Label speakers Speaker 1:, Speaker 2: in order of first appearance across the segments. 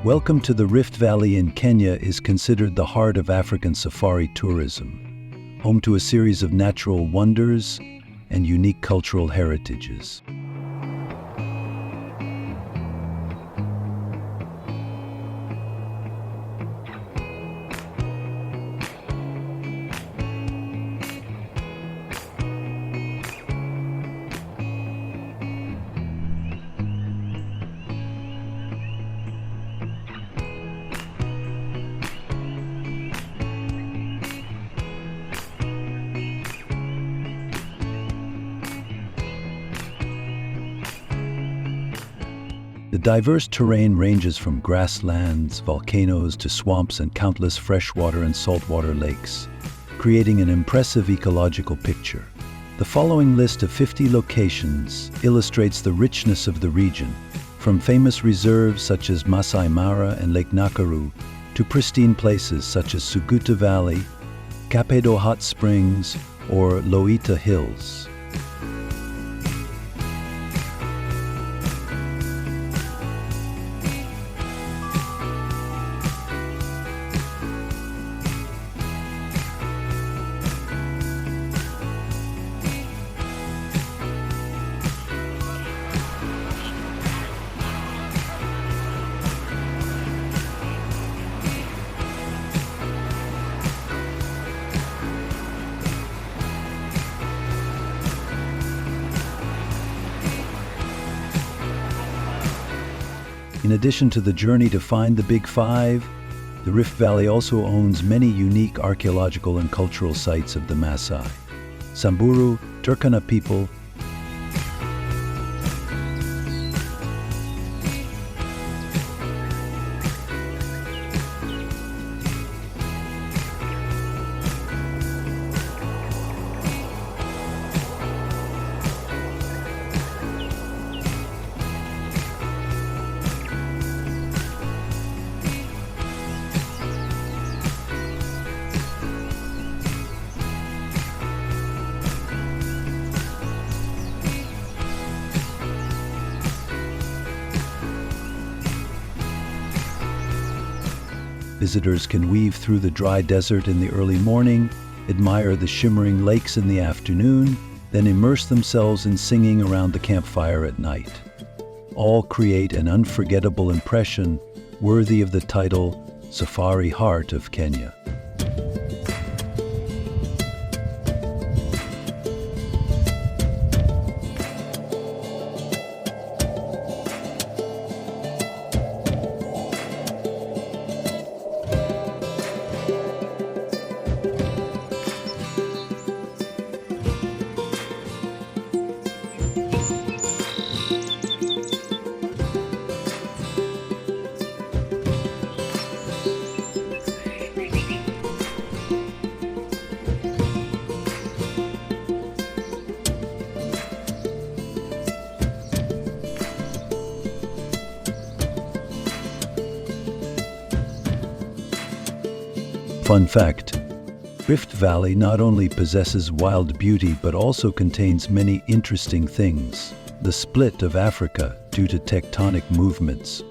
Speaker 1: Welcome to the Rift Valley in Kenya is considered the heart of African safari tourism, home to a series of natural wonders and unique cultural heritages. The diverse terrain ranges from grasslands, volcanoes, to swamps and countless freshwater and saltwater lakes, creating an impressive ecological picture. The following list of 50 locations illustrates the richness of the region, from famous reserves such as Masai Mara and Lake Nakuru, to pristine places such as Suguta Valley, Kapedo Hot Springs, or Loita Hills. In addition to the journey to find the Big Five, the Rift Valley also owns many unique archaeological and cultural sites of the Maasai, Samburu, Turkana people, Visitors can weave through the dry desert in the early morning, admire the shimmering lakes in the afternoon, then immerse themselves in singing around the campfire at night. All create an unforgettable impression worthy of the title Safari Heart of Kenya. Fun fact: Rift Valley not only possesses wild beauty but also contains many interesting things. The split of Africa due to tectonic movements,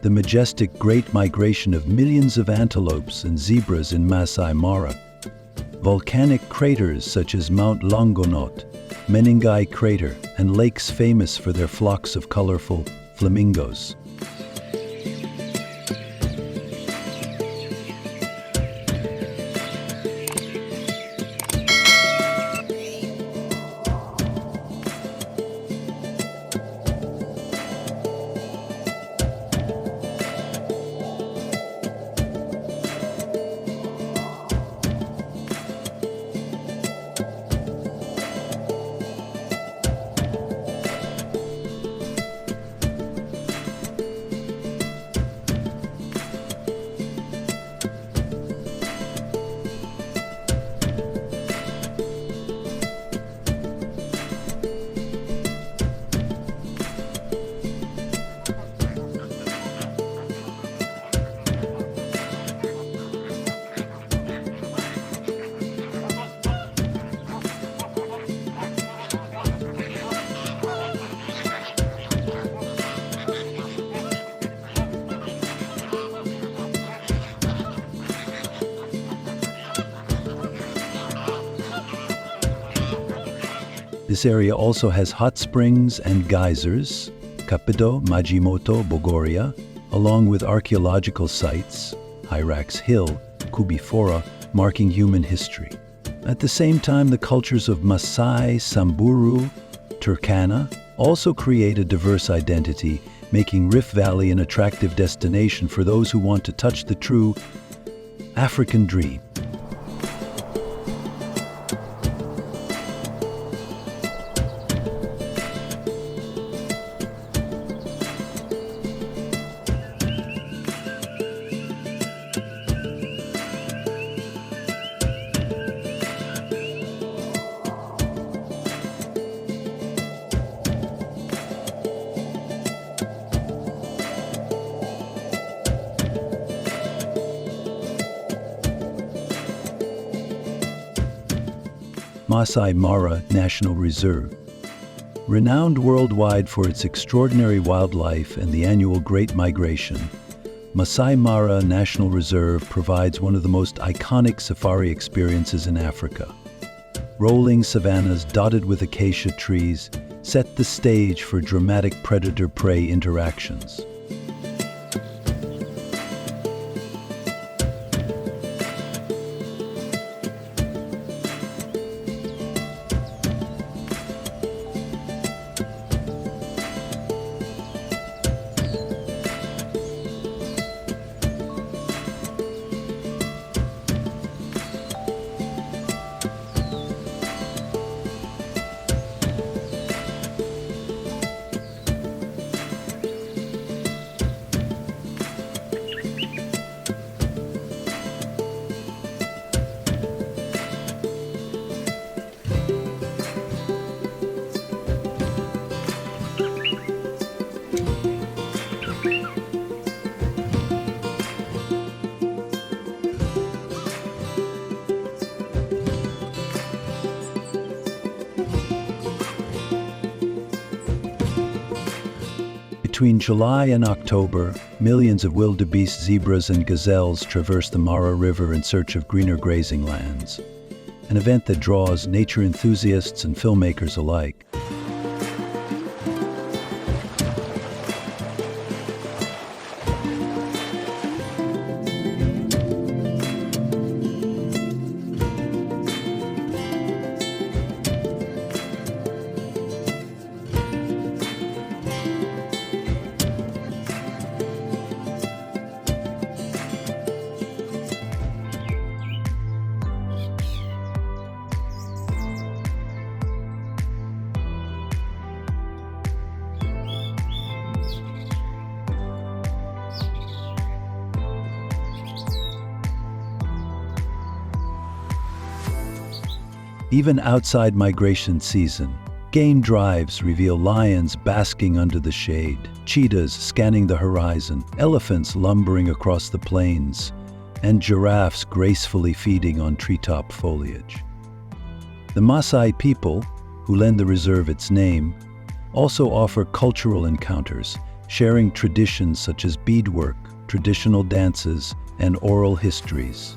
Speaker 1: the majestic Great Migration of millions of antelopes and zebras in Masai Mara, volcanic craters such as Mount Longonot, Menengai Crater, and lakes famous for their flocks of colorful flamingos. This area also has hot springs and geysers, Kapedo, Majimoto, Bogoria, along with archaeological sites, Hyrax Hill, Koobi Fora, marking human history. At the same time, the cultures of Maasai, Samburu, Turkana also create a diverse identity, making Rift Valley an attractive destination for those who want to touch the true African dream. Masai Mara National Reserve. Renowned worldwide for its extraordinary wildlife and the annual Great Migration, Masai Mara National Reserve provides one of the most iconic safari experiences in Africa. Rolling savannas dotted with acacia trees set the stage for dramatic predator-prey interactions. Between July and October, millions of wildebeest, zebras, and gazelles traverse the Mara River in search of greener grazing lands, an event that draws nature enthusiasts and filmmakers alike. Even outside migration season, game drives reveal lions basking under the shade, cheetahs scanning the horizon, elephants lumbering across the plains, and giraffes gracefully feeding on treetop foliage. The Maasai people, who lend the reserve its name, also offer cultural encounters, sharing traditions such as beadwork, traditional dances, and oral histories.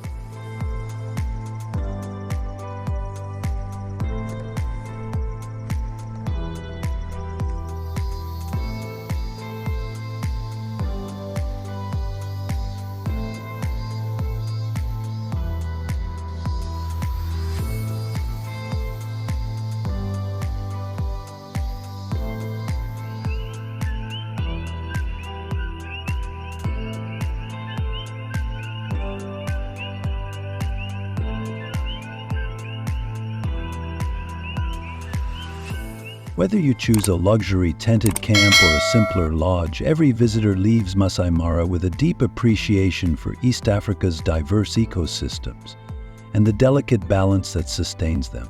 Speaker 1: Whether you choose a luxury tented camp or a simpler lodge, every visitor leaves Masai Mara with a deep appreciation for East Africa's diverse ecosystems and the delicate balance that sustains them.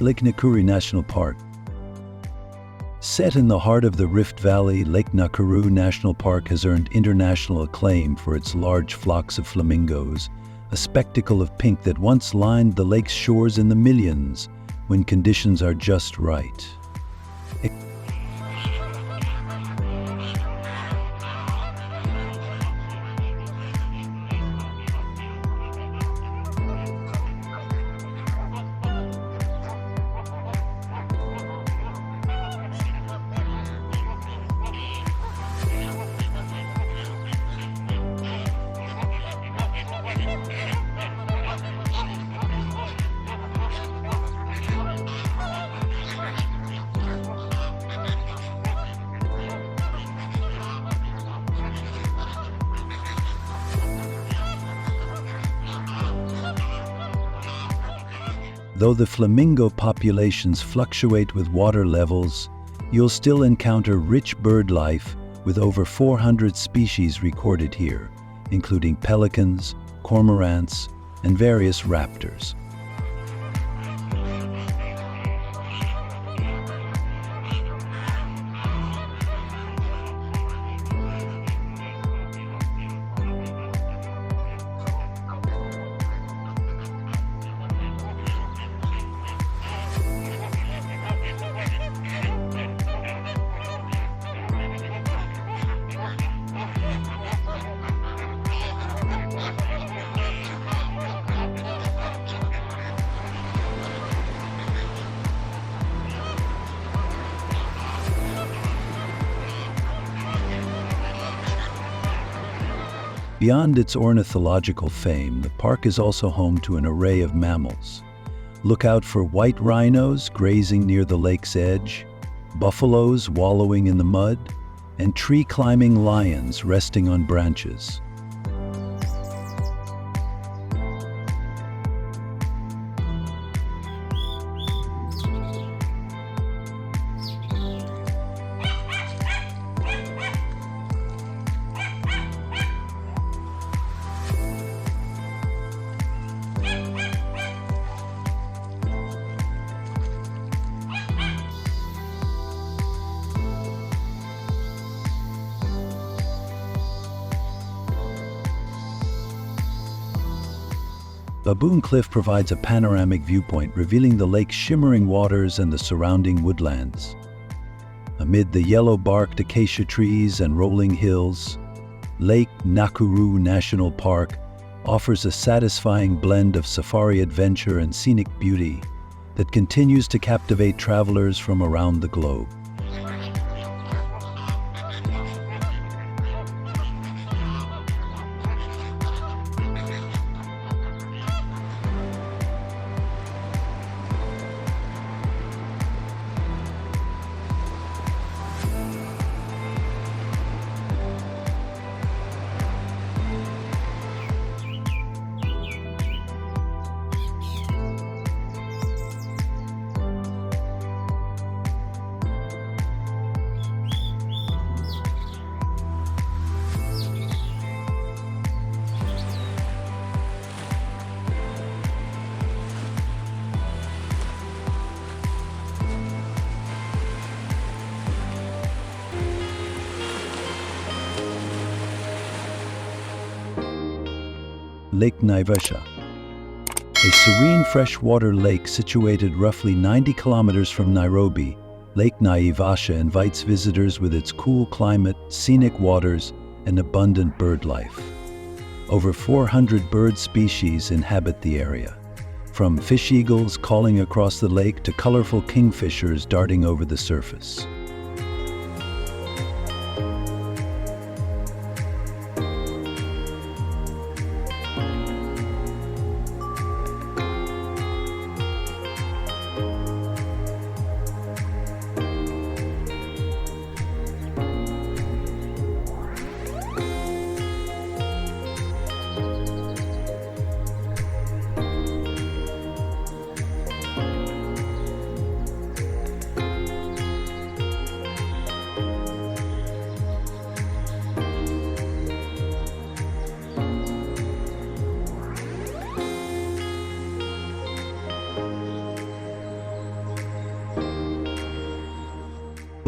Speaker 1: Lake Nakuru National Park. Set in the heart of the Rift Valley, Lake Nakuru National Park has earned international acclaim for its large flocks of flamingos, a spectacle of pink that once lined the lake's shores in the millions when conditions are just right. Though the flamingo populations fluctuate with water levels, you'll still encounter rich bird life with over 400 species recorded here, including pelicans, cormorants, and various raptors. Beyond its ornithological fame, the park is also home to an array of mammals. Look out for white rhinos grazing near the lake's edge, buffaloes wallowing in the mud, and tree-climbing lions resting on branches. Baboon Cliff provides a panoramic viewpoint revealing the lake's shimmering waters and the surrounding woodlands. Amid the yellow-barked acacia trees and rolling hills, Lake Nakuru National Park offers a satisfying blend of safari adventure and scenic beauty that continues to captivate travelers from around the globe. Lake Naivasha. A serene freshwater lake situated roughly 90 kilometers from Nairobi, Lake Naivasha invites visitors with its cool climate, scenic waters, and abundant bird life. Over 400 bird species inhabit the area, from fish eagles calling across the lake to colorful kingfishers darting over the surface.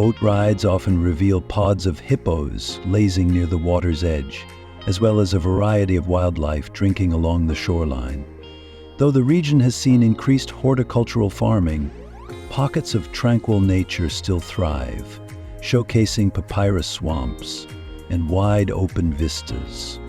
Speaker 1: Boat rides often reveal pods of hippos lazing near the water's edge, as well as a variety of wildlife drinking along the shoreline. Though the region has seen increased horticultural farming, pockets of tranquil nature still thrive, showcasing papyrus swamps and wide open vistas.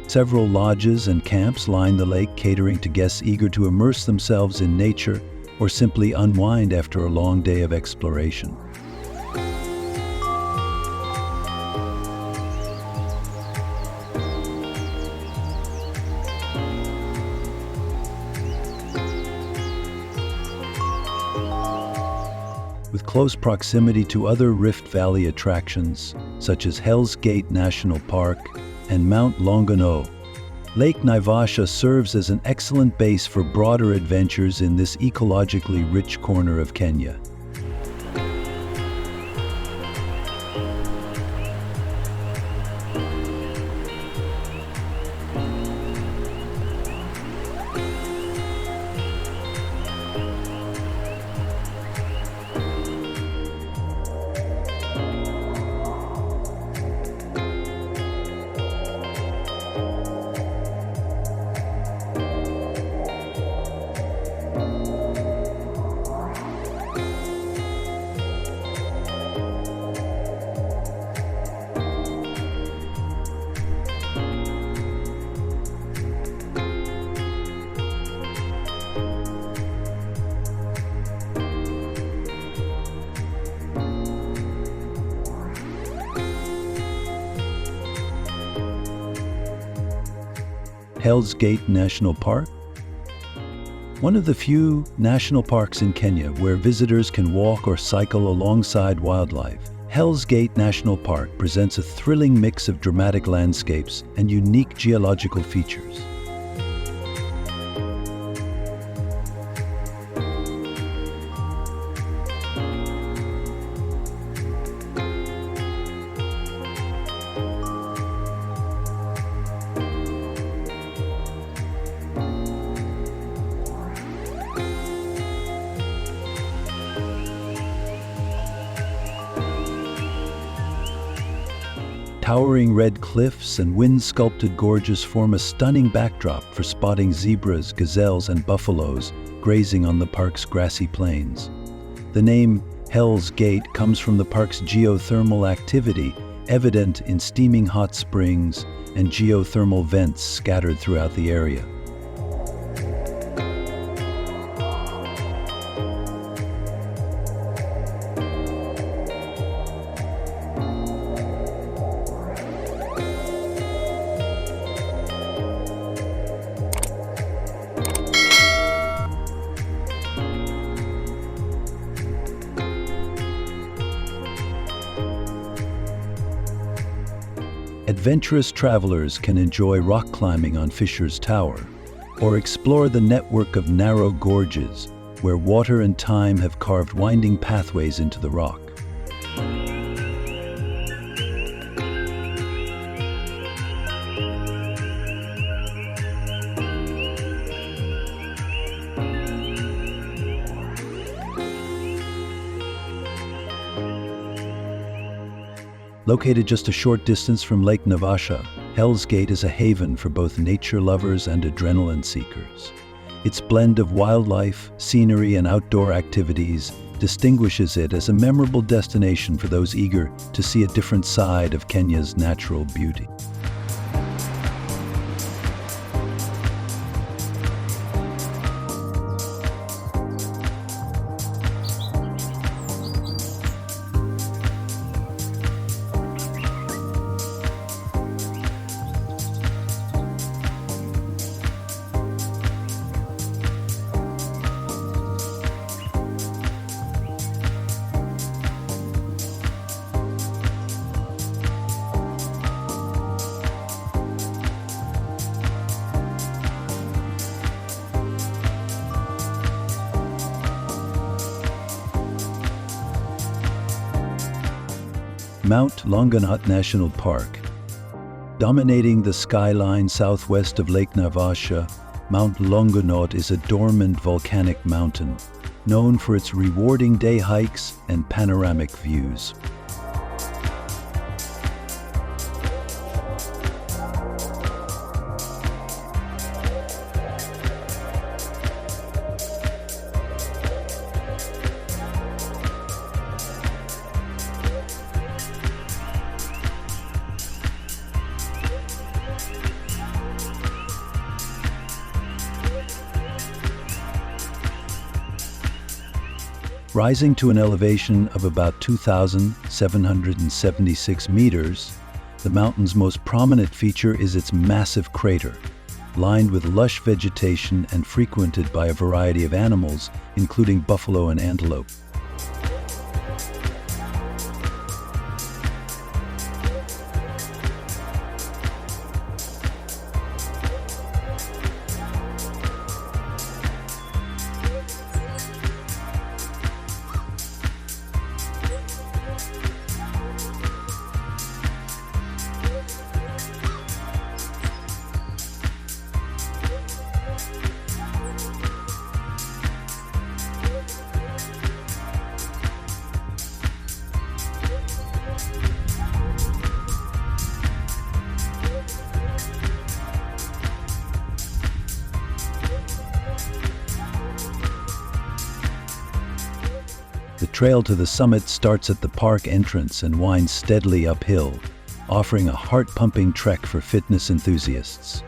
Speaker 1: Several lodges and camps line the lake, catering to guests eager to immerse themselves in nature or simply unwind after a long day of exploration. With close proximity to other Rift Valley attractions, such as Hell's Gate National Park and Mount Longonot, Lake Naivasha serves as an excellent base for broader adventures in this ecologically rich corner of Kenya. Hell's Gate National Park, one of the few national parks in Kenya where visitors can walk or cycle alongside wildlife. Hell's Gate National Park presents a thrilling mix of dramatic landscapes and unique geological features. Towering red cliffs and wind-sculpted gorges form a stunning backdrop for spotting zebras, gazelles, and buffaloes grazing on the park's grassy plains. The name Hell's Gate comes from the park's geothermal activity, evident in steaming hot springs and geothermal vents scattered throughout the area. Adventurous travelers can enjoy rock climbing on Fisher's Tower, or explore the network of narrow gorges where water and time have carved winding pathways into the rock. Located just a short distance from Lake Naivasha, Hell's Gate is a haven for both nature lovers and adrenaline seekers. Its blend of wildlife, scenery, and outdoor activities distinguishes it as a memorable destination for those eager to see a different side of Kenya's natural beauty. Mount Longonot National Park. Dominating the skyline southwest of Lake Naivasha, Mount Longonot is a dormant volcanic mountain, known for its rewarding day hikes and panoramic views. Rising to an elevation of about 2,776 meters, the mountain's most prominent feature is its massive crater, lined with lush vegetation and frequented by a variety of animals, including buffalo and antelope. The trail to the summit starts at the park entrance and winds steadily uphill, offering a heart-pumping trek for fitness enthusiasts.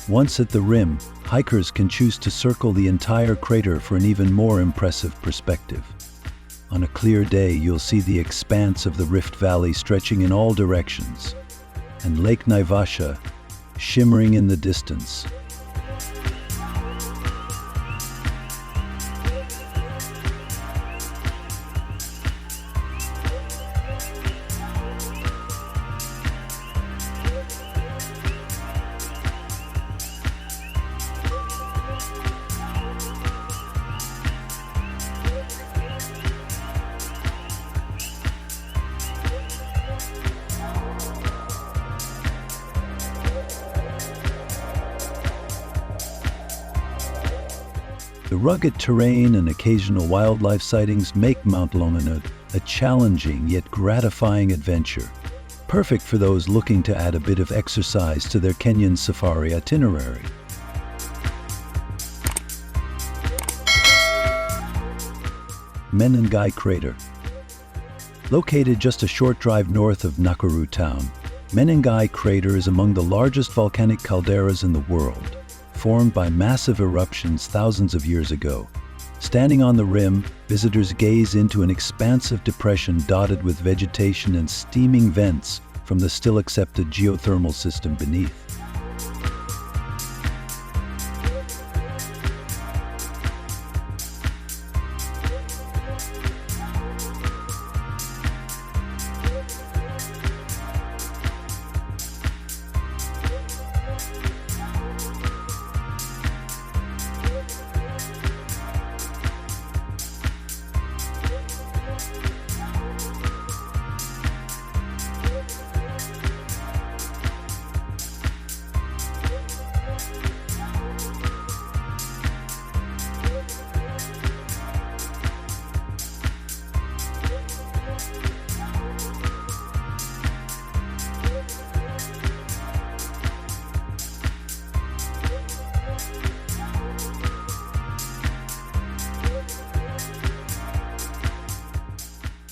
Speaker 1: Once at the rim, hikers can choose to circle the entire crater for an even more impressive perspective. On a clear day, you'll see the expanse of the Rift Valley stretching in all directions, and Lake Naivasha shimmering in the distance. The rugged terrain and occasional wildlife sightings make Mount Longonot a challenging yet gratifying adventure, perfect for those looking to add a bit of exercise to their Kenyan safari itinerary. Menengai Crater. Located just a short drive north of Nakuru town, Menengai Crater is among the largest volcanic calderas in the world, formed by massive eruptions thousands of years ago. Standing on the rim, visitors gaze into an expansive depression dotted with vegetation and steaming vents from the still accepted geothermal system beneath.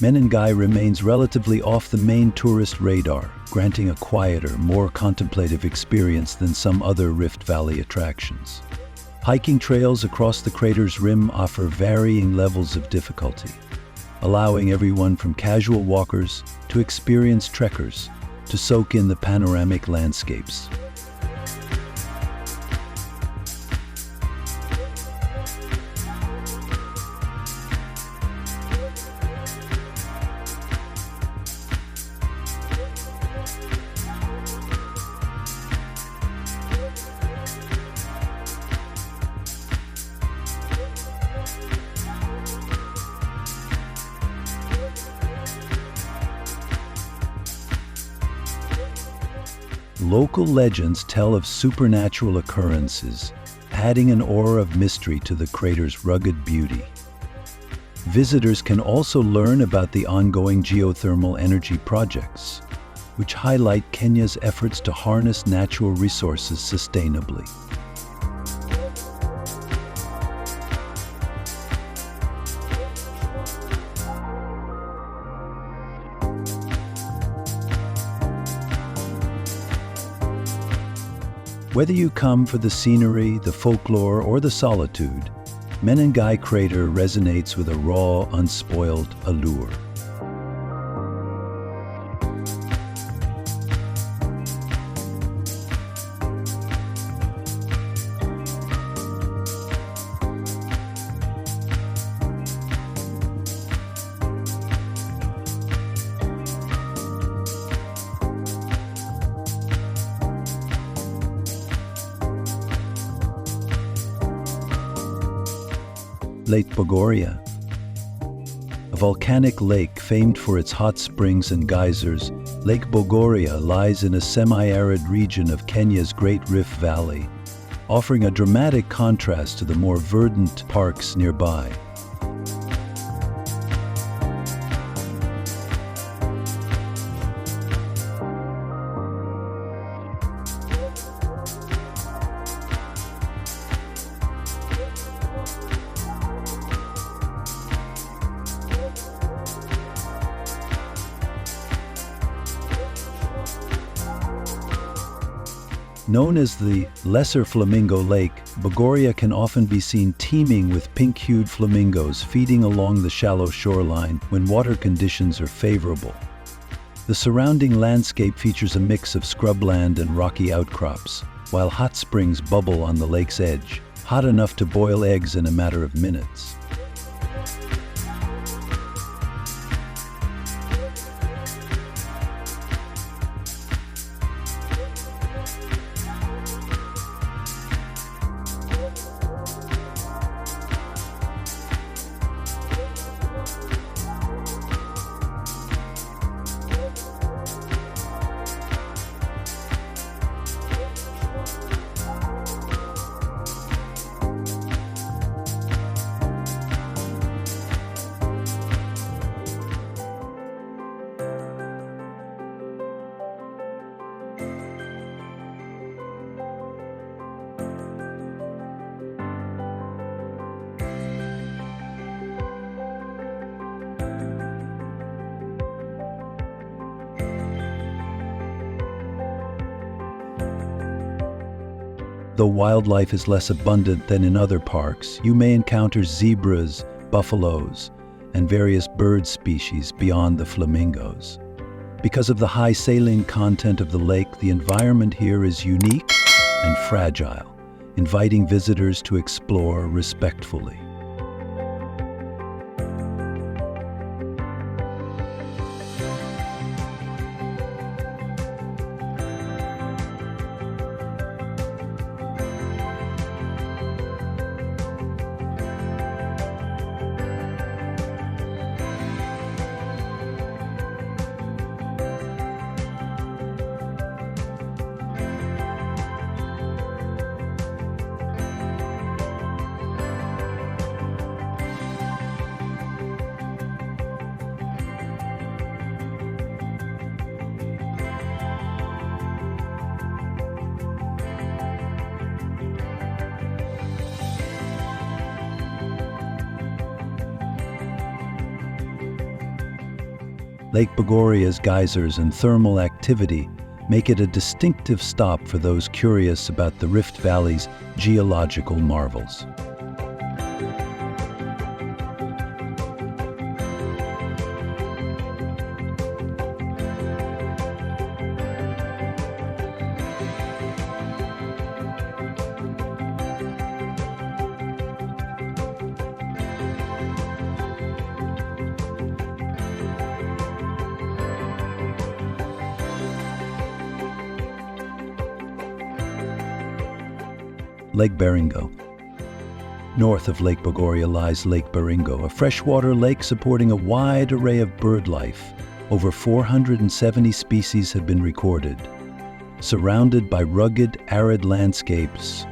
Speaker 1: Menengai remains relatively off the main tourist radar, granting a quieter, more contemplative experience than some other Rift Valley attractions. Hiking trails across the crater's rim offer varying levels of difficulty, allowing everyone from casual walkers to experienced trekkers to soak in the panoramic landscapes. Local legends tell of supernatural occurrences, adding an aura of mystery to the crater's rugged beauty. Visitors can also learn about the ongoing geothermal energy projects, which highlight Kenya's efforts to harness natural resources sustainably. Whether you come for the scenery, the folklore, or the solitude, Menengai Crater resonates with a raw, unspoiled allure. Lake Bogoria. A volcanic lake famed for its hot springs and geysers, Lake Bogoria lies in a semi-arid region of Kenya's Great Rift Valley, offering a dramatic contrast to the more verdant parks nearby. Known as the Lesser Flamingo Lake, Bogoria can often be seen teeming with pink-hued flamingos feeding along the shallow shoreline when water conditions are favorable. The surrounding landscape features a mix of scrubland and rocky outcrops, while hot springs bubble on the lake's edge, hot enough to boil eggs in a matter of minutes. Though wildlife is less abundant than in other parks, you may encounter zebras, buffaloes, and various bird species beyond the flamingos. Because of the high saline content of the lake, the environment here is unique and fragile, inviting visitors to explore respectfully. Lake Bogoria's geysers and thermal activity make it a distinctive stop for those curious about the Rift Valley's geological marvels. Lake Baringo. North of Lake Bogoria lies Lake Baringo, a freshwater lake supporting a wide array of bird life. Over 470 species have been recorded. Surrounded by rugged, arid landscapes,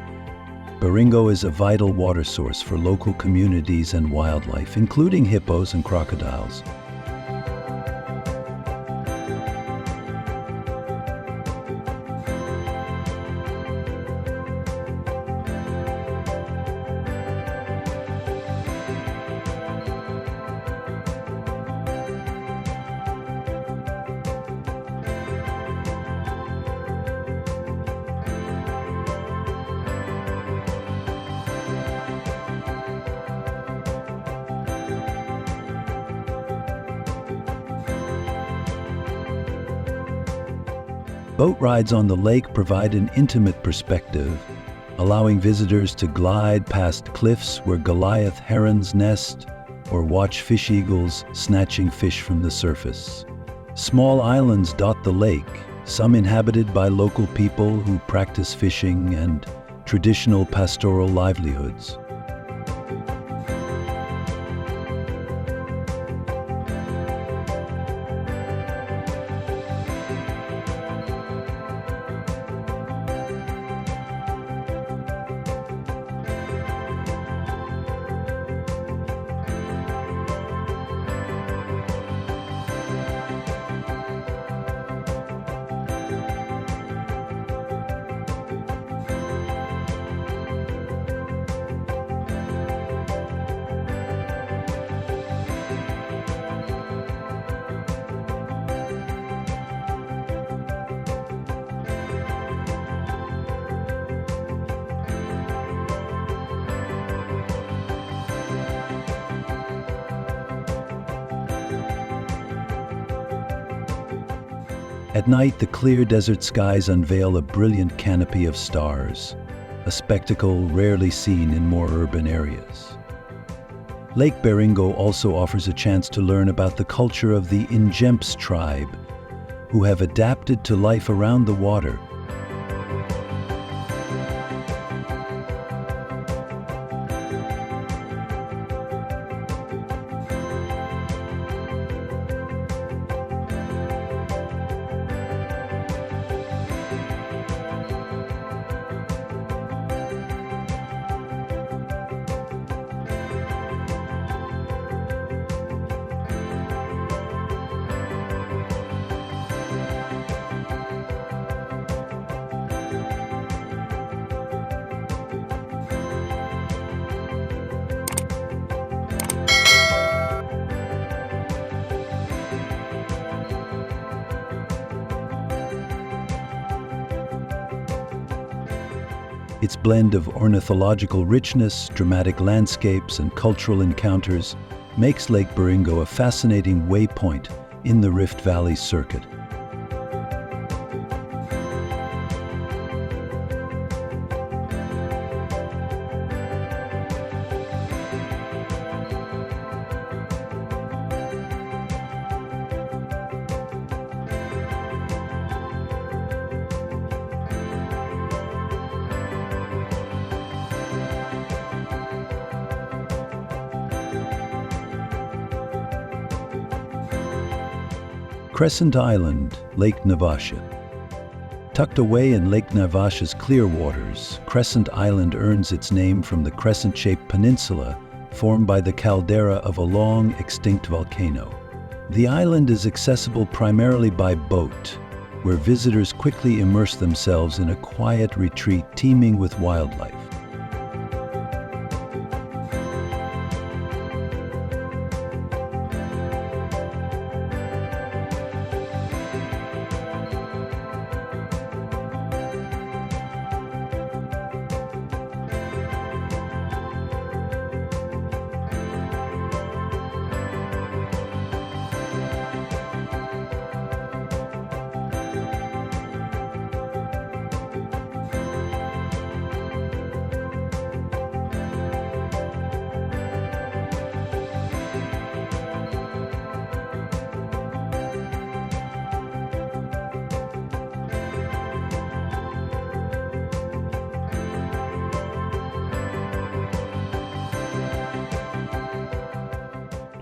Speaker 1: Baringo is a vital water source for local communities and wildlife, including hippos and crocodiles. Boat rides on the lake provide an intimate perspective, allowing visitors to glide past cliffs where Goliath herons nest or watch fish eagles snatching fish from the surface. Small islands dot the lake, some inhabited by local people who practice fishing and traditional pastoral livelihoods. At night, the clear desert skies unveil a brilliant canopy of stars, a spectacle rarely seen in more urban areas. Lake Baringo also offers a chance to learn about the culture of the Injemps tribe, who have adapted to life around the water. Its blend of ornithological richness, dramatic landscapes, and cultural encounters makes Lake Baringo a fascinating waypoint in the Rift Valley circuit. Crescent Island, Lake Naivasha. Tucked away in Lake Naivasha's clear waters, Crescent Island earns its name from the crescent-shaped peninsula formed by the caldera of a long, extinct volcano. The island is accessible primarily by boat, where visitors quickly immerse themselves in a quiet retreat teeming with wildlife.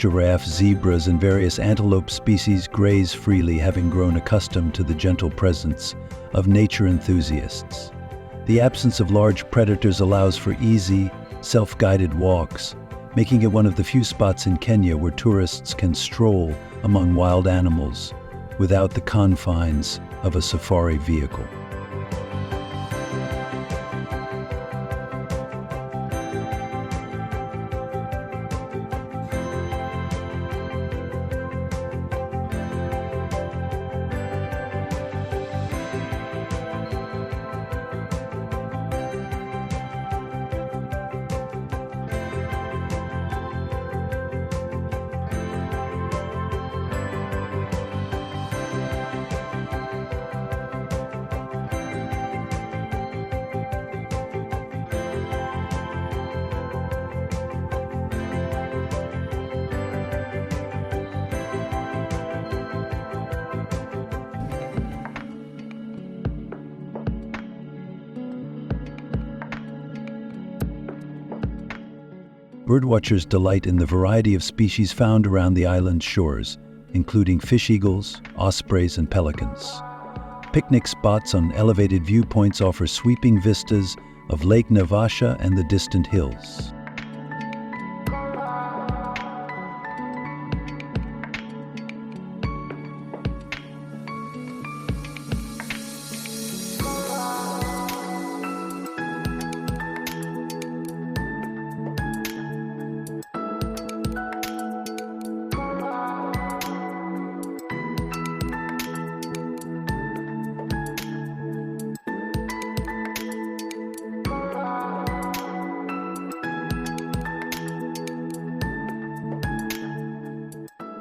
Speaker 1: Giraffe, zebras, and various antelope species graze freely, having grown accustomed to the gentle presence of nature enthusiasts. The absence of large predators allows for easy, self-guided walks, making it one of the few spots in Kenya where tourists can stroll among wild animals without the confines of a safari vehicle. Birdwatchers delight in the variety of species found around the island's shores, including fish eagles, ospreys, and pelicans. Picnic spots on elevated viewpoints offer sweeping vistas of Lake Naivasha and the distant hills.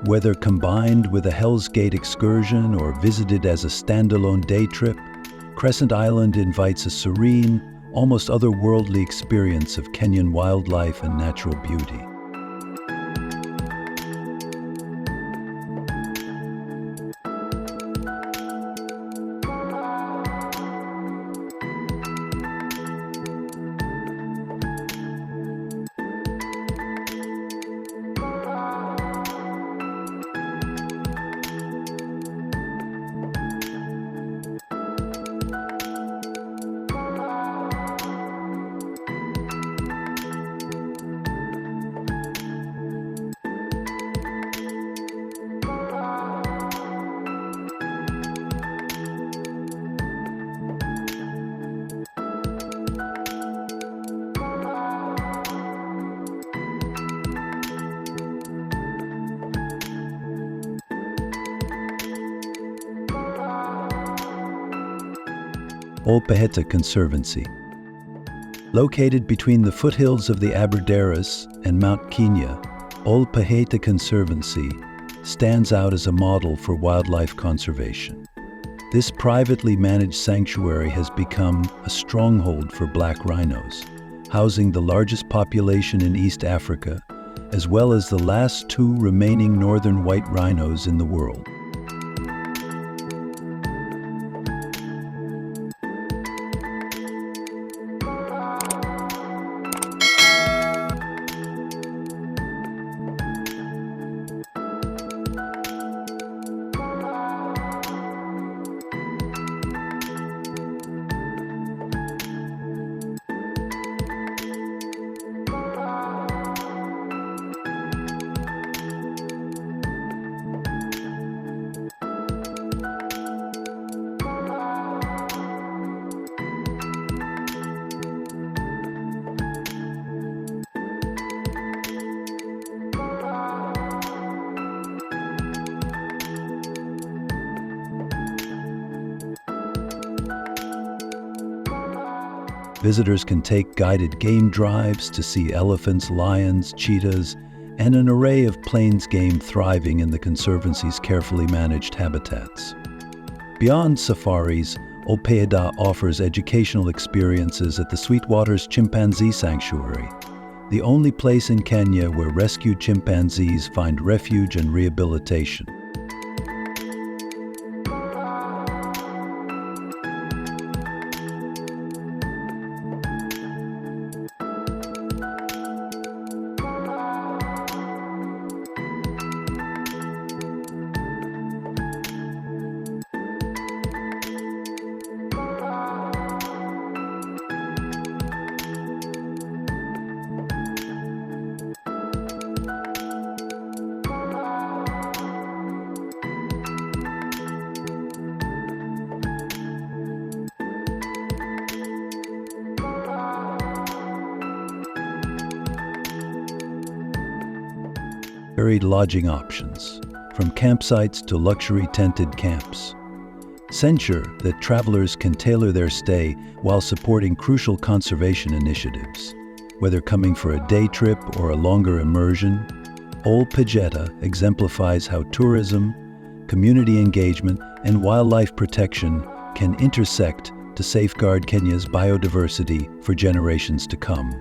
Speaker 1: Whether combined with a Hell's Gate excursion or visited as a standalone day trip, Crescent Island invites a serene, almost otherworldly experience of Kenyan wildlife and natural beauty. Ol Pejeta Conservancy. Located between the foothills of the Aberdares and Mount Kenya, Ol Pejeta Conservancy stands out as a model for wildlife conservation. This privately managed sanctuary has become a stronghold for black rhinos, housing the largest population in East Africa, as well as the last two remaining northern white rhinos in the world. Visitors can take guided game drives to see elephants, lions, cheetahs, and an array of plains game thriving in the Conservancy's carefully managed habitats. Beyond safaris, Ol Pejeta offers educational experiences at the Sweetwater's Chimpanzee Sanctuary, the only place in Kenya where rescued chimpanzees find refuge and rehabilitation. varied lodging options, from campsites to luxury tented camps. Ensure that travelers can tailor their stay while supporting crucial conservation initiatives. Whether coming for a day trip or a longer immersion, Ol Pejeta exemplifies how tourism, community engagement, and wildlife protection can intersect to safeguard Kenya's biodiversity for generations to come.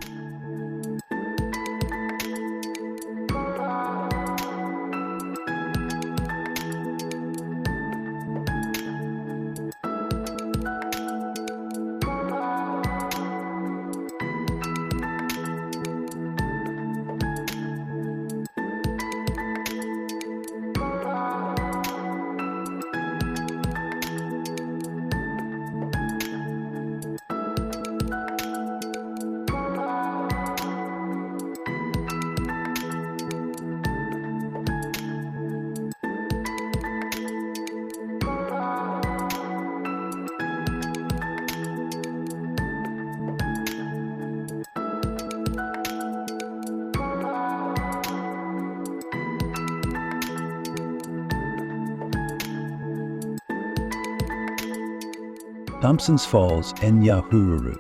Speaker 1: Thompson's Falls and Nyahururu.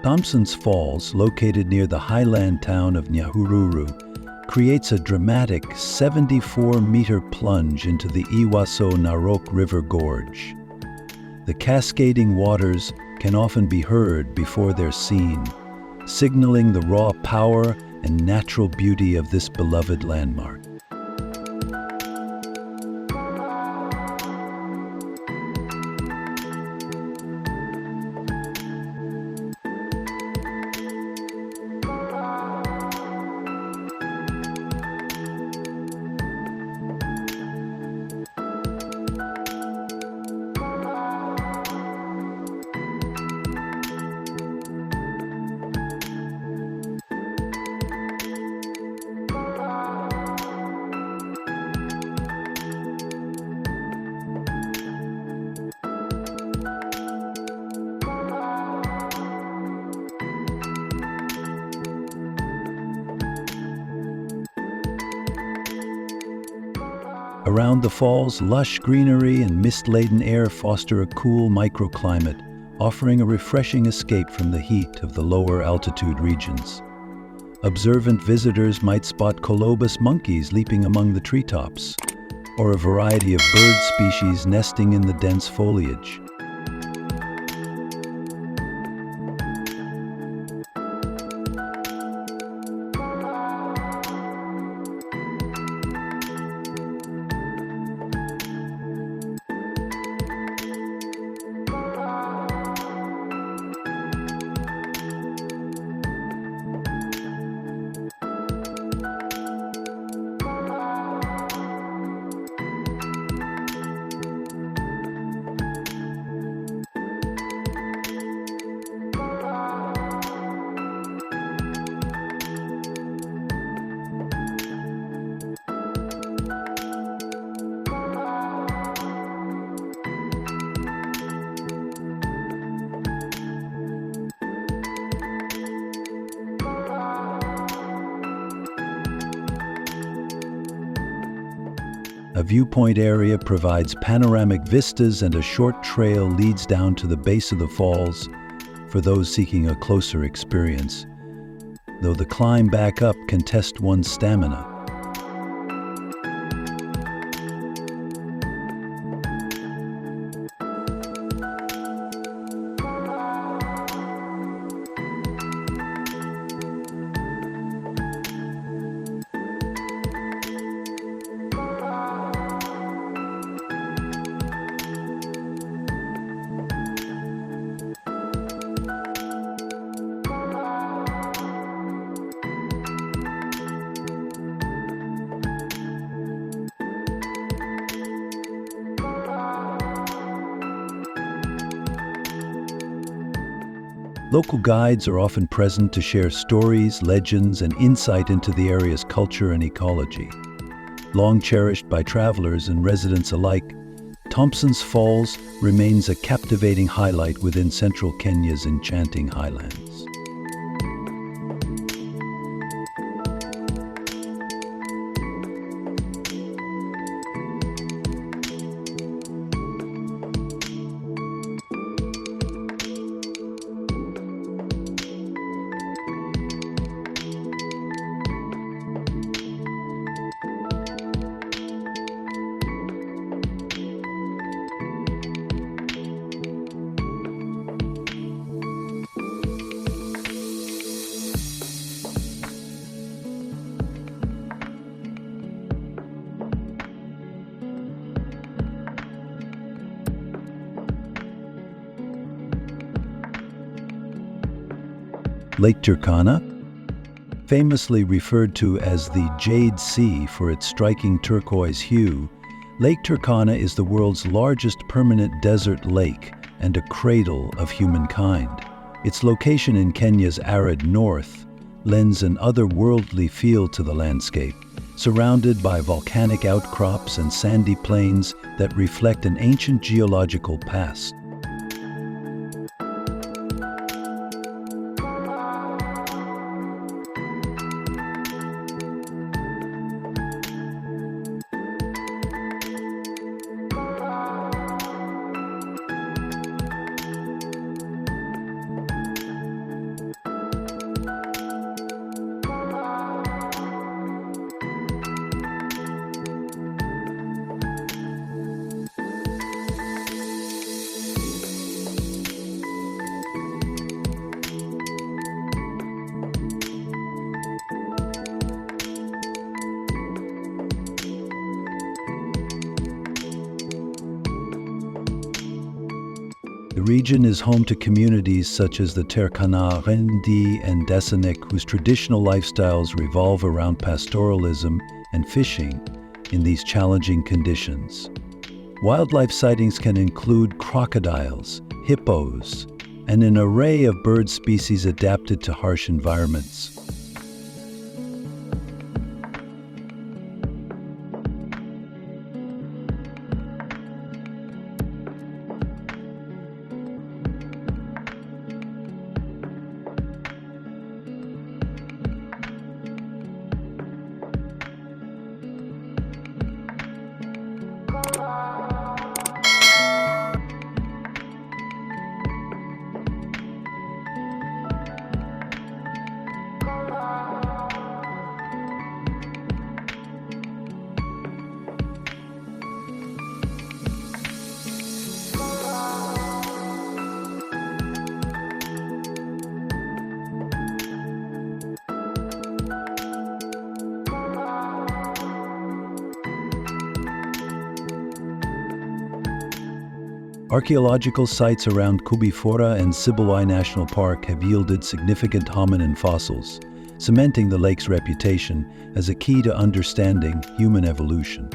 Speaker 1: Thompson's Falls, located near the highland town of Nyahururu, creates a dramatic 74-meter plunge into the Ewaso Narok River Gorge. The cascading waters can often be heard before they're seen, signaling the raw power and natural beauty of this beloved landmark. Around the falls, lush greenery and mist-laden air foster a cool microclimate, offering a refreshing escape from the heat of the lower altitude regions. Observant visitors might spot colobus monkeys leaping among the treetops, or a variety of bird species nesting in the dense foliage. A viewpoint area provides panoramic vistas, and a short trail leads down to the base of the falls for those seeking a closer experience, though the climb back up can test one's stamina. Local guides are often present to share stories, legends, and insight into the area's culture and ecology. Long cherished by travelers and residents alike, Thompson's Falls remains a captivating highlight within central Kenya's enchanting highlands. Lake Turkana, famously referred to as the Jade Sea for its striking turquoise hue, Lake Turkana is the world's largest permanent desert lake and a cradle of humankind. Its location in Kenya's arid north lends an otherworldly feel to the landscape, surrounded by volcanic outcrops and sandy plains that reflect an ancient geological past. The region is home to communities such as the Turkana, Rendi, and Desanek, whose traditional lifestyles revolve around pastoralism and fishing in these challenging conditions. Wildlife sightings can include crocodiles, hippos, and an array of bird species adapted to harsh environments. Archaeological sites around Koobi Fora and Silale National Park have yielded significant hominin fossils, cementing the lake's reputation as a key to understanding human evolution.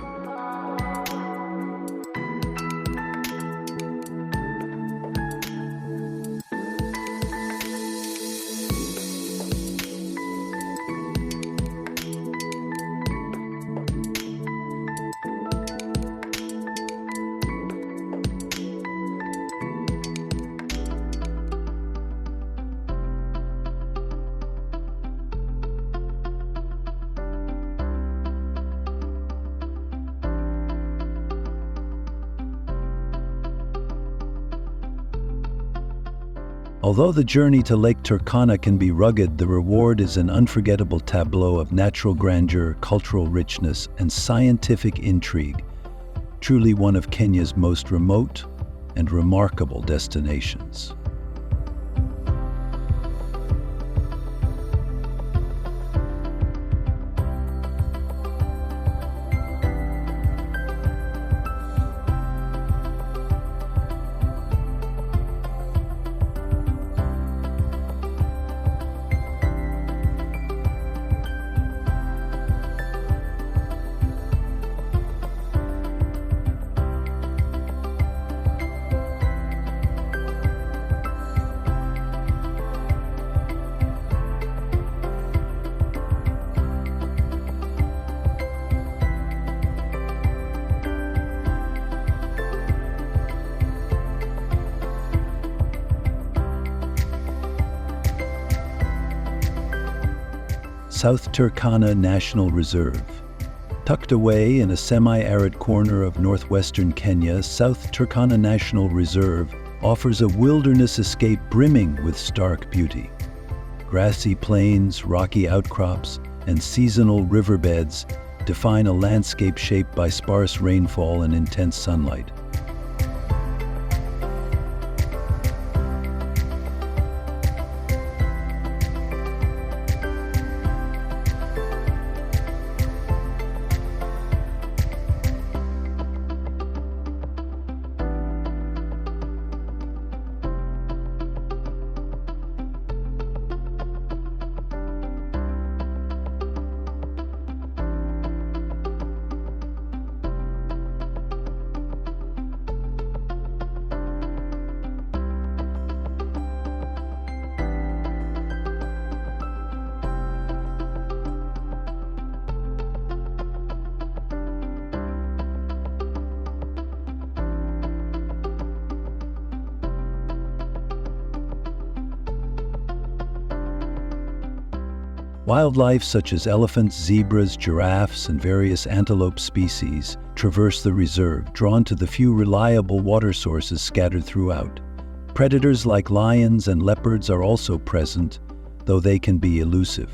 Speaker 1: Although the journey to Lake Turkana can be rugged, the reward is an unforgettable tableau of natural grandeur, cultural richness, and scientific intrigue, truly one of Kenya's most remote and remarkable destinations. South Turkana National Reserve. Tucked away in a semi-arid corner of northwestern Kenya, South Turkana National Reserve offers a wilderness escape brimming with stark beauty. Grassy plains, rocky outcrops, and seasonal riverbeds define a landscape shaped by sparse rainfall and intense sunlight. Wildlife such as elephants, zebras, giraffes, and various antelope species traverse the reserve, drawn to the few reliable water sources scattered throughout. Predators like lions and leopards are also present, though they can be elusive.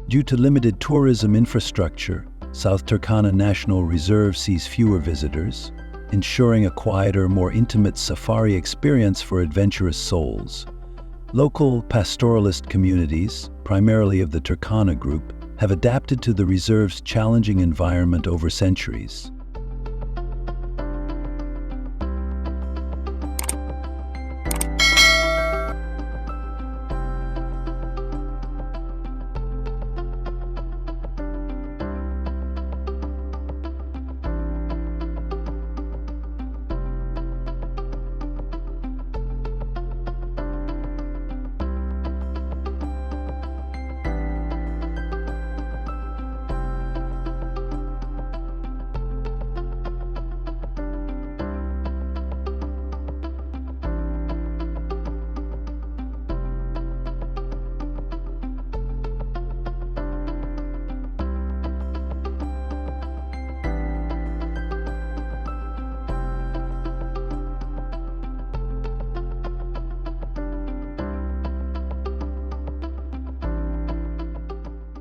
Speaker 1: Due to limited tourism infrastructure, South Turkana National Reserve sees fewer visitors, ensuring a quieter, more intimate safari experience for adventurous souls. Local pastoralist communities, primarily of the Turkana group, have adapted to the reserve's challenging environment over centuries.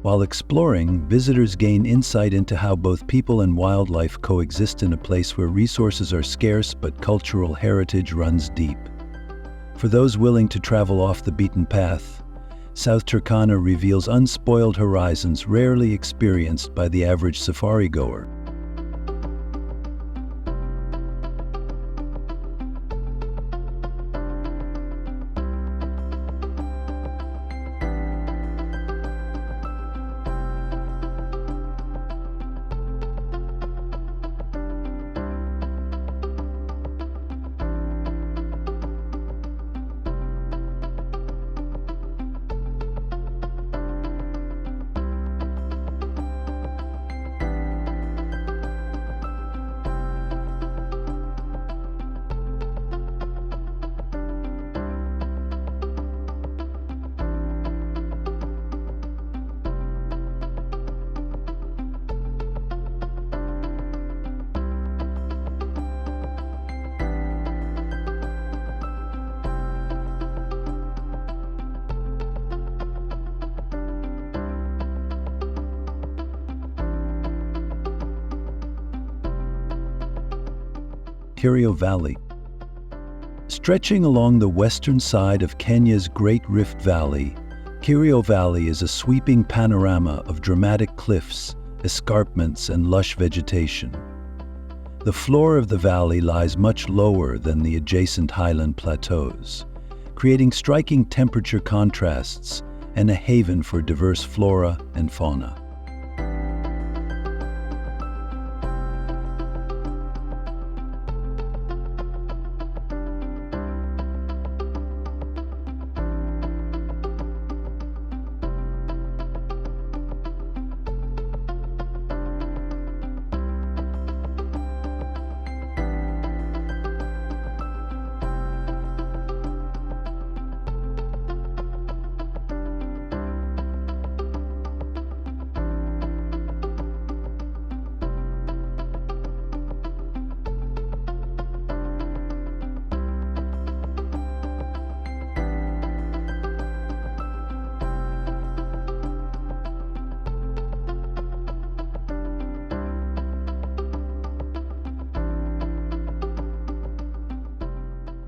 Speaker 1: While exploring, visitors gain insight into how both people and wildlife coexist in a place where resources are scarce but cultural heritage runs deep. For those willing to travel off the beaten path, South Turkana reveals unspoiled horizons rarely experienced by the average safari goer. Kerio Valley. Stretching along the western side of Kenya's Great Rift Valley, Kerio Valley is a sweeping panorama of dramatic cliffs, escarpments, and lush vegetation. The floor of the valley lies much lower than the adjacent highland plateaus, creating striking temperature contrasts and a haven for diverse flora and fauna.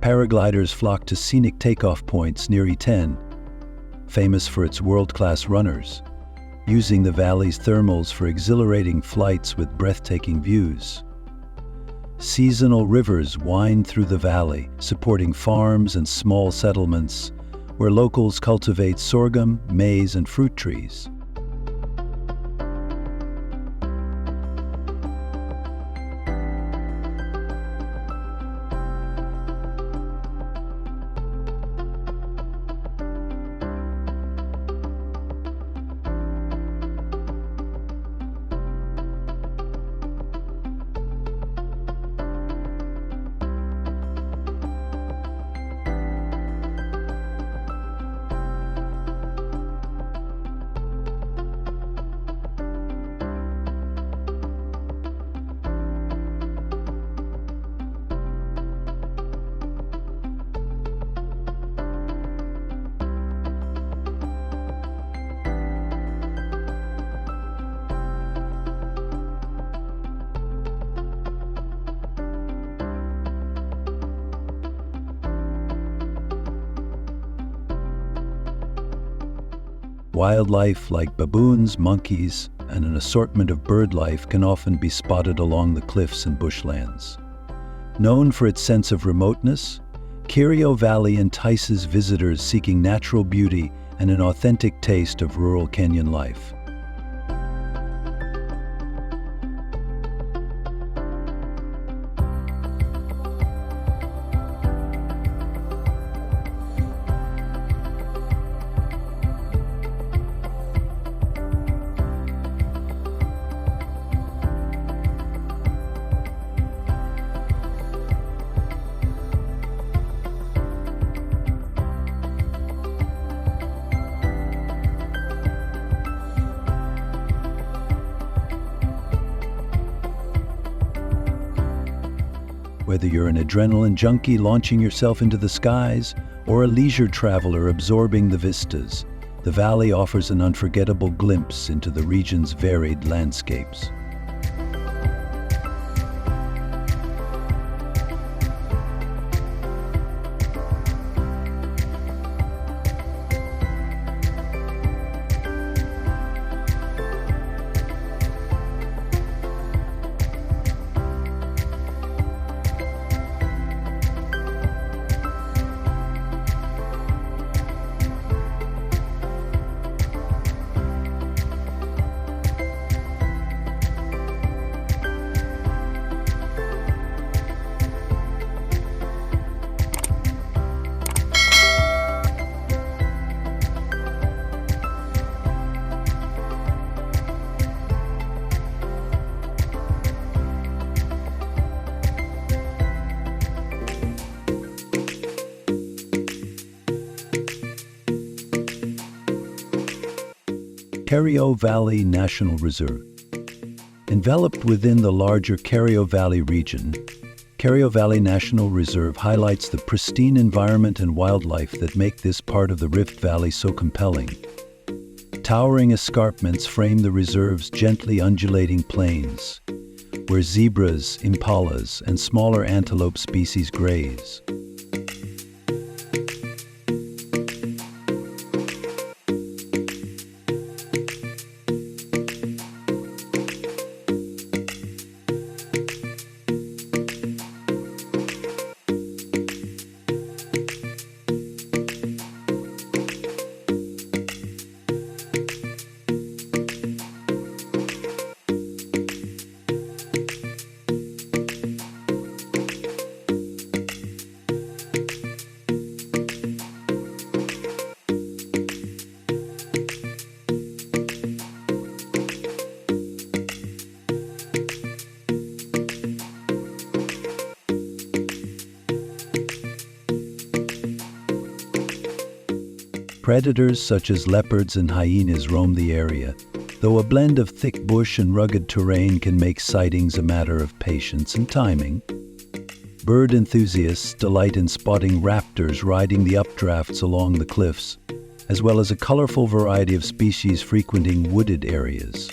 Speaker 1: Paragliders flock to scenic takeoff points near E10, famous for its world-class runners, using the valley's thermals for exhilarating flights with breathtaking views. Seasonal rivers wind through the valley, supporting farms and small settlements where locals cultivate sorghum, maize, and fruit trees. Wildlife like baboons, monkeys, and an assortment of bird life can often be spotted along the cliffs and bushlands. Known for its sense of remoteness, Kerio Valley entices visitors seeking natural beauty and an authentic taste of rural Kenyan life. Whether you're an adrenaline junkie launching yourself into the skies or a leisure traveler absorbing the vistas, the valley offers an unforgettable glimpse into the region's varied landscapes. Kerio Valley National Reserve. Enveloped within the larger Kerio Valley region, Kerio Valley National Reserve highlights the pristine environment and wildlife that make this part of the Rift Valley so compelling. Towering escarpments frame the reserve's gently undulating plains, where zebras, impalas, and smaller antelope species graze. Predators such as leopards and hyenas roam the area, though a blend of thick bush and rugged terrain can make sightings a matter of patience and timing. Bird enthusiasts delight in spotting raptors riding the updrafts along the cliffs, as well as a colorful variety of species frequenting wooded areas.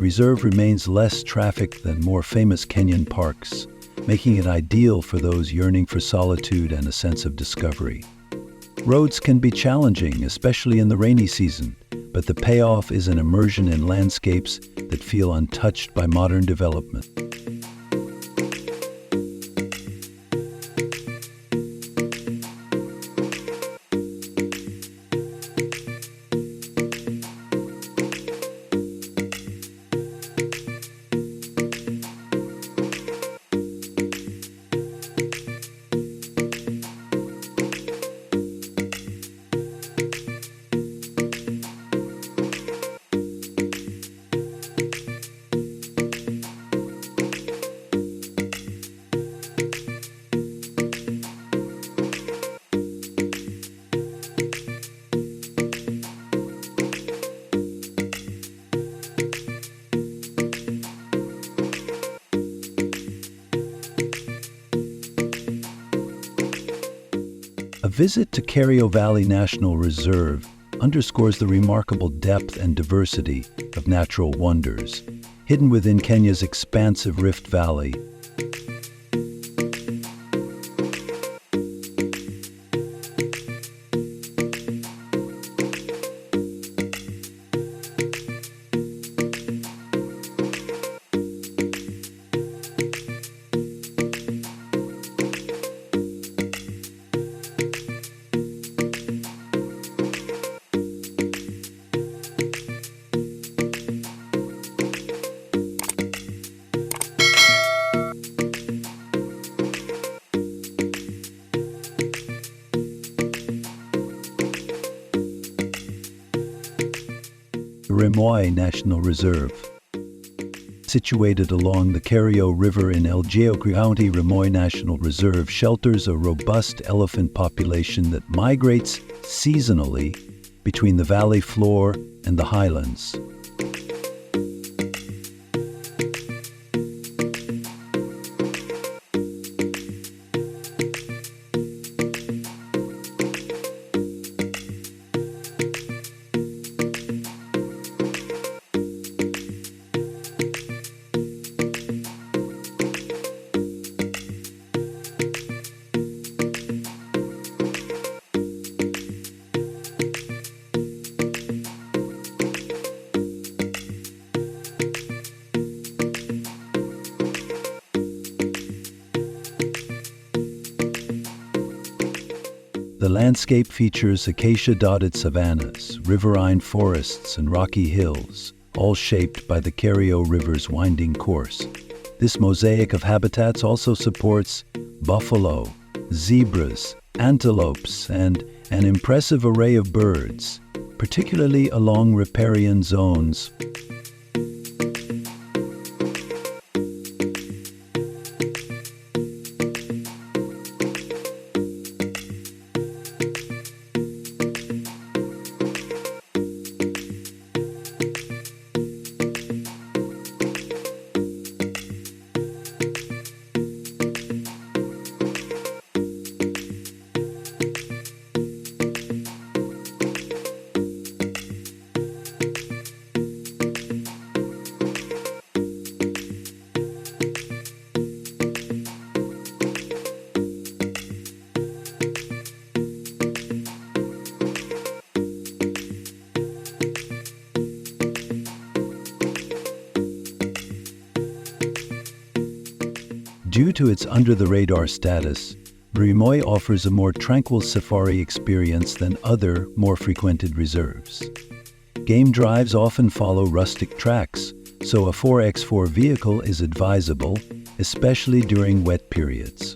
Speaker 1: reserve remains less trafficked than more famous Kenyan parks, making it ideal for those yearning for solitude and a sense of discovery. Roads can be challenging, especially in the rainy season, but the payoff is an immersion in landscapes that feel untouched by modern development. A visit to Kerio Valley National Reserve underscores the remarkable depth and diversity of natural wonders hidden within Kenya's expansive Rift Valley. Menengai National Reserve. Situated along the Kerio River in Elgeyo County, Menengai National Reserve shelters a robust elephant population that migrates seasonally between the valley floor and the highlands. The landscape features acacia-dotted savannas, riverine forests, and rocky hills, all shaped by the Kerio River's winding course. This mosaic of habitats also supports buffalo, zebras, antelopes, and an impressive array of birds, particularly along riparian zones. Due to its under-the-radar status, Menengai offers a more tranquil safari experience than other, more frequented reserves. Game drives often follow rustic tracks, so a 4x4 vehicle is advisable, especially during wet periods.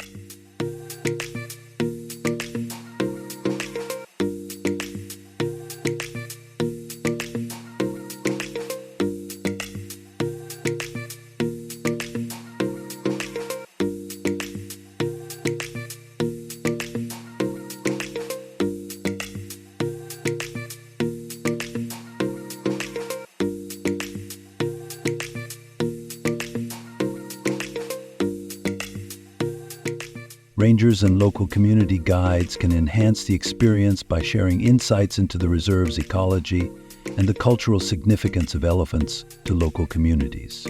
Speaker 1: Rangers and local community guides can enhance the experience by sharing insights into the reserve's ecology and the cultural significance of elephants to local communities.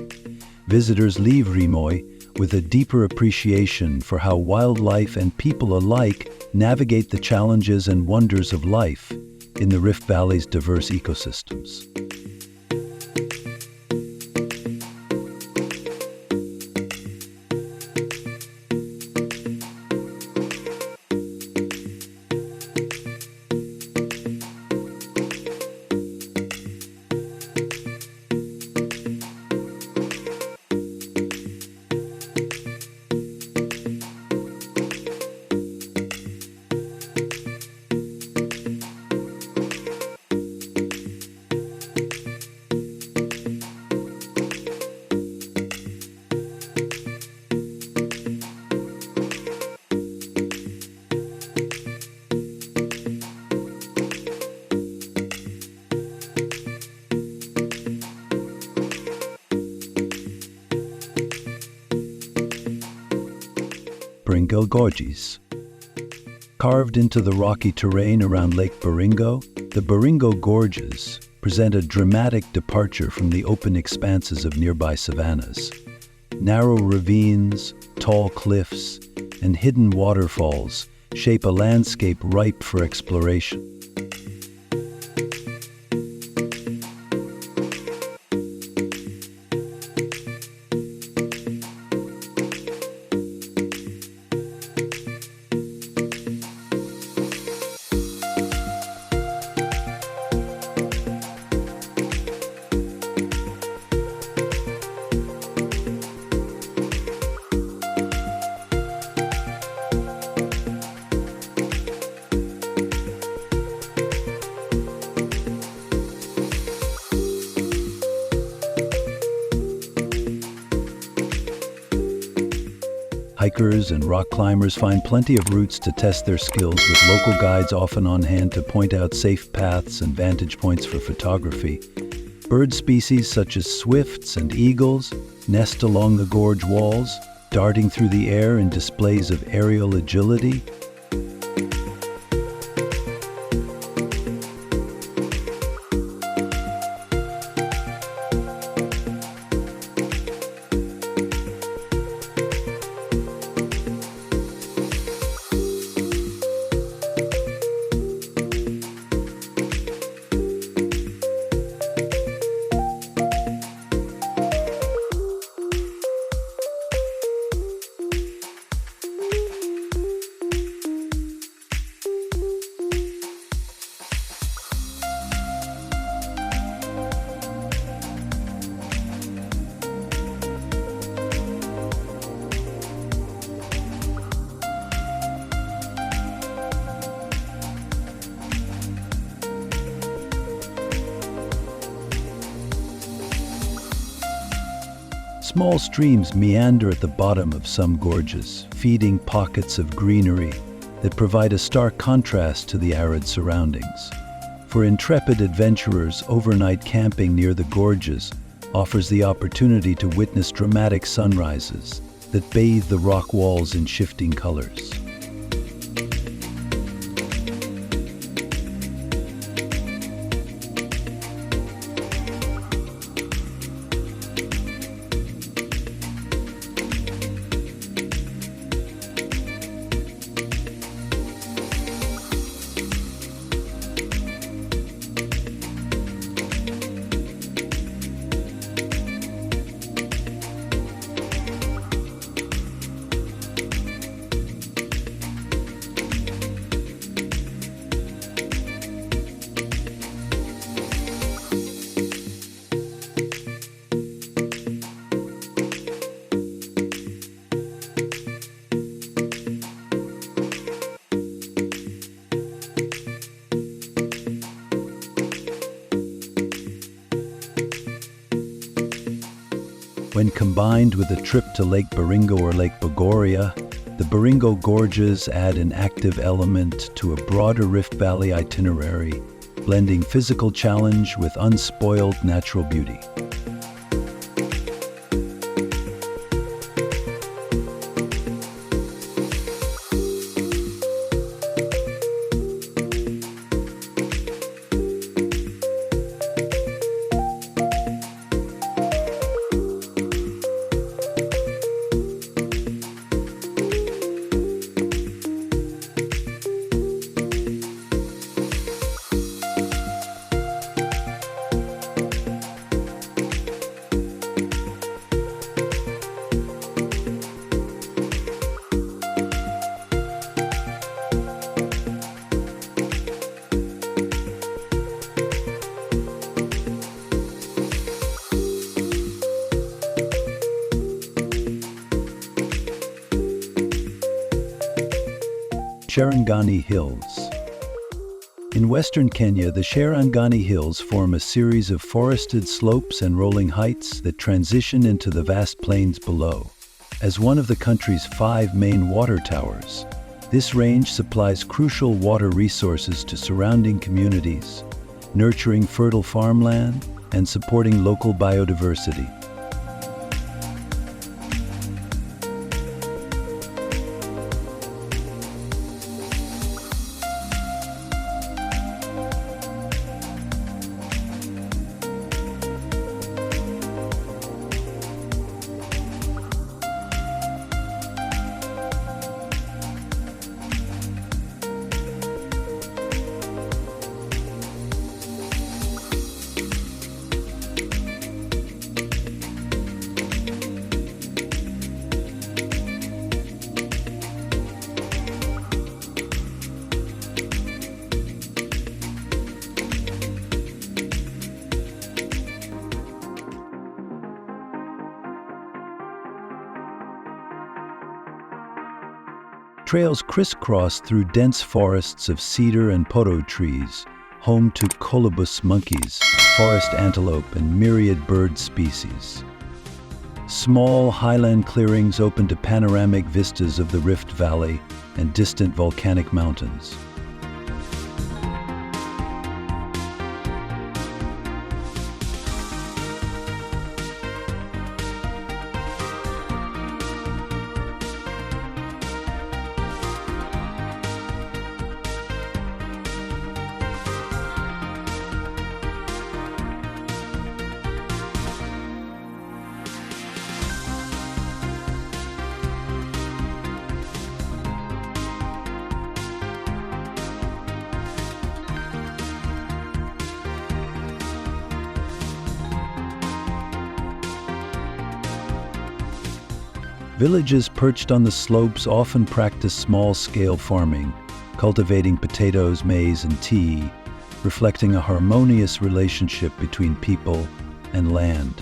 Speaker 1: Visitors leave Rimoy with a deeper appreciation for how wildlife and people alike navigate the challenges and wonders of life in the Rift Valley's diverse ecosystems. Turkwel Gorges. Carved into the rocky terrain around Lake Baringo, the Baringo Gorges present a dramatic departure from the open expanses of nearby savannas. Narrow ravines, tall cliffs, and hidden waterfalls shape a landscape ripe for exploration. Hikers and rock climbers find plenty of routes to test their skills, with local guides often on hand to point out safe paths and vantage points for photography. Bird species such as swifts and eagles nest along the gorge walls, darting through the air in displays of aerial agility. Small streams meander at the bottom of some gorges, feeding pockets of greenery that provide a stark contrast to the arid surroundings. For intrepid adventurers, overnight camping near the gorges offers the opportunity to witness dramatic sunrises that bathe the rock walls in shifting colors. When combined with a trip to Lake Baringo or Lake Bogoria, the Baringo Gorges add an active element to a broader Rift Valley itinerary, blending physical challenge with unspoiled natural beauty. Cherangani Hills. In western Kenya, the Cherangani Hills form a series of forested slopes and rolling heights that transition into the vast plains below. As one of the country's 5 main water towers, this range supplies crucial water resources to surrounding communities, nurturing fertile farmland and supporting local biodiversity. Trails crisscross through dense forests of cedar and poto trees, home to colobus monkeys, forest antelope, and myriad bird species. Small highland clearings open to panoramic vistas of the Rift Valley and distant volcanic mountains. Villages perched on the slopes often practice small-scale farming, cultivating potatoes, maize, and tea, reflecting a harmonious relationship between people and land.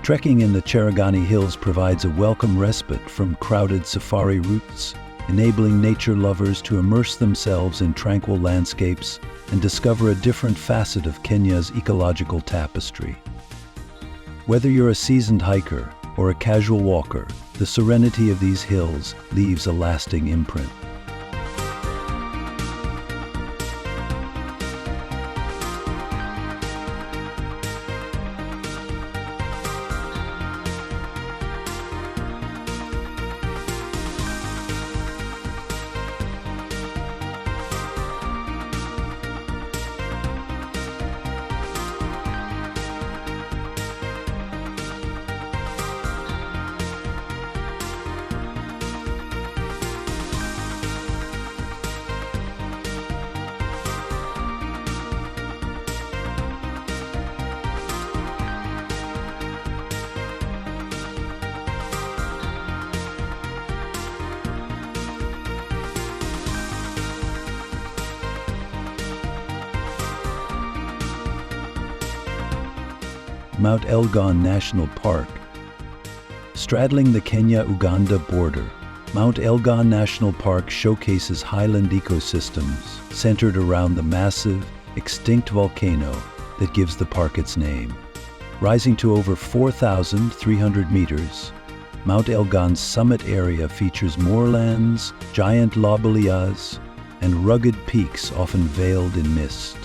Speaker 1: Trekking in the Cherangani Hills provides a welcome respite from crowded safari routes, enabling nature lovers to immerse themselves in tranquil landscapes and discover a different facet of Kenya's ecological tapestry. Whether you're a seasoned hiker or a casual walker, the serenity of these hills leaves a lasting imprint. Mount Elgon National Park. Straddling the Kenya-Uganda border, Mount Elgon National Park showcases highland ecosystems centered around the massive, extinct volcano that gives the park its name. Rising to over 4,300 meters, Mount Elgon's summit area features moorlands, giant lobelias, and rugged peaks often veiled in mist.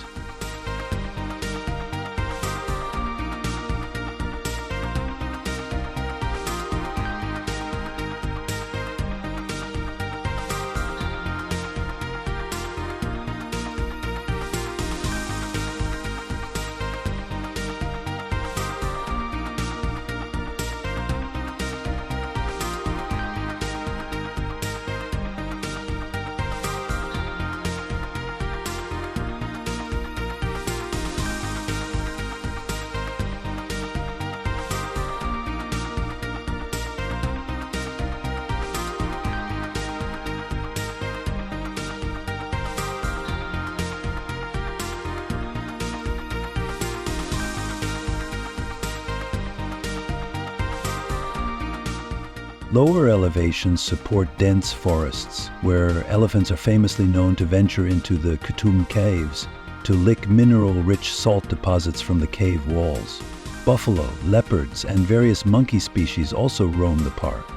Speaker 1: Lower elevations support dense forests, where elephants are famously known to venture into the Kutum caves to lick mineral-rich salt deposits from the cave walls. Buffalo, leopards, and various monkey species also roam the park,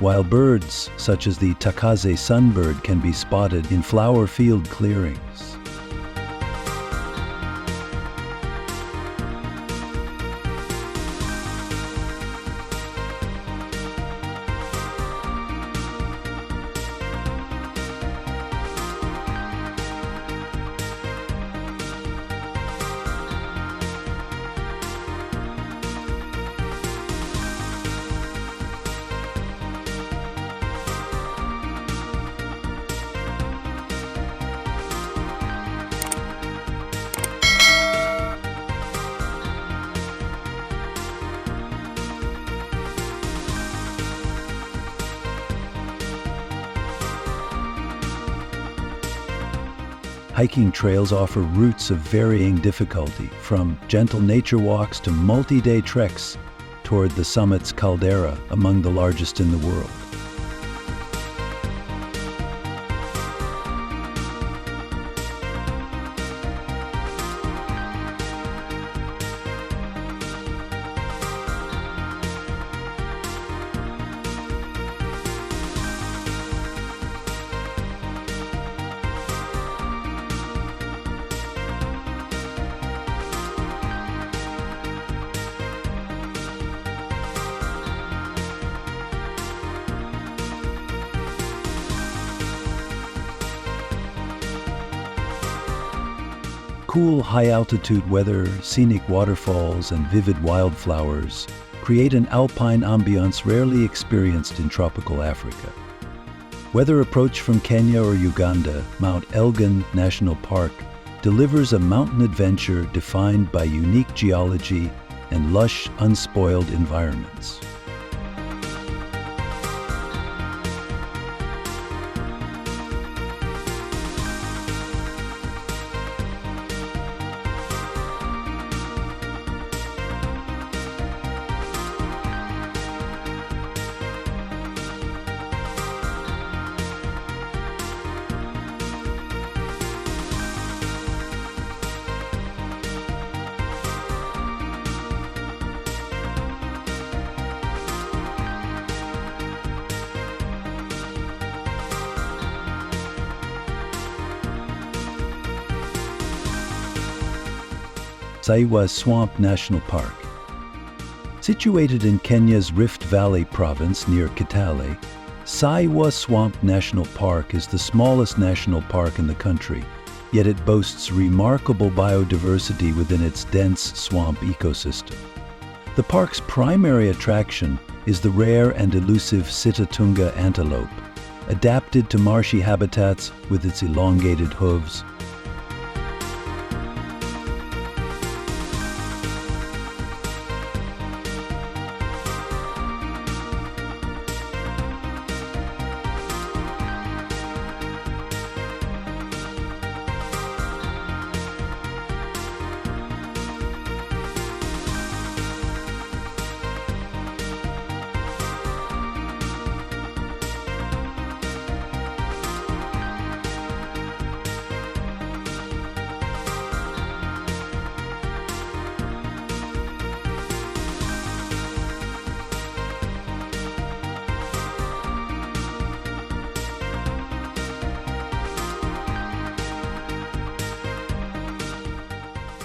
Speaker 1: while birds such as the takaze sunbird can be spotted in flower field clearings. Hiking trails offer routes of varying difficulty, from gentle nature walks to multi-day treks toward the summit's caldera, among the largest in the world. Cool, high-altitude weather, scenic waterfalls, and vivid wildflowers create an alpine ambiance rarely experienced in tropical Africa. Whether approached from Kenya or Uganda, Mount Elgon National Park delivers a mountain adventure defined by unique geology and lush, unspoiled environments. Saiwa Swamp National Park. Situated in Kenya's Rift Valley province near Kitale, Saiwa Swamp National Park is the smallest national park in the country, yet it boasts remarkable biodiversity within its dense swamp ecosystem. The park's primary attraction is the rare and elusive Sitatunga antelope, adapted to marshy habitats with its elongated hooves.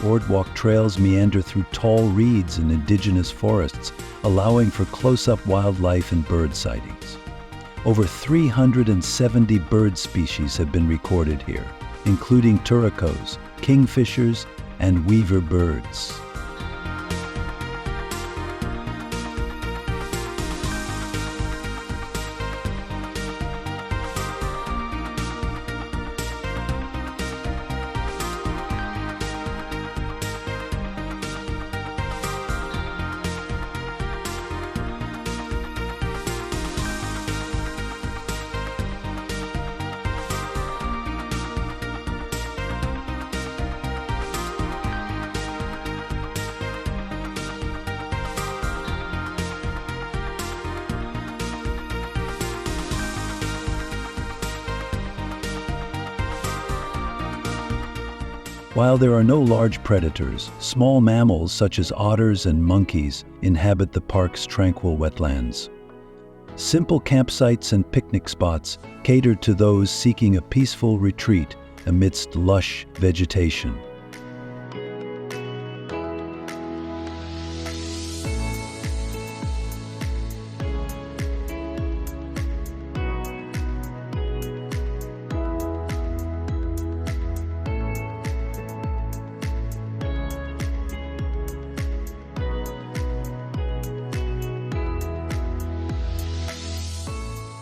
Speaker 1: Boardwalk trails meander through tall reeds and indigenous forests, allowing for close-up wildlife and bird sightings. Over 370 bird species have been recorded here, including turacos, kingfishers, and weaver birds. While there are no large predators, small mammals such as otters and monkeys inhabit the park's tranquil wetlands. Simple campsites and picnic spots cater to those seeking a peaceful retreat amidst lush vegetation.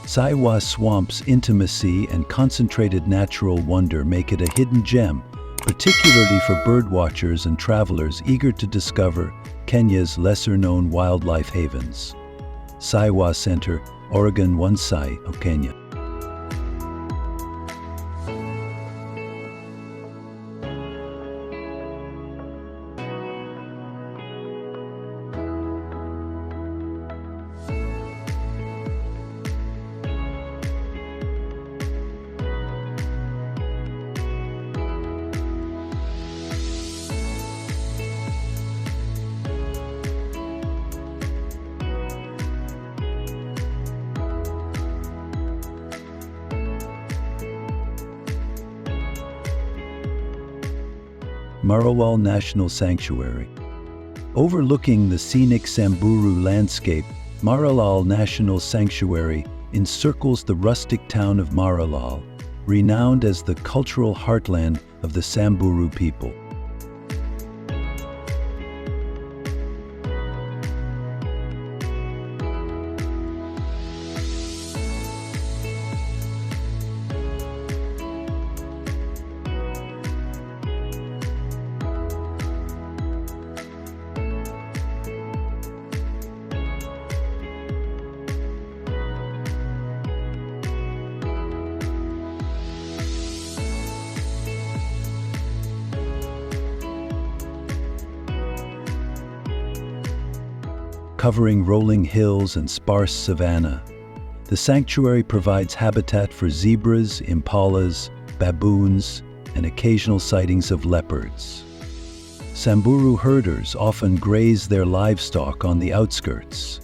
Speaker 1: Saiwa Swamp's intimacy and concentrated natural wonder make it a hidden gem, particularly for birdwatchers and travelers eager to discover Kenya's lesser-known wildlife havens. Saiwa Center, Oregon, Wansai, Kenya. Marawal National Sanctuary. Overlooking the scenic Samburu landscape, Maralal National Sanctuary encircles the rustic town of Maralal, renowned as the cultural heartland of the Samburu people. Covering rolling hills and sparse savanna, the sanctuary provides habitat for zebras, impalas, baboons, and occasional sightings of leopards. Samburu herders often graze their livestock on the outskirts,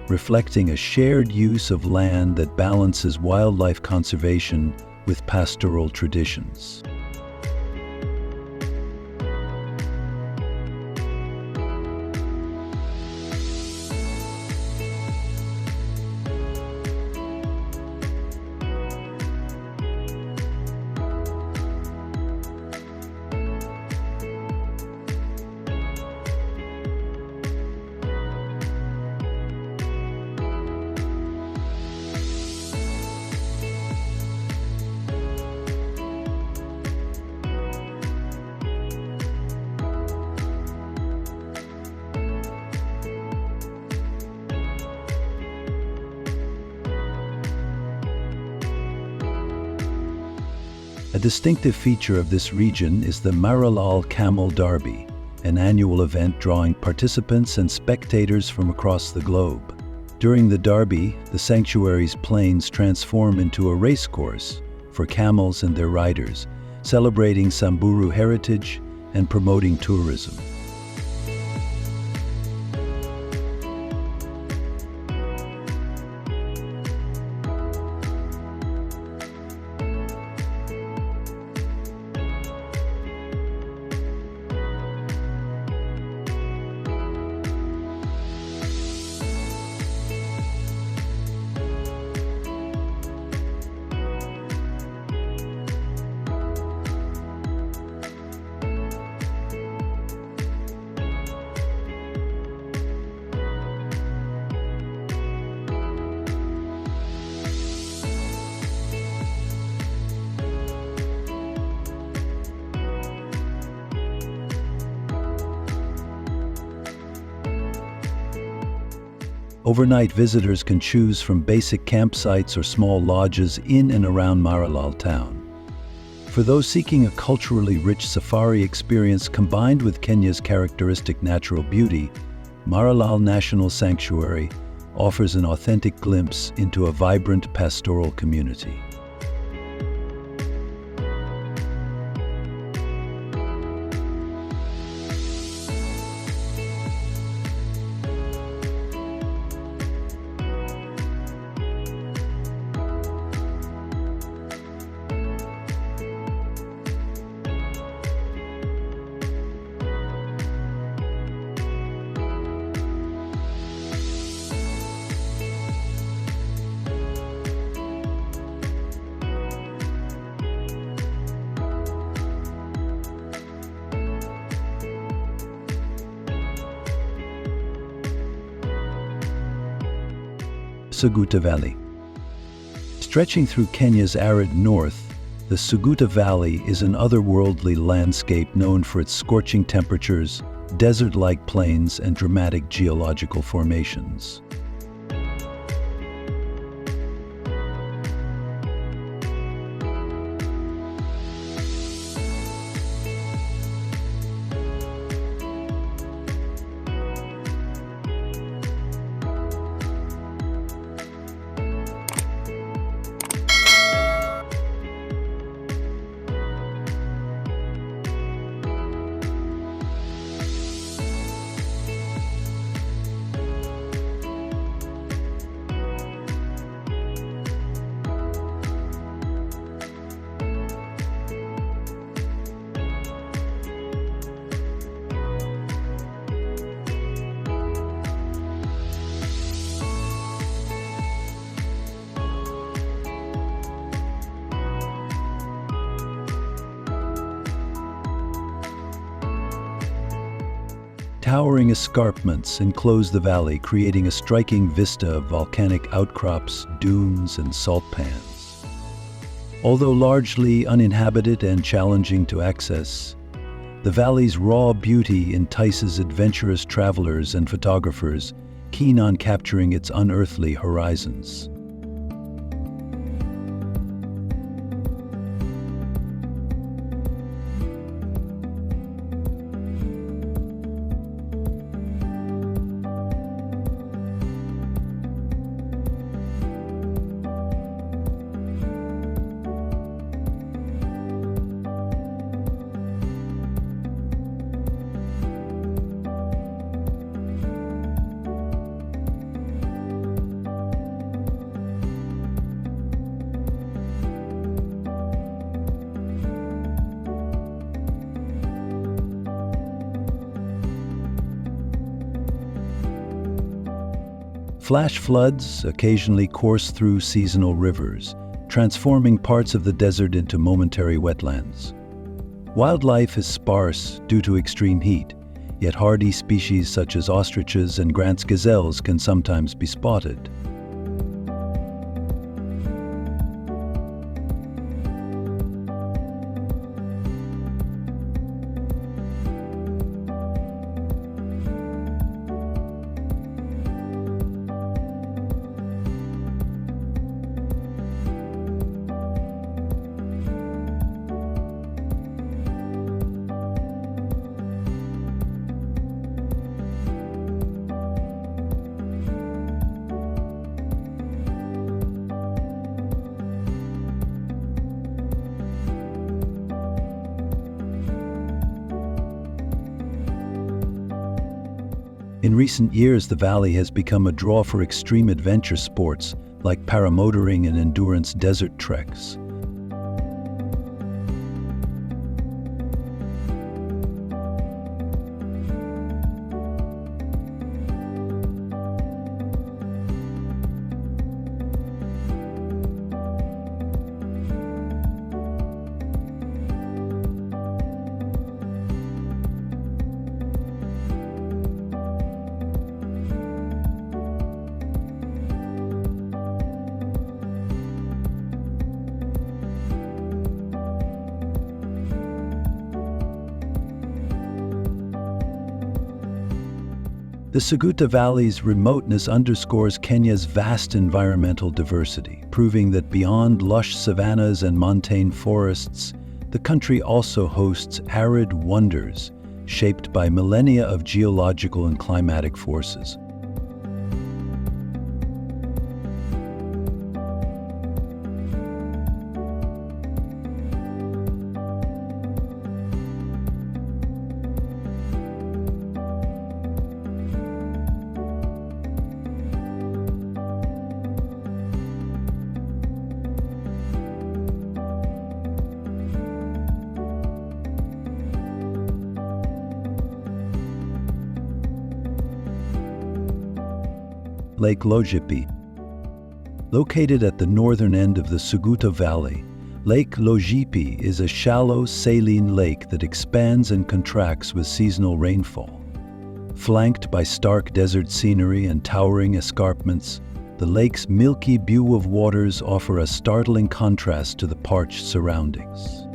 Speaker 1: reflecting a shared use of land that balances wildlife conservation with pastoral traditions. A distinctive feature of this region is the Maralal Camel Derby, an annual event drawing participants and spectators from across the globe. During the derby, the sanctuary's plains transform into a racecourse for camels and their riders, celebrating Samburu heritage and promoting tourism. Overnight visitors can choose from basic campsites or small lodges in and around Maralal town. For those seeking a culturally rich safari experience combined with Kenya's characteristic natural beauty, Maralal National Sanctuary offers an authentic glimpse into a vibrant pastoral community. Suguta Valley. Stretching through Kenya's arid north, the Suguta Valley is an otherworldly landscape known for its scorching temperatures, desert-like plains, and dramatic geological formations. Towering escarpments enclose the valley, creating a striking vista of volcanic outcrops, dunes, and salt pans. Although largely uninhabited and challenging to access, the valley's raw beauty entices adventurous travelers and photographers keen on capturing its unearthly horizons. Flash floods occasionally course through seasonal rivers, transforming parts of the desert into momentary wetlands. Wildlife is sparse due to extreme heat, yet hardy species such as ostriches and Grant's gazelles can sometimes be spotted. In recent years, the valley has become a draw for extreme adventure sports like paramotoring and endurance desert treks. The Suguta Valley's remoteness underscores Kenya's vast environmental diversity, proving that beyond lush savannas and montane forests, the country also hosts arid wonders shaped by millennia of geological and climatic forces. Lake Logipi. Located at the northern end of the Suguta Valley, Lake Logipi is a shallow, saline lake that expands and contracts with seasonal rainfall. Flanked by stark desert scenery and towering escarpments, the lake's milky blue of waters offer a startling contrast to the parched surroundings.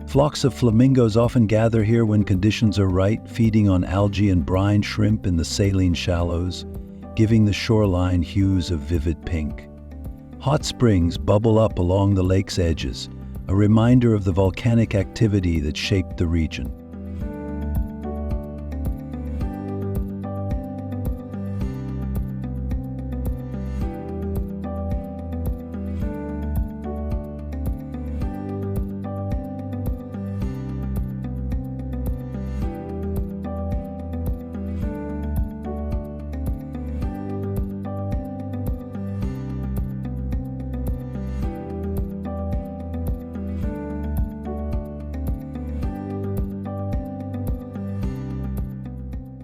Speaker 1: Flocks of flamingos often gather here when conditions are right, feeding on algae and brine shrimp in the saline shallows, giving the shoreline hues of vivid pink. Hot springs bubble up along the lake's edges, a reminder of the volcanic activity that shaped the region.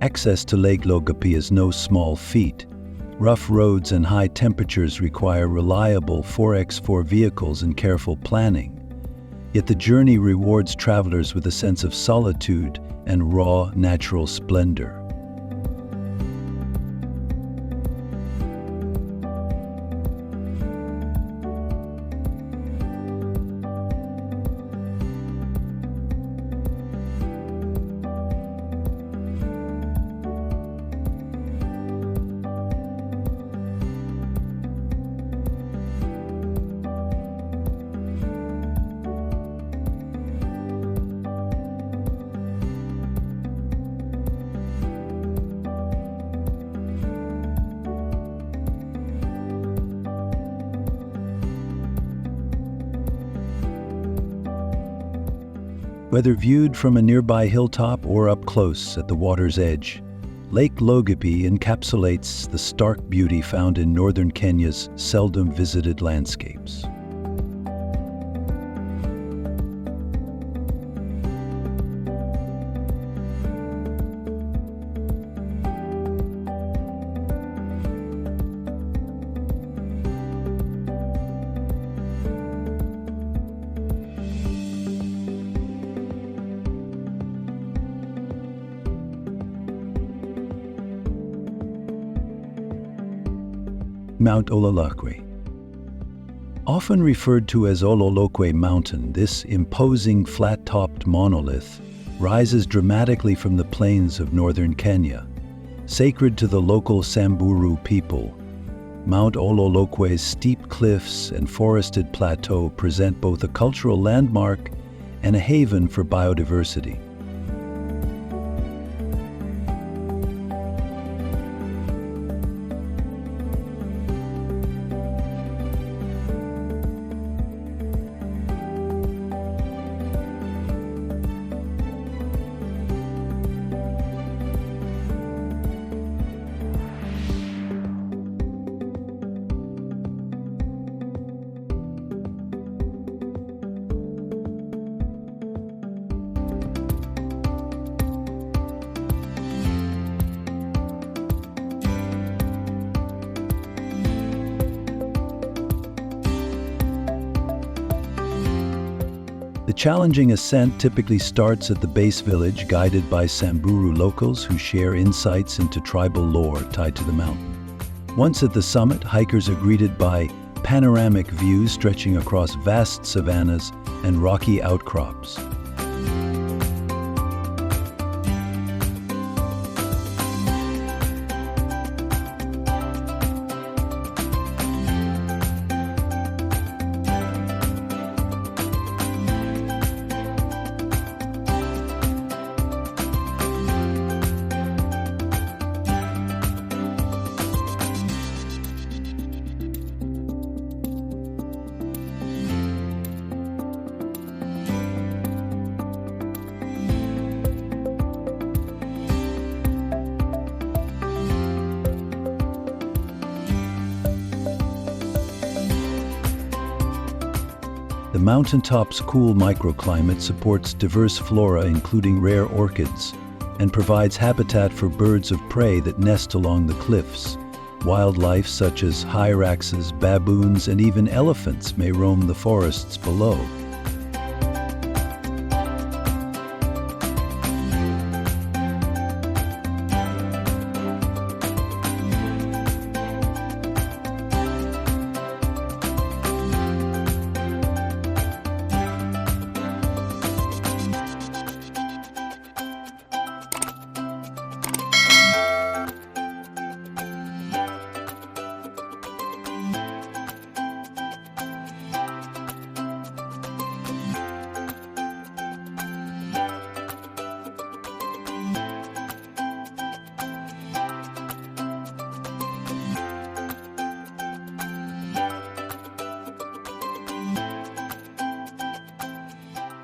Speaker 1: Access to Lake Logapi is no small feat. Rough roads and high temperatures require reliable 4x4 vehicles and careful planning. Yet the journey rewards travelers with a sense of solitude and raw, natural splendor. Whether viewed from a nearby hilltop or up close at the water's edge, Lake Logapi encapsulates the stark beauty found in northern Kenya's seldom visited landscapes. Mount Ololokwe. Often referred to as Ololokwe Mountain, this imposing flat-topped monolith rises dramatically from the plains of northern Kenya. Sacred to the local Samburu people, Mount Ololokwe's steep cliffs and forested plateau present both a cultural landmark and a haven for biodiversity. The challenging ascent typically starts at the base village, guided by Samburu locals who share insights into tribal lore tied to the mountain. Once at the summit, hikers are greeted by panoramic views stretching across vast savannas and rocky outcrops. mountaintop's cool microclimate supports diverse flora including rare orchids and provides habitat for birds of prey that nest along the cliffs. Wildlife such as hyraxes, baboons, and even elephants may roam the forests below.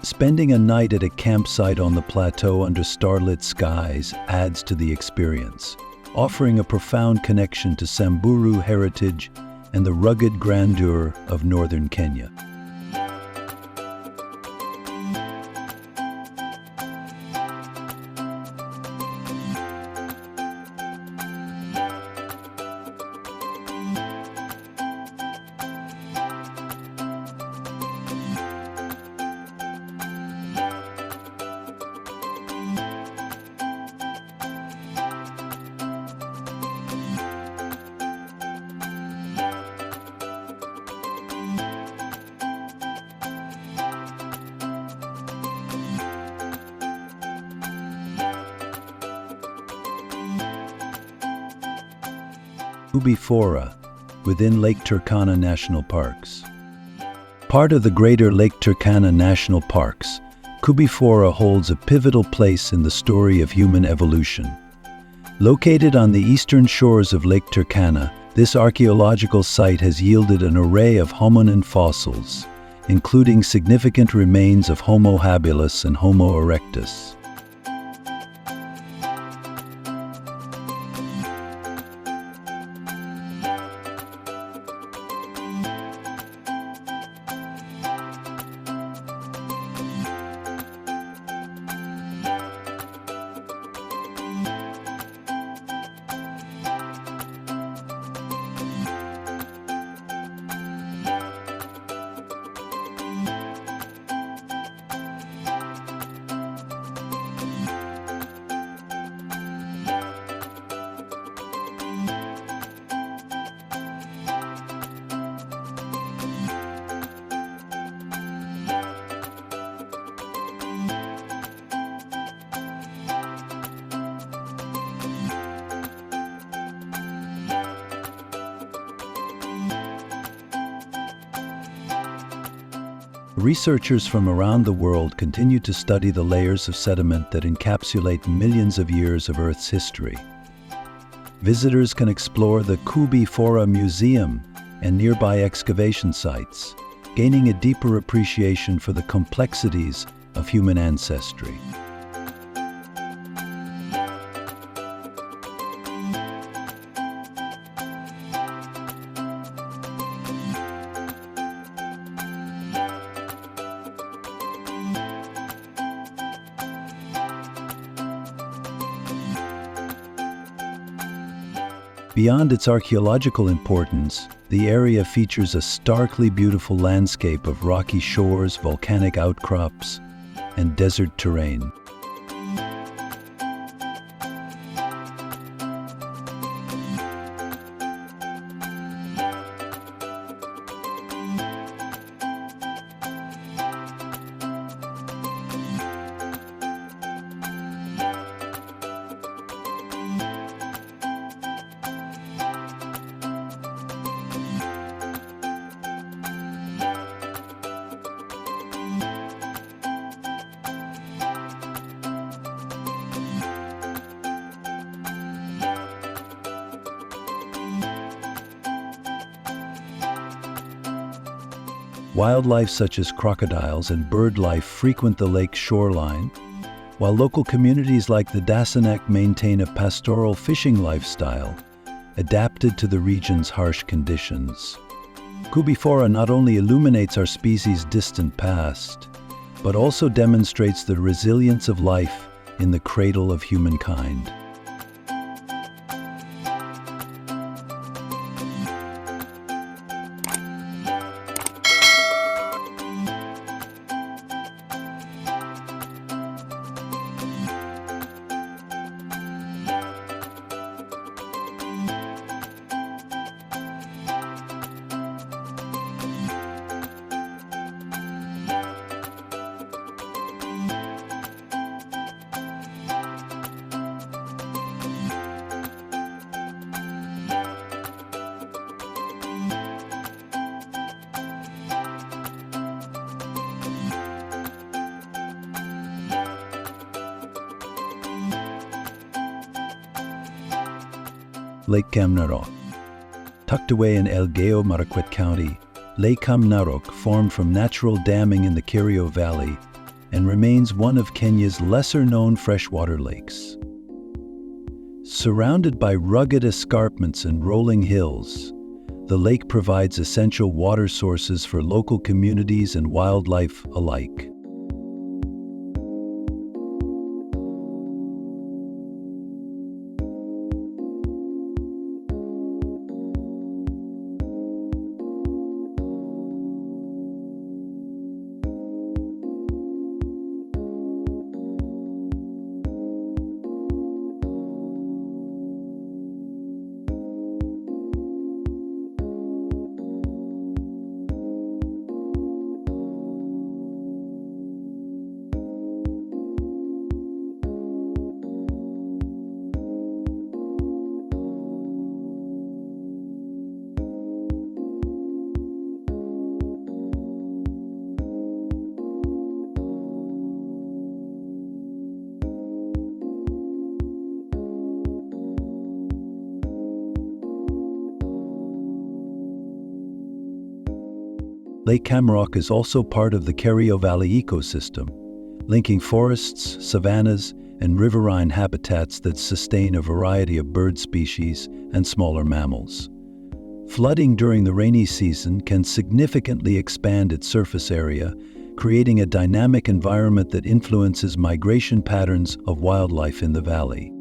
Speaker 1: Spending a night at a campsite on the plateau under starlit skies adds to the experience, offering a profound connection to Samburu heritage and the rugged grandeur of northern Kenya. Koobi Fora, within Lake Turkana National Parks. Part of the greater Lake Turkana National Parks, Koobi Fora holds a pivotal place in the story of human evolution. Located on the eastern shores of Lake Turkana, this archaeological site has yielded an array of hominin fossils, including significant remains of Homo habilis and Homo erectus. Researchers from around the world continue to study the layers of sediment that encapsulate millions of years of Earth's history. Visitors can explore the Koobi Fora Museum and nearby excavation sites, gaining a deeper appreciation for the complexities of human ancestry. Beyond its archaeological importance, the area features a starkly beautiful landscape of rocky shores, volcanic outcrops, and desert terrain. Wildlife such as crocodiles and bird life frequent the lake's shoreline, while local communities like the Dasanek maintain a pastoral fishing lifestyle adapted to the region's harsh conditions. Koobi Fora not only illuminates our species' distant past, but also demonstrates the resilience of life in the cradle of humankind. Lake Narok. Tucked away in Elgeyo Marakwet County, Lake Narok formed from natural damming in the Kerio Valley and remains one of Kenya's lesser-known freshwater lakes. Surrounded by rugged escarpments and rolling hills, the lake provides essential water sources for local communities and wildlife alike. Lake Narok is also part of the Kerio Valley ecosystem, linking forests, savannas, and riverine habitats that sustain a variety of bird species and smaller mammals. Flooding during the rainy season can significantly expand its surface area, creating a dynamic environment that influences migration patterns of wildlife in the valley.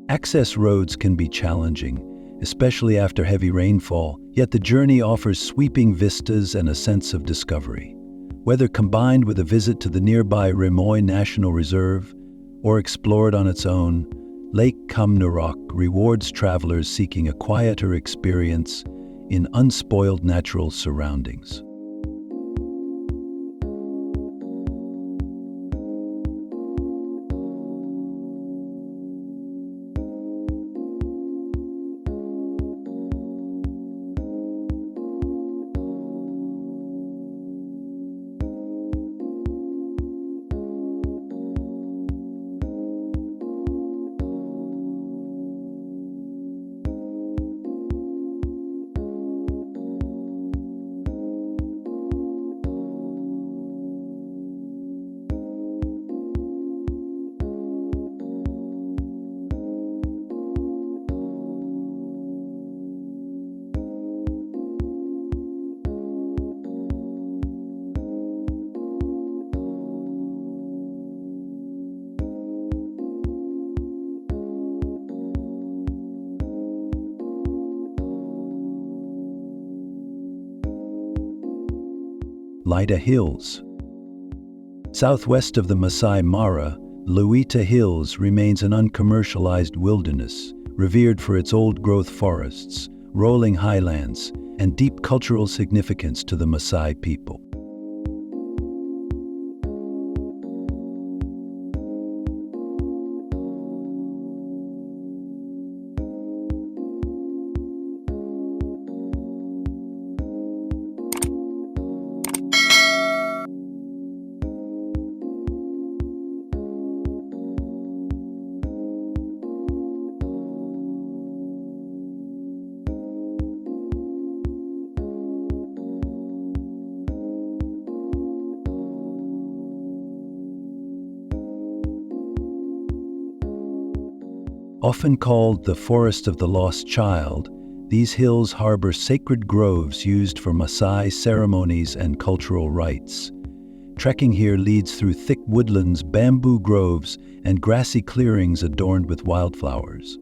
Speaker 1: Access roads can be challenging, especially after heavy rainfall, yet the journey offers sweeping vistas and a sense of discovery. Whether combined with a visit to the nearby Menengai National Reserve or explored on its own, Lake Narok rewards travelers seeking a quieter experience in unspoiled natural surroundings. Loita Hills. Southwest of the Masai Mara, Loita Hills remains an uncommercialized wilderness, revered for its old-growth forests, rolling highlands, and deep cultural significance to the Maasai people. Often called the Forest of the Lost Child, these hills harbor sacred groves used for Maasai ceremonies and cultural rites. Trekking here leads through thick woodlands, bamboo groves, and grassy clearings adorned with wildflowers.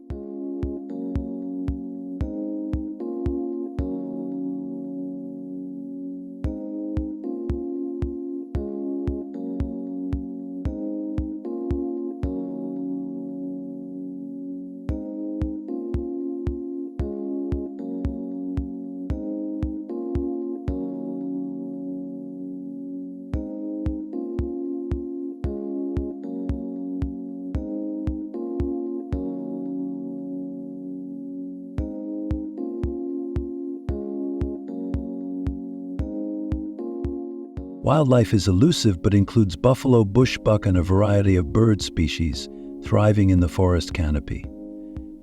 Speaker 1: Wildlife is elusive but includes buffalo, bushbuck, and a variety of bird species thriving in the forest canopy.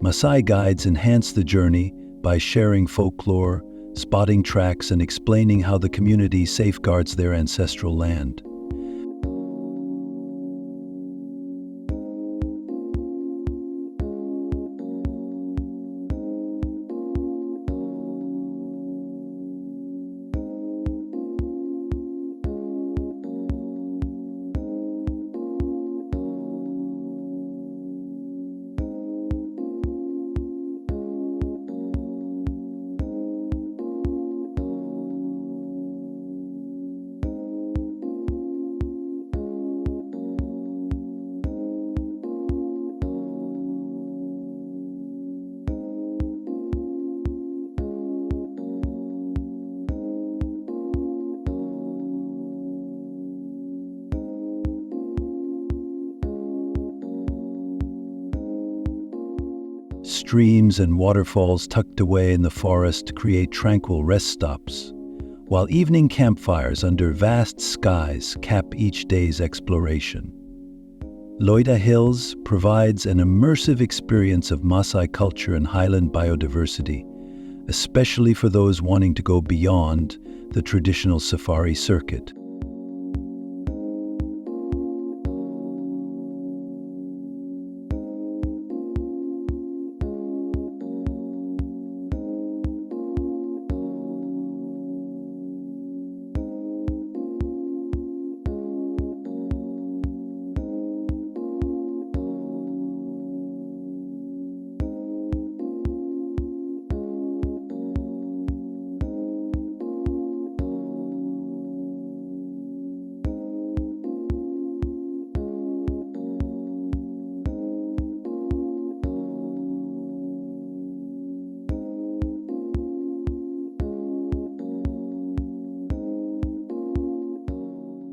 Speaker 1: Maasai guides enhance the journey by sharing folklore, spotting tracks, and explaining how the community safeguards their ancestral land. Streams and waterfalls tucked away in the forest create tranquil rest stops, while evening campfires under vast skies cap each day's exploration. Loita Hills provides an immersive experience of Maasai culture and highland biodiversity, especially for those wanting to go beyond the traditional safari circuit.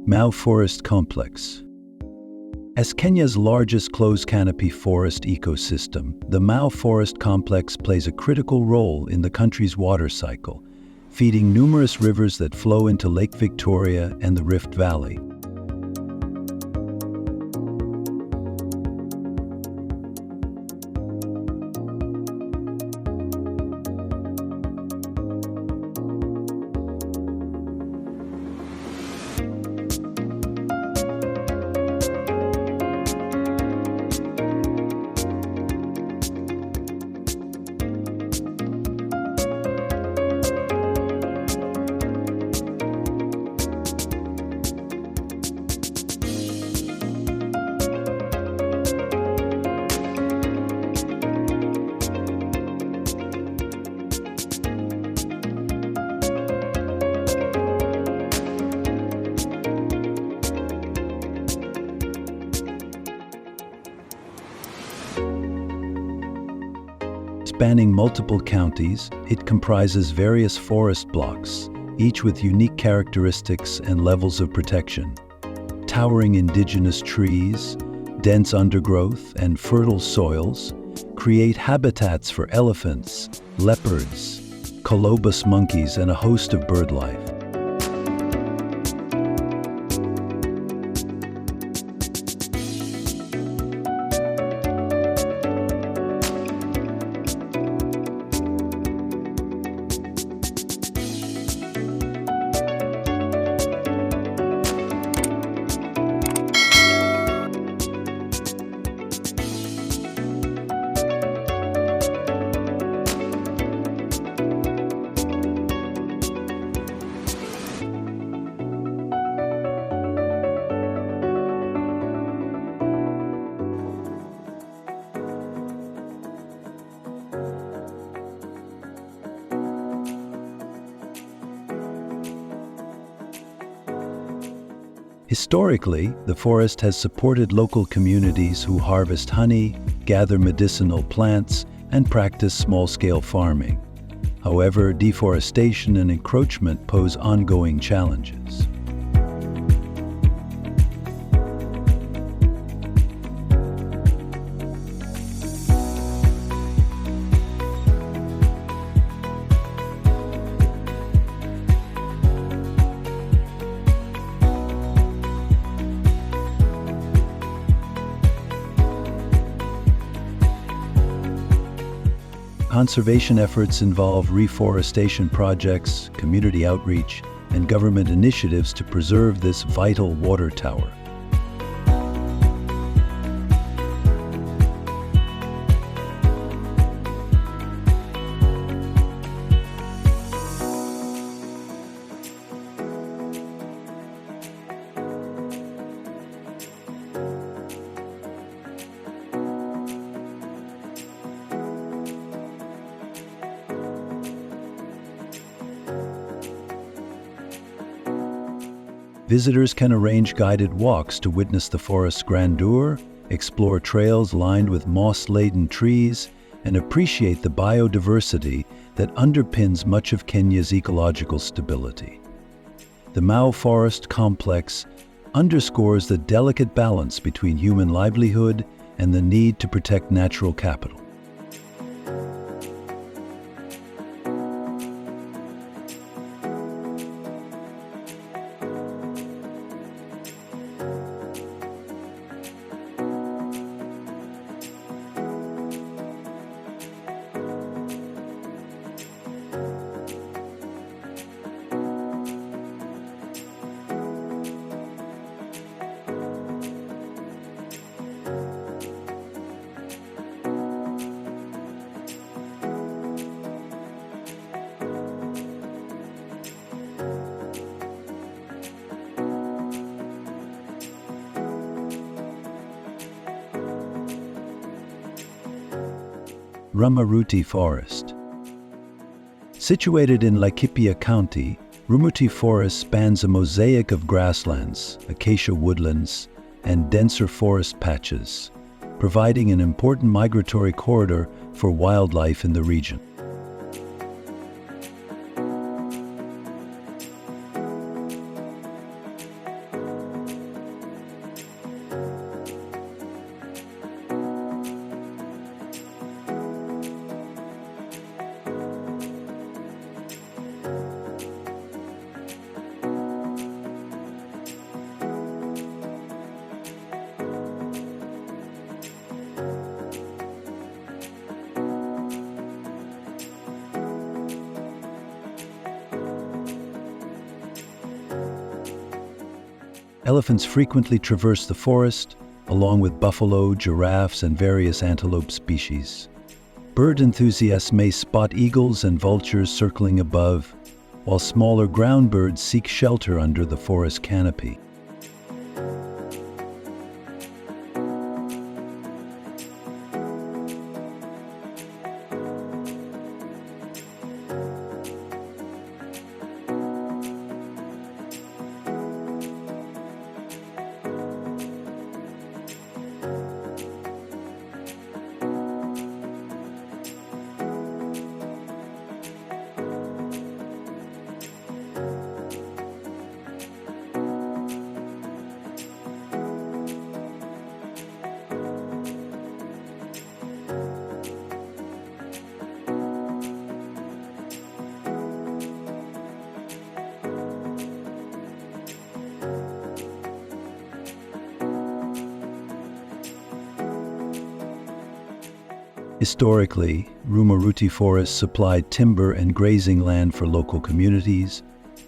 Speaker 1: Mau Forest Complex. As Kenya's largest closed canopy forest ecosystem, the Mau Forest Complex plays a critical role in the country's water cycle, feeding numerous rivers that flow into Lake Victoria and the Rift Valley. Spanning multiple counties, it comprises various forest blocks, each with unique characteristics and levels of protection. Towering indigenous trees, dense undergrowth, and fertile soils create habitats for elephants, leopards, colobus monkeys, and a host of bird life. Historically, the forest has supported local communities who harvest honey, gather medicinal plants, and practice small-scale farming. However, deforestation and encroachment pose ongoing challenges. Conservation efforts involve reforestation projects, community outreach, and government initiatives to preserve this vital water tower. Visitors can arrange guided walks to witness the forest's grandeur, explore trails lined with moss-laden trees, and appreciate the biodiversity that underpins much of Kenya's ecological stability. The Mau Forest Complex underscores the delicate balance between human livelihood and the need to protect natural capital. Rumuruti Forest. Situated in Laikipia County, Rumuruti Forest spans a mosaic of grasslands, acacia woodlands, and denser forest patches, providing an important migratory corridor for wildlife in the region. Elephants frequently traverse the forest, along with buffalo, giraffes, and various antelope species. Bird enthusiasts may spot eagles and vultures circling above, while smaller ground birds seek shelter under the forest canopy. Historically, Rumuruti Forest supplied timber and grazing land for local communities,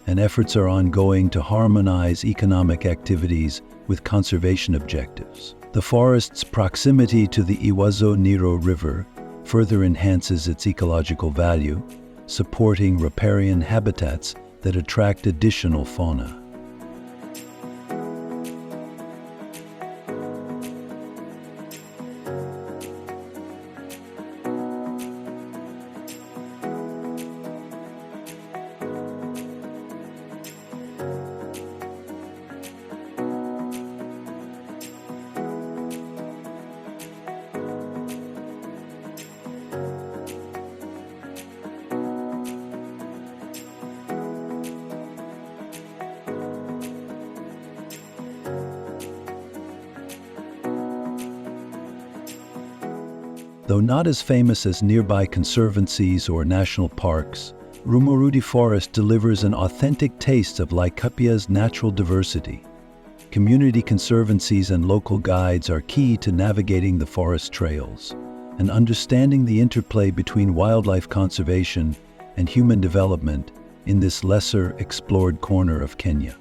Speaker 1: and efforts are ongoing to harmonize economic activities with conservation objectives. The forest's proximity to the Iwazo Niro River further enhances its ecological value, supporting riparian habitats that attract additional fauna. Though not as famous as nearby conservancies or national parks, Rumuruti Forest delivers an authentic taste of Laikipia's natural diversity. Community conservancies and local guides are key to navigating the forest trails and understanding the interplay between wildlife conservation and human development in this lesser explored corner of Kenya.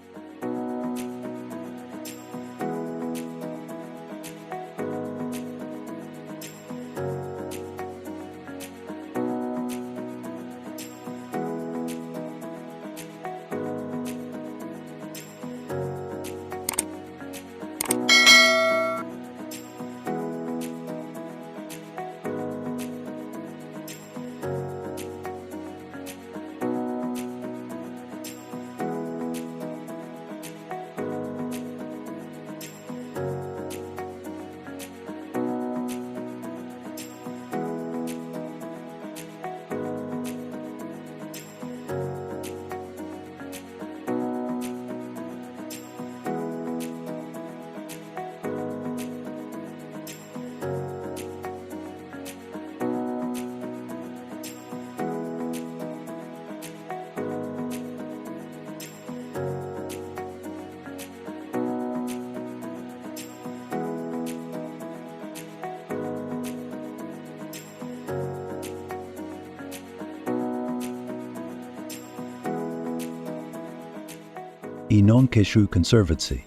Speaker 1: Enonkishu Conservancy.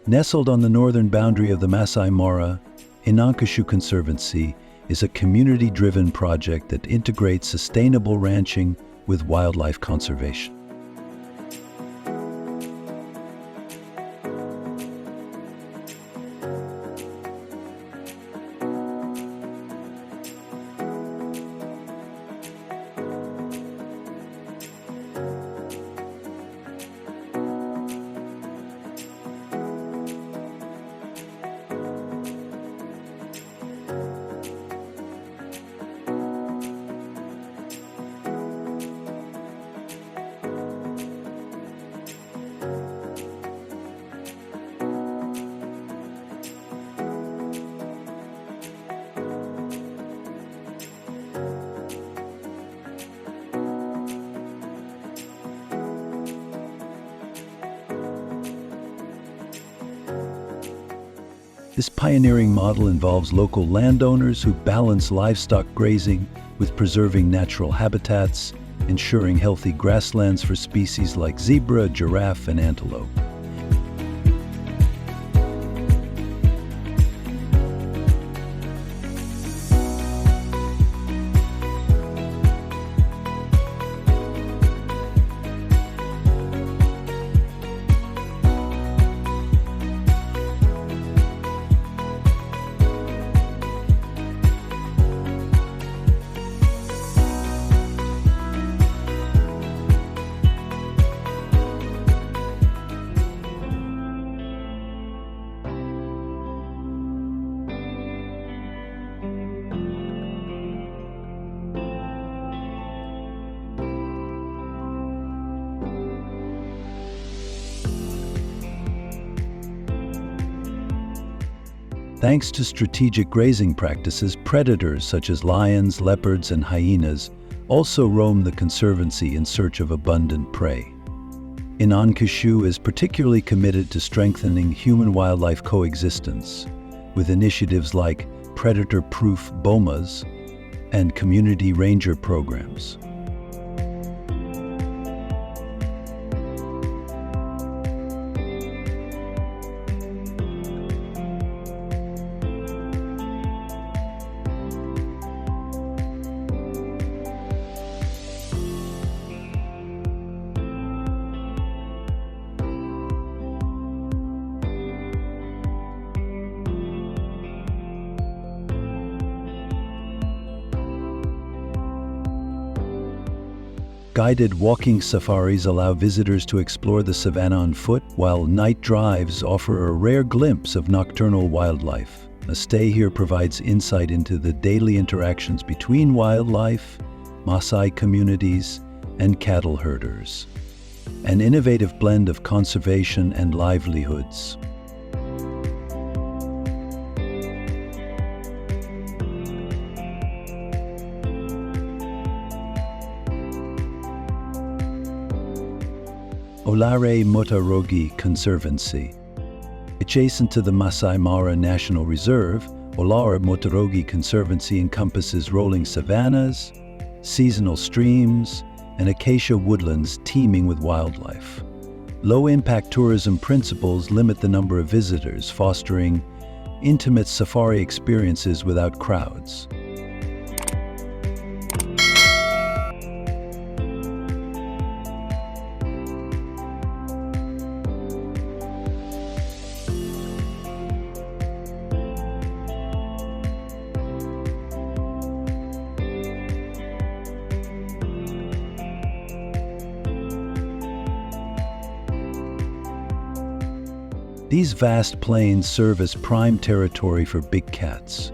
Speaker 1: Nestled on the northern boundary of the Masai Mara, Enonkishu Conservancy is a community-driven project that integrates sustainable ranching with wildlife conservation. This pioneering model involves local landowners who balance livestock grazing with preserving natural habitats, ensuring healthy grasslands for species like zebra, giraffe, and antelope. Thanks to strategic grazing practices, predators such as lions, leopards, and hyenas also roam the conservancy in search of abundant prey. Enonkishu is particularly committed to strengthening human-wildlife coexistence, with initiatives like predator-proof bomas and community ranger programs. Guided walking safaris allow visitors to explore the savanna on foot, while night drives offer a rare glimpse of nocturnal wildlife. A stay here provides insight into the daily interactions between wildlife, Maasai communities, and cattle herders. An innovative blend of conservation and livelihoods. Olare Motorogi Conservancy. Adjacent to the Masai Mara National Reserve, Olare Motorogi Conservancy encompasses rolling savannas, seasonal streams, and acacia woodlands teeming with wildlife. Low-impact tourism principles limit the number of visitors, fostering intimate safari experiences without crowds. These vast plains serve as prime territory for big cats.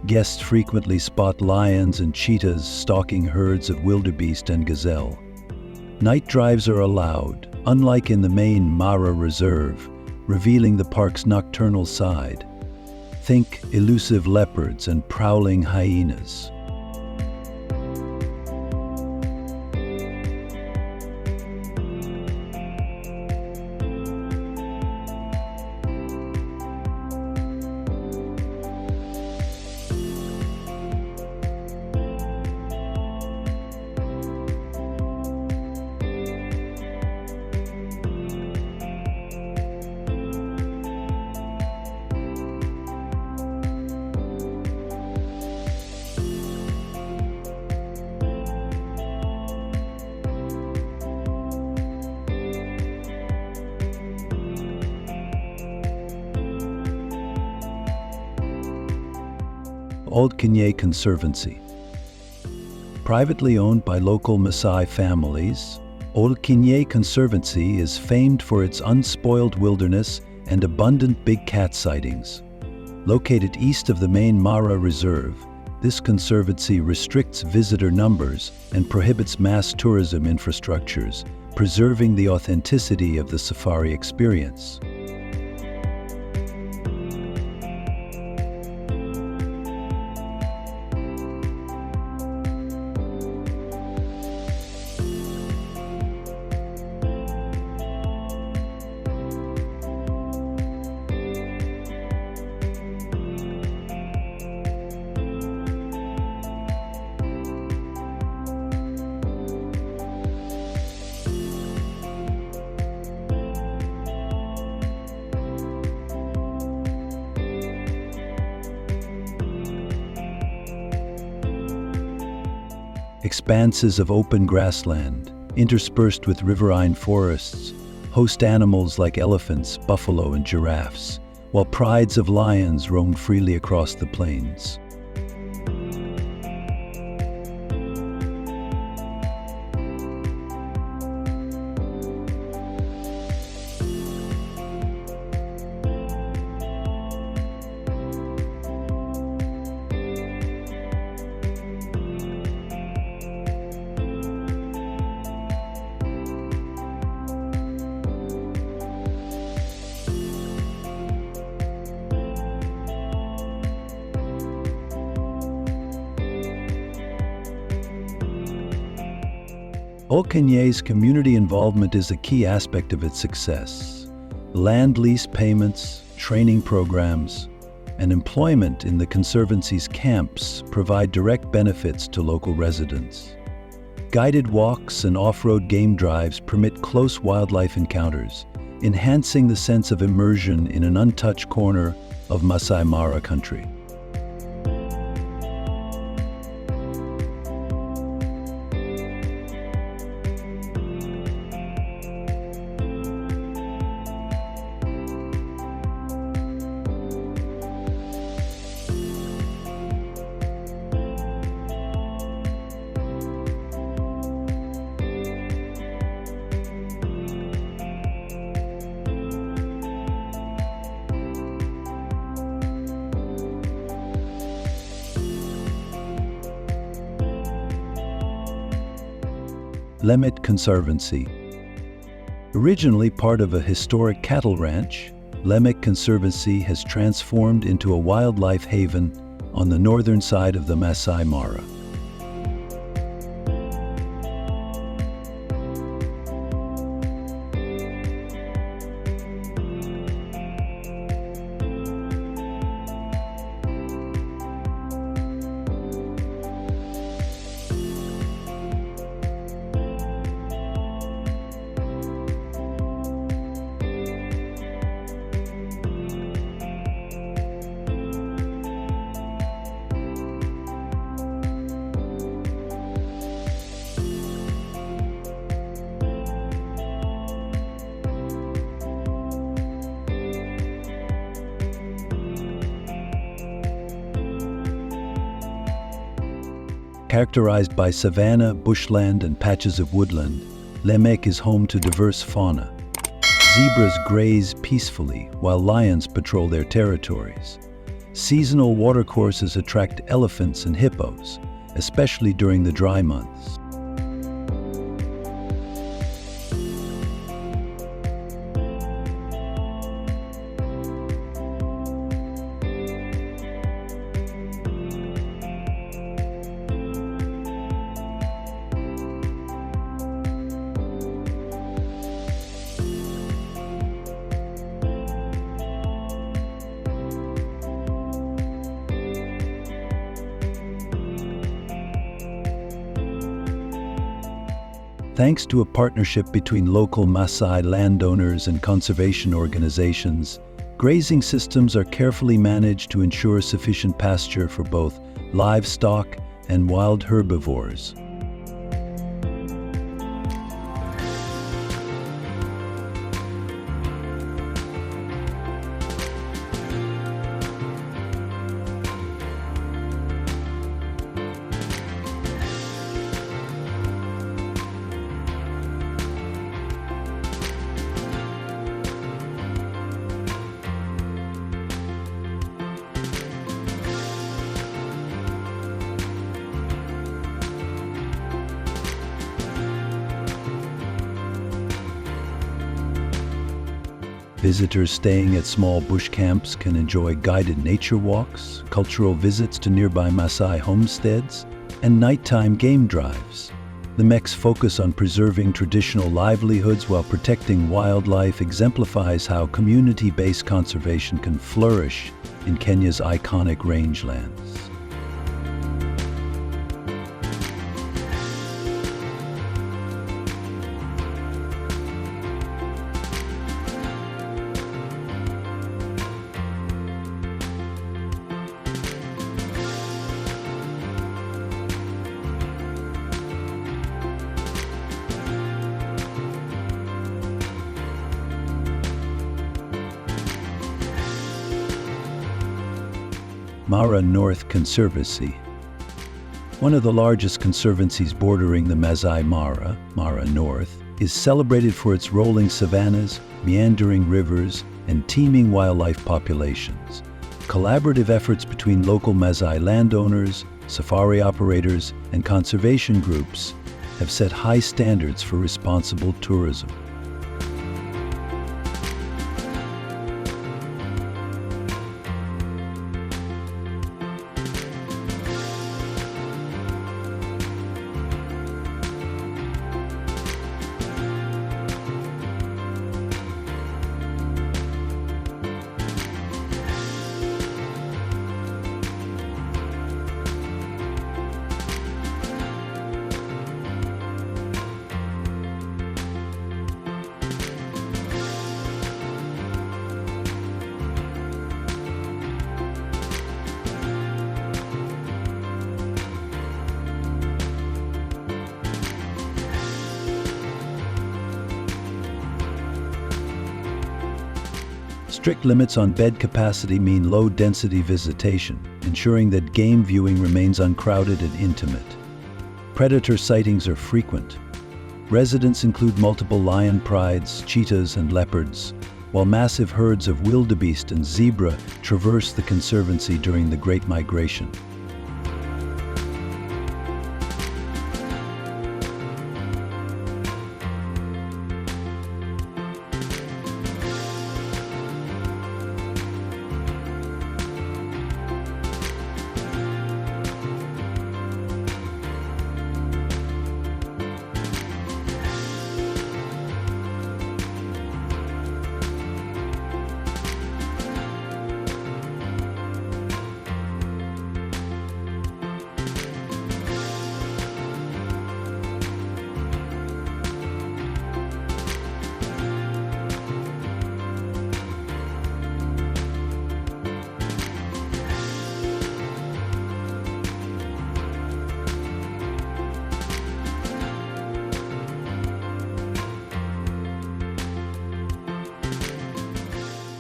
Speaker 1: Guests frequently spot lions and cheetahs stalking herds of wildebeest and gazelle. Night drives are allowed, unlike in the main Mara Reserve, revealing the park's nocturnal side. Think elusive leopards and prowling hyenas. Ol Kinyei Conservancy. Privately owned by local Maasai families, Ol Kinyei Conservancy is famed for its unspoiled wilderness and abundant big cat sightings. Located east of the main Mara Reserve, this conservancy restricts visitor numbers and prohibits mass tourism infrastructures, preserving the authenticity of the safari experience. Expanses of open grassland, interspersed with riverine forests, host animals like elephants, buffalo, and giraffes, while prides of lions roam freely across the plains. Ol Kinyei's community involvement is a key aspect of its success. Land lease payments, training programs, and employment in the Conservancy's camps provide direct benefits to local residents. Guided walks and off-road game drives permit close wildlife encounters, enhancing the sense of immersion in an untouched corner of Masai Mara country. Lemek Conservancy. Originally part of a historic cattle ranch, Lemek Conservancy has transformed into a wildlife haven on the northern side of the Masai Mara. Characterized by savanna, bushland, and patches of woodland, Lemek is home to diverse fauna. Zebras graze peacefully while lions patrol their territories. Seasonal watercourses attract elephants and hippos, especially during the dry months. Thanks to a partnership between local Maasai landowners and conservation organizations, grazing systems are carefully managed to ensure sufficient pasture for both livestock and wild herbivores. Visitors staying at small bush camps can enjoy guided nature walks, cultural visits to nearby Maasai homesteads, and nighttime game drives. The Lemek's focus on preserving traditional livelihoods while protecting wildlife exemplifies how community-based conservation can flourish in Kenya's iconic rangelands. Mara North Conservancy. One of the largest conservancies bordering the Masai Mara, Mara North, is celebrated for its rolling savannas, meandering rivers, and teeming wildlife populations. Collaborative efforts between local Maasai landowners, safari operators, and conservation groups have set high standards for responsible tourism. Strict limits on bed capacity mean low-density visitation, ensuring that game viewing remains uncrowded and intimate. Predator sightings are frequent. Residents include multiple lion prides, cheetahs, and leopards, while massive herds of wildebeest and zebra traverse the conservancy during the Great Migration.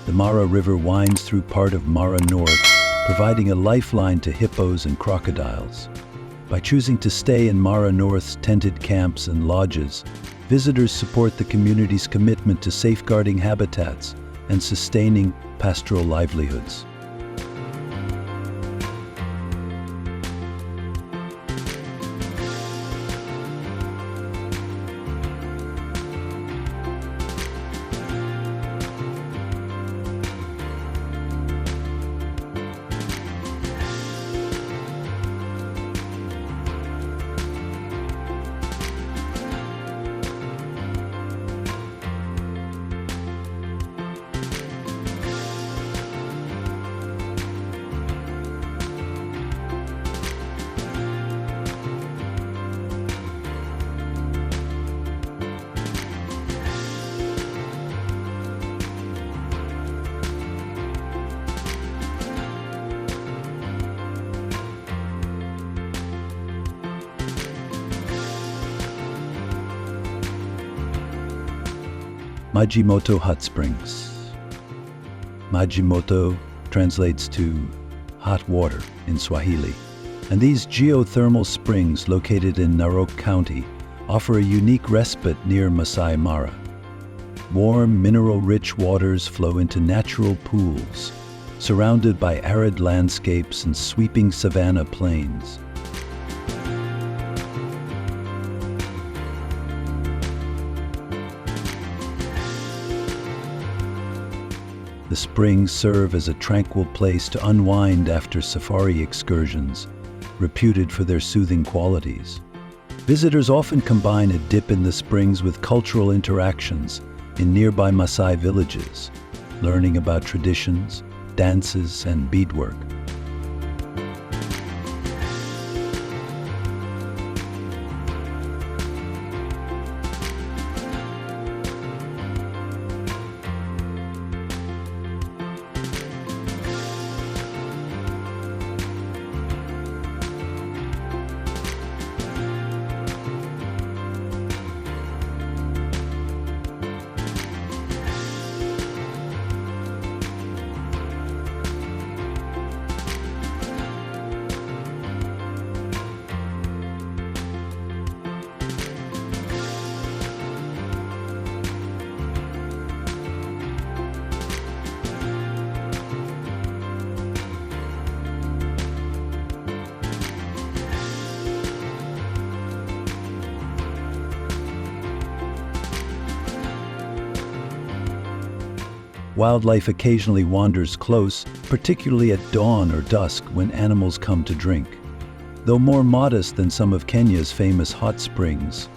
Speaker 1: The Mara River winds through part of Mara North, providing a lifeline to hippos and crocodiles. By choosing to stay in Mara North's tented camps and lodges, visitors support the community's commitment to safeguarding habitats and sustaining pastoral livelihoods. Majimoto Hot Springs. Majimoto translates to hot water in Swahili, and these geothermal springs located in Narok County offer a unique respite near Masai Mara. Warm, mineral-rich waters flow into natural pools, surrounded by arid landscapes and sweeping savanna plains. The springs serve as a tranquil place to unwind after safari excursions, reputed for their soothing qualities. Visitors often combine a dip in the springs with cultural interactions in nearby Maasai villages, learning about traditions, dances, and beadwork. Wildlife occasionally wanders close, particularly at dawn or dusk when animals come to drink. Though more modest than some of Kenya's famous hot springs,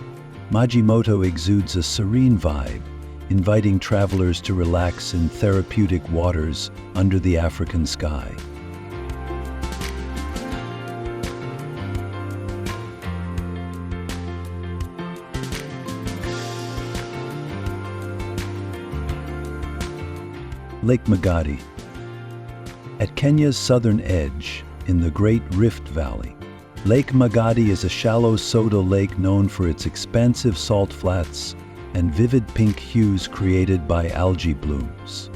Speaker 1: Majimoto exudes a serene vibe, inviting travelers to relax in therapeutic waters under the African sky. Lake Magadi. At Kenya's southern edge, in the Great Rift Valley, Lake Magadi is a shallow soda lake known for its expansive salt flats and vivid pink hues created by algae blooms.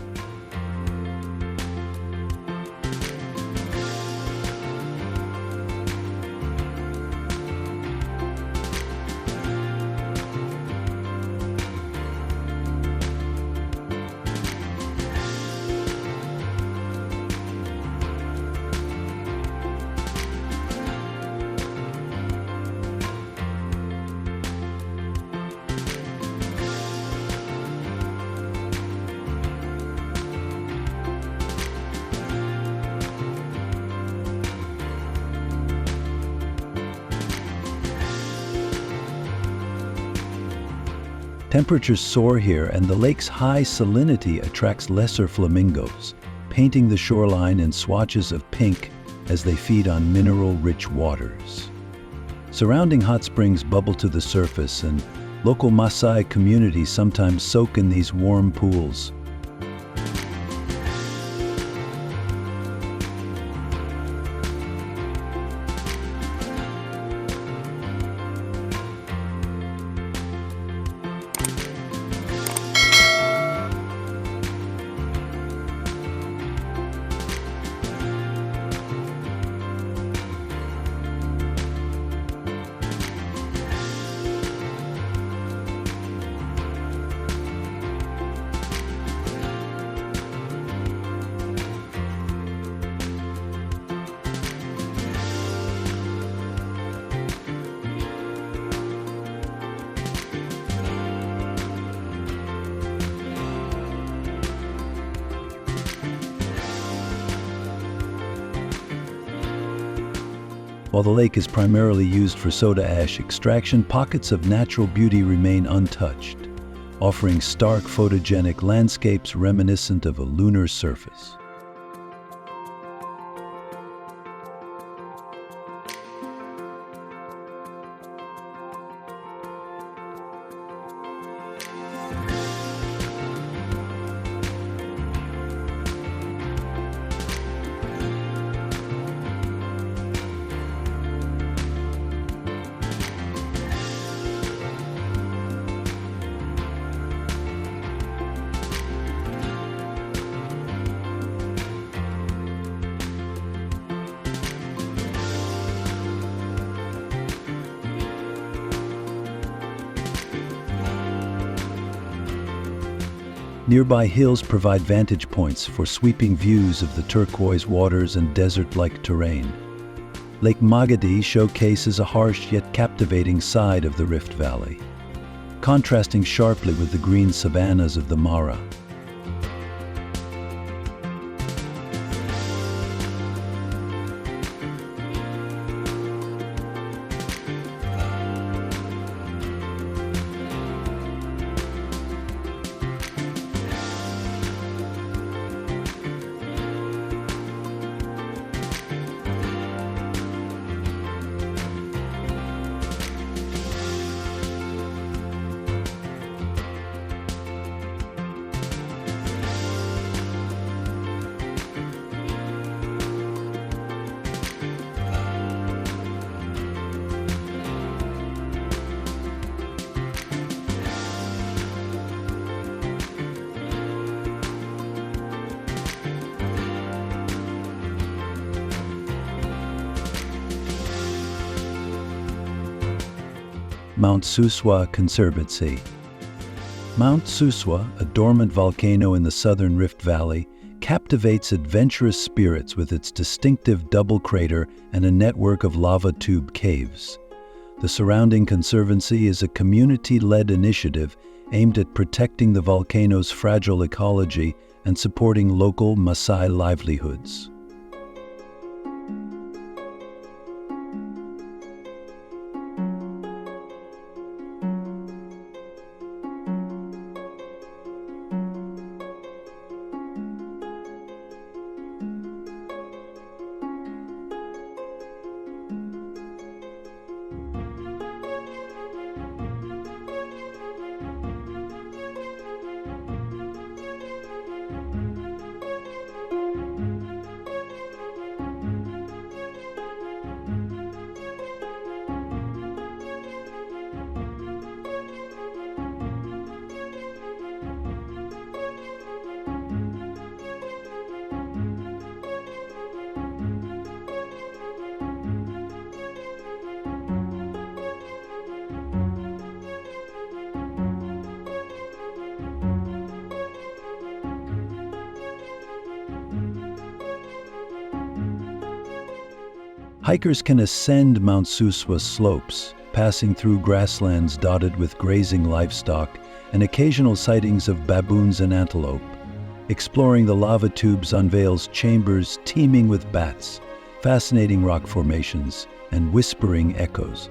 Speaker 1: Temperatures soar here, and the lake's high salinity attracts lesser flamingos, painting the shoreline in swatches of pink as they feed on mineral-rich waters. Surrounding hot springs bubble to the surface, and local Maasai communities sometimes soak in these warm pools. While the lake is primarily used for soda ash extraction, pockets of natural beauty remain untouched, offering stark photogenic landscapes reminiscent of a lunar surface. Nearby hills provide vantage points for sweeping views of the turquoise waters and desert-like terrain. Lake Magadi showcases a harsh yet captivating side of the Rift Valley, contrasting sharply with the green savannas of the Mara. Mount Suswa Conservancy. Mount Suswa, a dormant volcano in the southern Rift Valley, captivates adventurous spirits with its distinctive double crater and a network of lava tube caves. The surrounding conservancy is a community-led initiative aimed at protecting the volcano's fragile ecology and supporting local Maasai livelihoods. Hikers can ascend Mount Suswa's slopes, passing through grasslands dotted with grazing livestock and occasional sightings of baboons and antelope. Exploring the lava tubes unveils chambers teeming with bats, fascinating rock formations, and whispering echoes.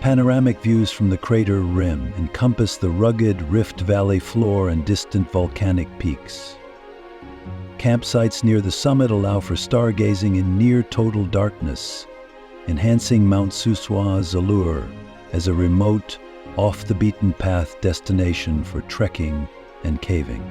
Speaker 1: Panoramic views from the crater rim encompass the rugged Rift Valley floor and distant volcanic peaks. Campsites near the summit allow for stargazing in near-total darkness, enhancing Mount Suswa's allure as a remote, off-the-beaten-path destination for trekking and caving.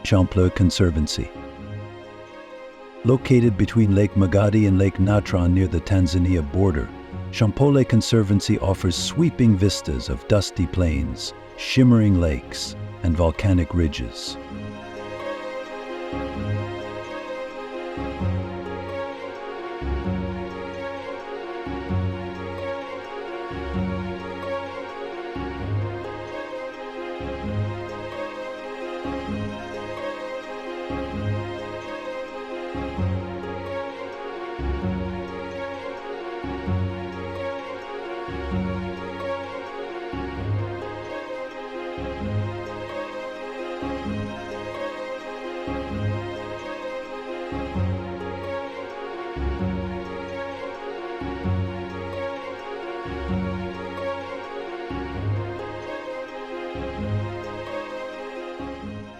Speaker 1: Shompole Conservancy. Located between Lake Magadi and Lake Natron near the Tanzania border, Shompole Conservancy offers sweeping vistas of dusty plains, shimmering lakes, and volcanic ridges.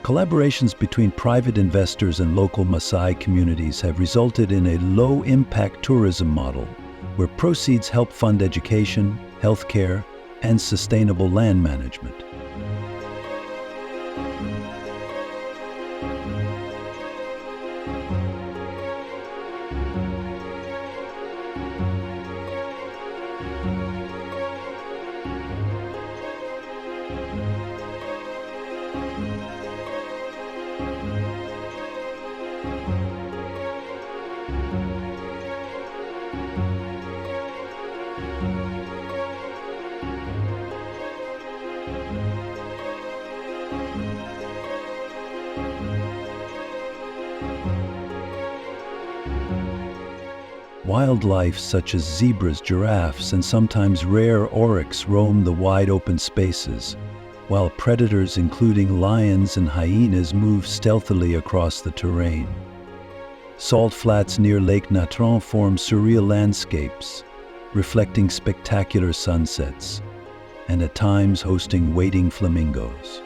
Speaker 1: Collaborations between private investors and local Maasai communities have resulted in a low-impact tourism model where proceeds help fund education, healthcare, and sustainable land management. Wildlife such as zebras, giraffes, and sometimes rare oryx roam the wide open spaces, while predators including lions and hyenas move stealthily across the terrain. Salt flats near Lake Natron form surreal landscapes, reflecting spectacular sunsets, and at times hosting wading flamingos.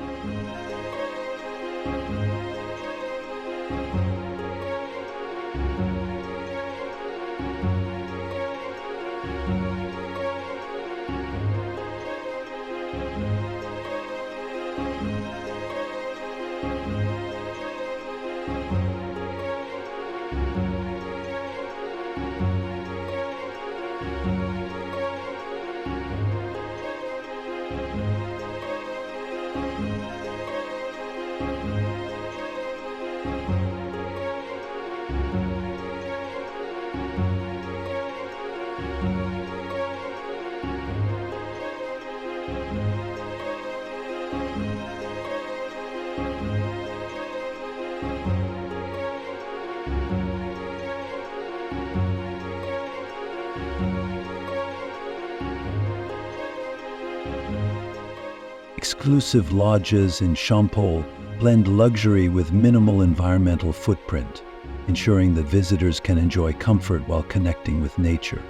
Speaker 1: Exclusive lodges in Shompole blend luxury with minimal environmental footprint, ensuring that visitors can enjoy comfort while connecting with nature.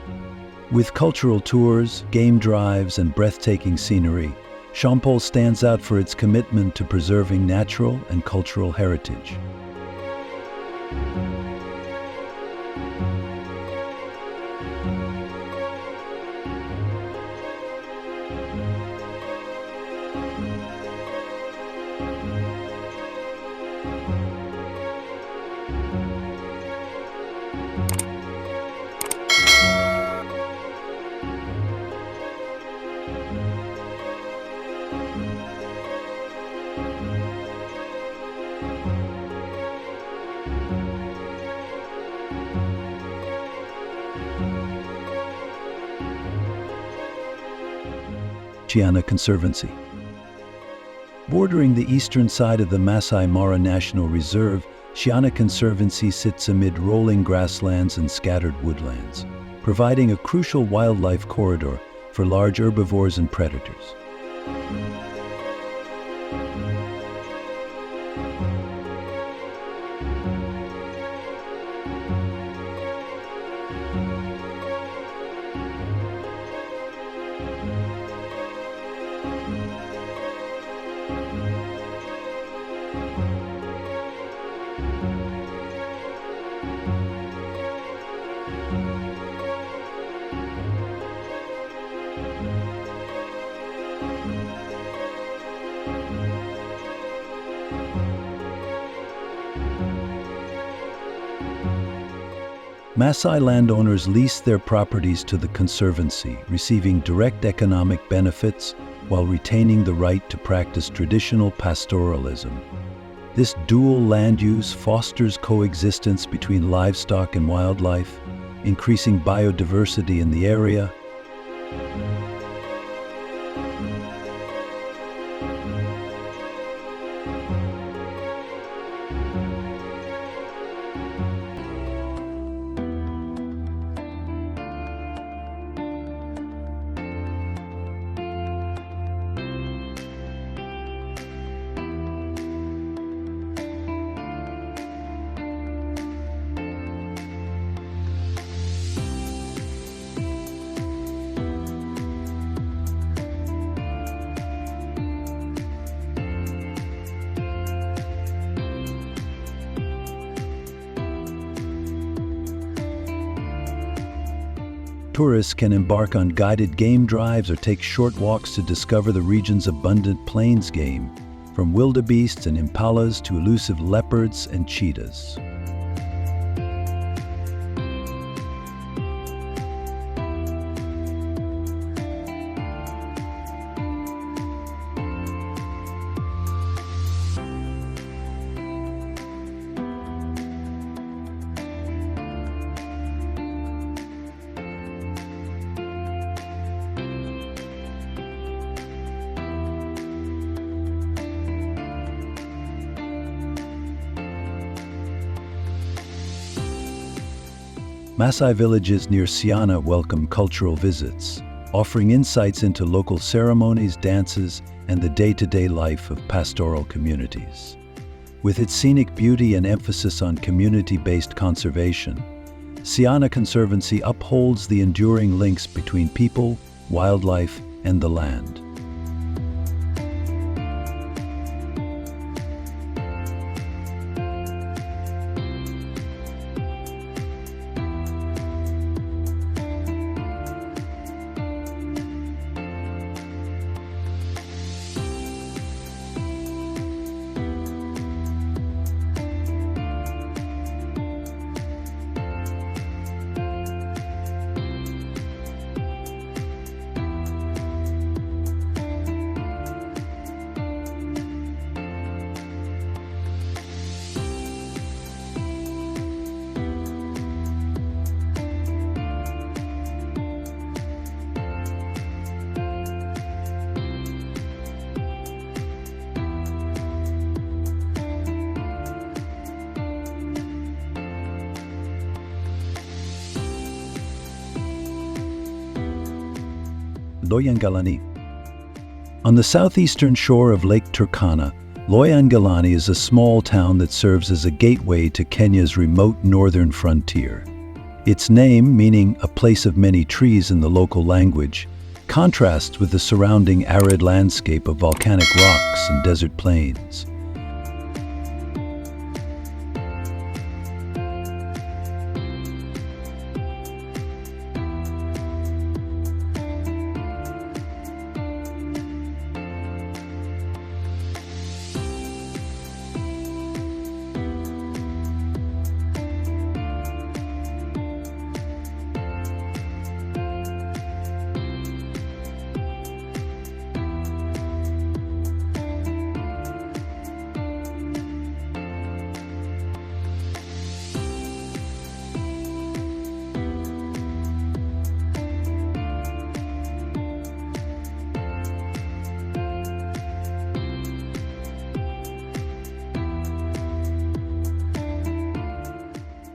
Speaker 1: With cultural tours, game drives, and breathtaking scenery, Shompole stands out for its commitment to preserving natural and cultural heritage. Siana Conservancy. Bordering the eastern side of the Masai Mara National Reserve, Siana Conservancy sits amid rolling grasslands and scattered woodlands, providing a crucial wildlife corridor for large herbivores and predators. Maasai landowners lease their properties to the Conservancy, receiving direct economic benefits while retaining the right to practice traditional pastoralism. This dual land use fosters coexistence between livestock and wildlife, increasing biodiversity in the area. Tourists can embark on guided game drives or take short walks to discover the region's abundant plains game, from wildebeests and impalas to elusive leopards and cheetahs. Maasai villages near Siana welcome cultural visits, offering insights into local ceremonies, dances, and the day-to-day life of pastoral communities. With its scenic beauty and emphasis on community-based conservation, Siana Conservancy upholds the enduring links between people, wildlife, and the land. Loyangalani. On the southeastern shore of Lake Turkana, Loyangalani is a small town that serves as a gateway to Kenya's remote northern frontier. Its name, meaning a place of many trees in the local language, contrasts with the surrounding arid landscape of volcanic rocks and desert plains.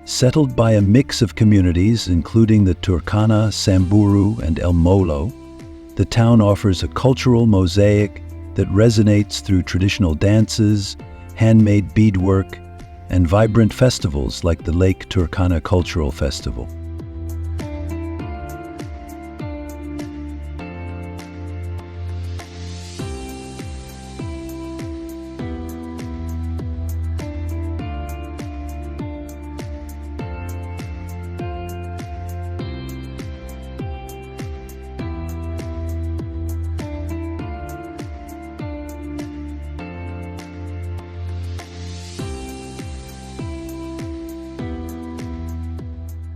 Speaker 1: Settled by a mix of communities, including the Turkana, Samburu, and El Molo, the town offers a cultural mosaic that resonates through traditional dances, handmade beadwork, and vibrant festivals like the Lake Turkana Cultural Festival.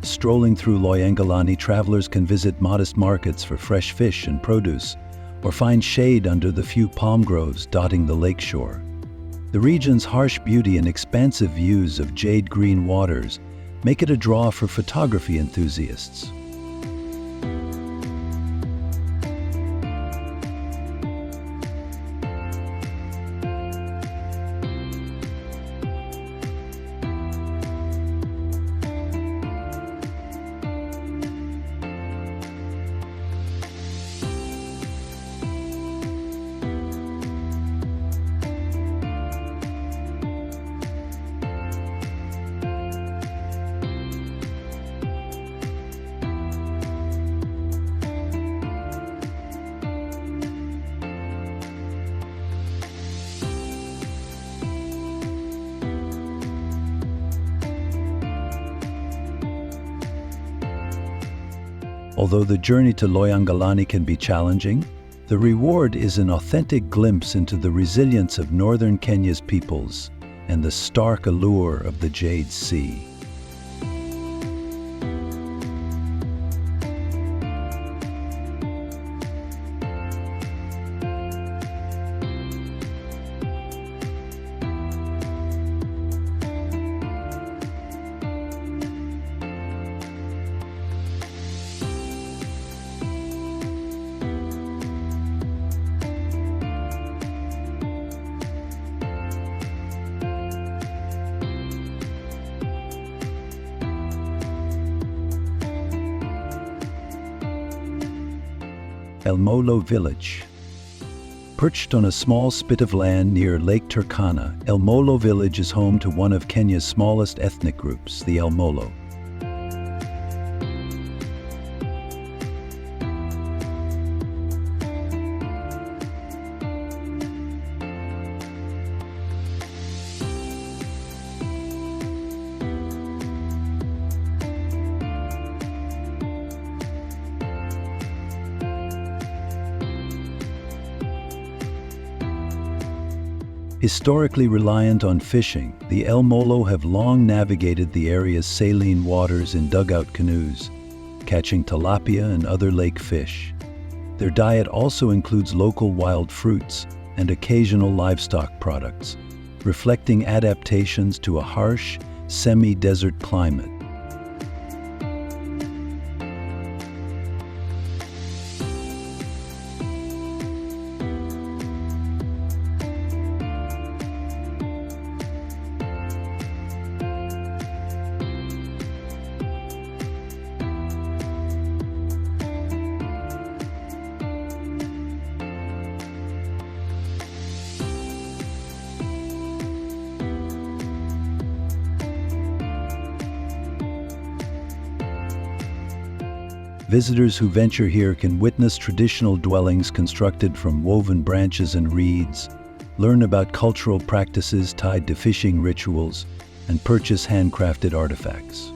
Speaker 1: Strolling through Loyangalani, travelers can visit modest markets for fresh fish and produce, or find shade under the few palm groves dotting the lakeshore. The region's harsh beauty and expansive views of jade-green waters make it a draw for photography enthusiasts. Although the journey to Loyangalani can be challenging, the reward is an authentic glimpse into the resilience of northern Kenya's peoples and the stark allure of the Jade Sea. El Molo Village. Perched on a small spit of land near Lake Turkana, El Molo Village is home to one of Kenya's smallest ethnic groups, the El Molo. Historically reliant on fishing, the El Molo have long navigated the area's saline waters in dugout canoes, catching tilapia and other lake fish. Their diet also includes local wild fruits and occasional livestock products, reflecting adaptations to a harsh, semi-desert climate. Visitors who venture here can witness traditional dwellings constructed from woven branches and reeds, learn about cultural practices tied to fishing rituals, and purchase handcrafted artifacts.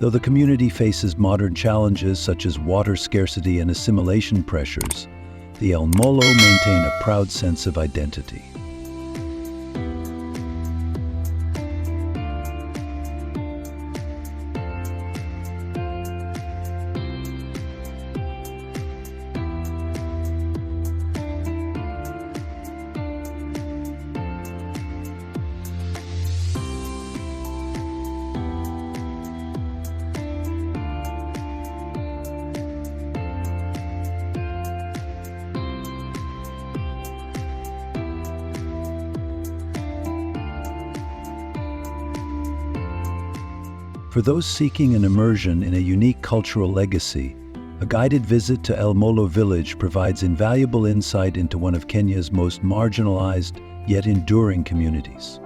Speaker 1: Though the community faces modern challenges such as water scarcity and assimilation pressures, the El Molo maintain a proud sense of identity. For those seeking an immersion in a unique cultural legacy, a guided visit to El Molo Village provides invaluable insight into one of Kenya's most marginalized yet enduring communities.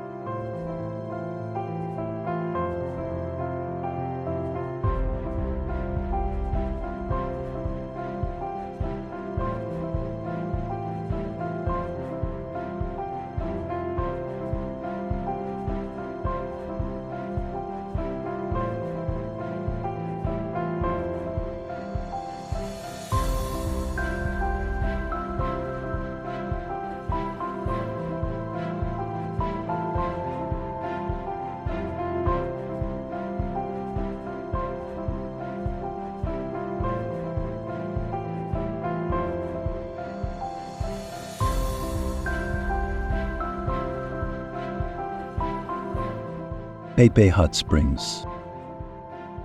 Speaker 1: Kapedo Hot Springs.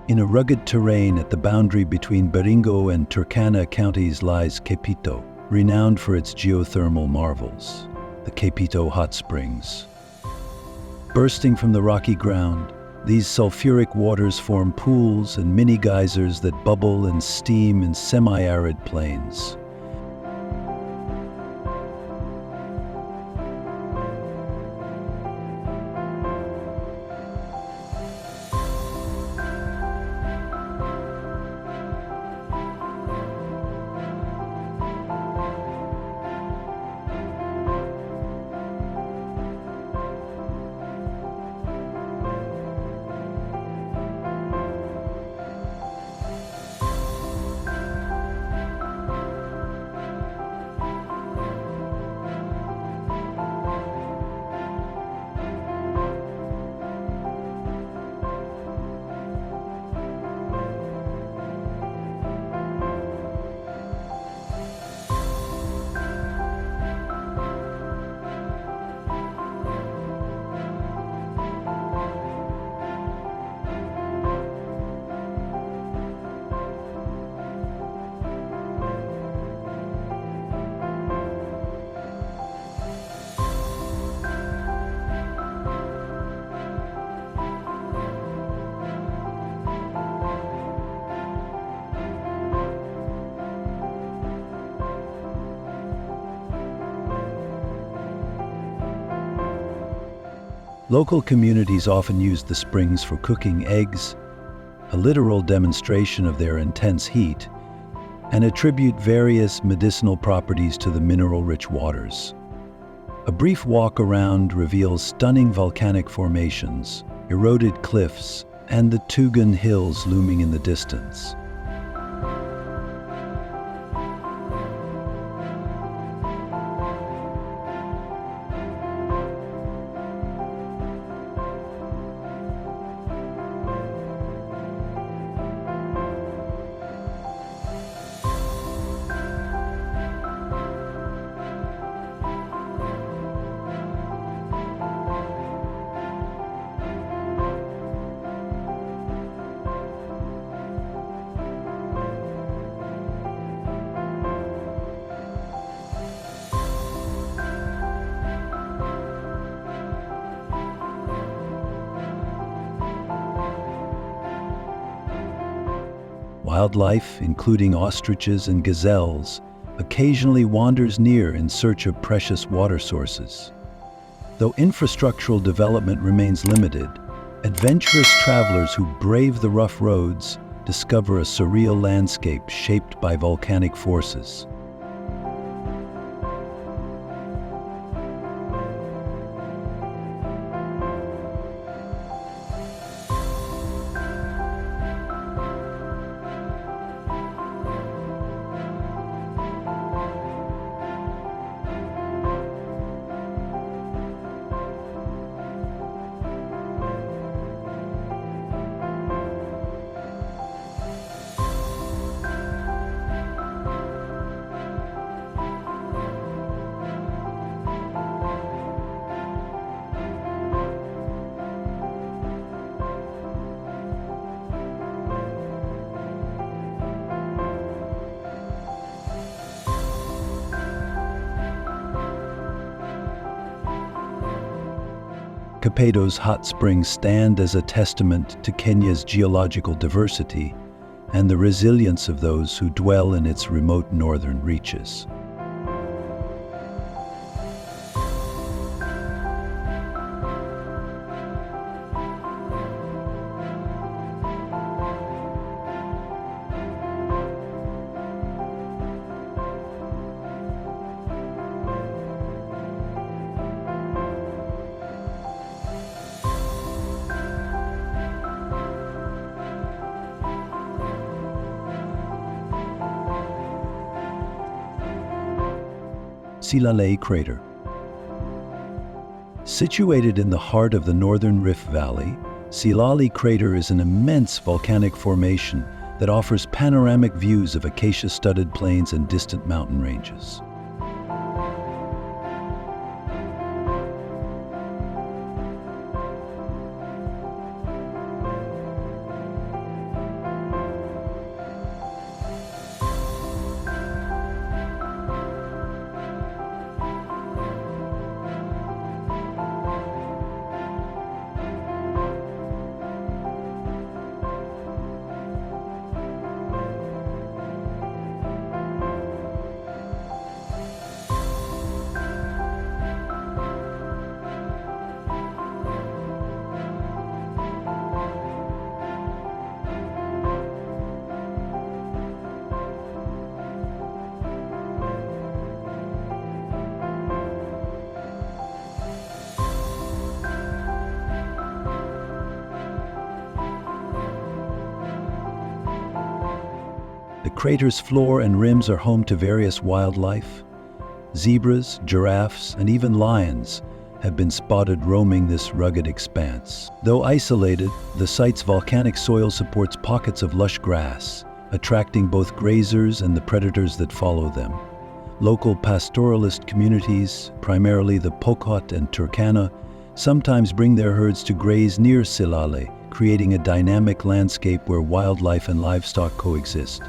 Speaker 1: In a rugged terrain at the boundary between Baringo and Turkana counties lies Kapedo, renowned for its geothermal marvels, the Kapedo Hot Springs. Bursting from the rocky ground, these sulfuric waters form pools and mini geysers that bubble and steam in semi-arid plains. Local communities often use the springs for cooking eggs, a literal demonstration of their intense heat, and attribute various medicinal properties to the mineral-rich waters. A brief walk around reveals stunning volcanic formations, eroded cliffs, and the Cherangani Hills looming in the distance. Wildlife, including ostriches and gazelles, occasionally wanders near in search of precious water sources. Though infrastructural development remains limited, adventurous travelers who brave the rough roads discover a surreal landscape shaped by volcanic forces. Kapedo's hot springs stand as a testament to Kenya's geological diversity and the resilience of those who dwell in its remote northern reaches. Silale Crater. Situated in the heart of the northern Rift Valley, Silale Crater is an immense volcanic formation that offers panoramic views of acacia-studded plains and distant mountain ranges. The crater's floor and rims are home to various wildlife. Zebras, giraffes, and even lions have been spotted roaming this rugged expanse. Though isolated, the site's volcanic soil supports pockets of lush grass, attracting both grazers and the predators that follow them. Local pastoralist communities, primarily the Pokot and Turkana, sometimes bring their herds to graze near Silale, creating a dynamic landscape where wildlife and livestock coexist.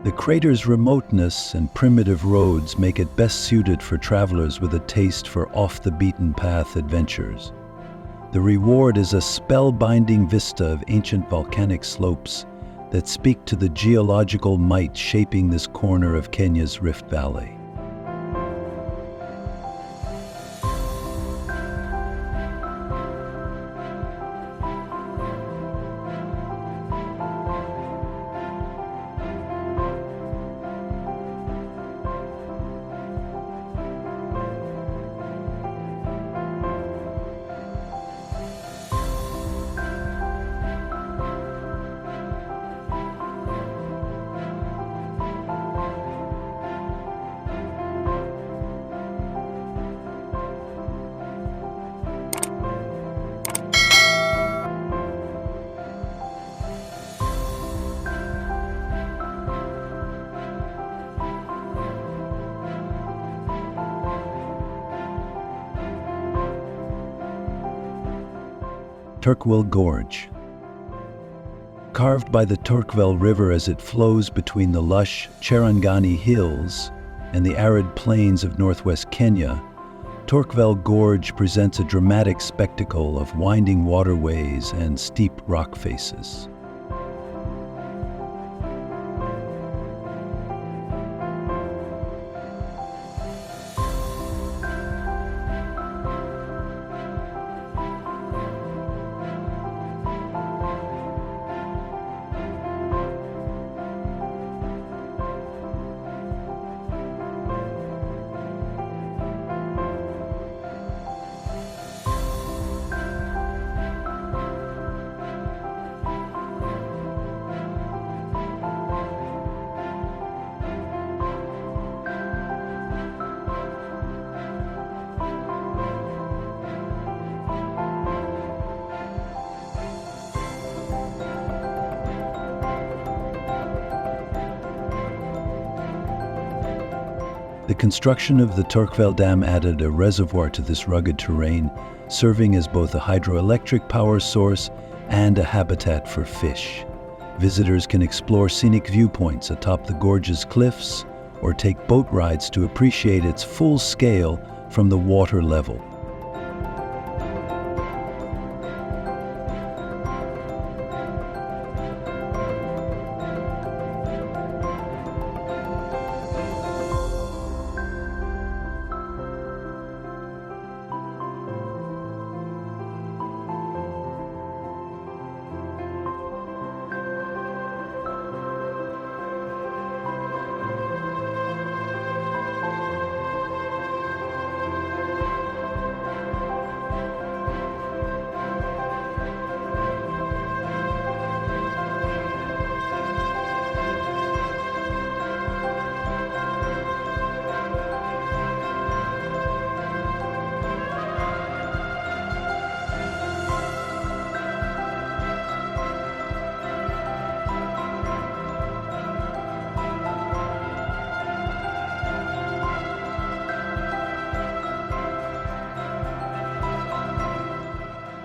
Speaker 1: The crater's remoteness and primitive roads make it best suited for travelers with a taste for off-the-beaten-path adventures. The reward is a spellbinding vista of ancient volcanic slopes that speak to the geological might shaping this corner of Kenya's Rift Valley. Turkwel Gorge. Carved by the Turkwel River as it flows between the lush Cherangani Hills and the arid plains of northwest Kenya, Turkwel Gorge presents a dramatic spectacle of winding waterways and steep rock faces. The construction of the Turkwel Dam added a reservoir to this rugged terrain, serving as both a hydroelectric power source and a habitat for fish. Visitors can explore scenic viewpoints atop the gorge's cliffs or take boat rides to appreciate its full scale from the water level.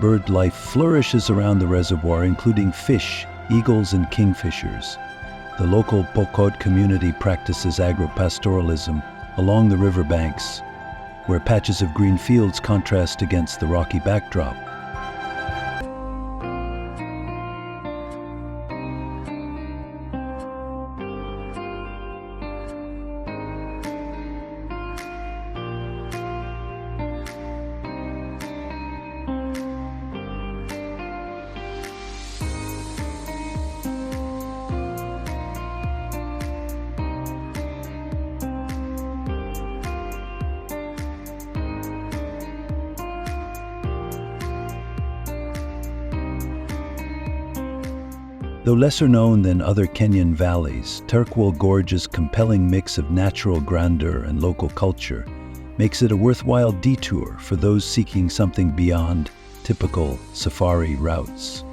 Speaker 1: Bird life flourishes around the reservoir, including fish, eagles, and kingfishers. The local Pokot community practices agropastoralism along the riverbanks, where patches of green fields contrast against the rocky backdrop. Though lesser known than other Kenyan valleys, Turkwel Gorge's compelling mix of natural grandeur and local culture makes it a worthwhile detour for those seeking something beyond typical safari routes.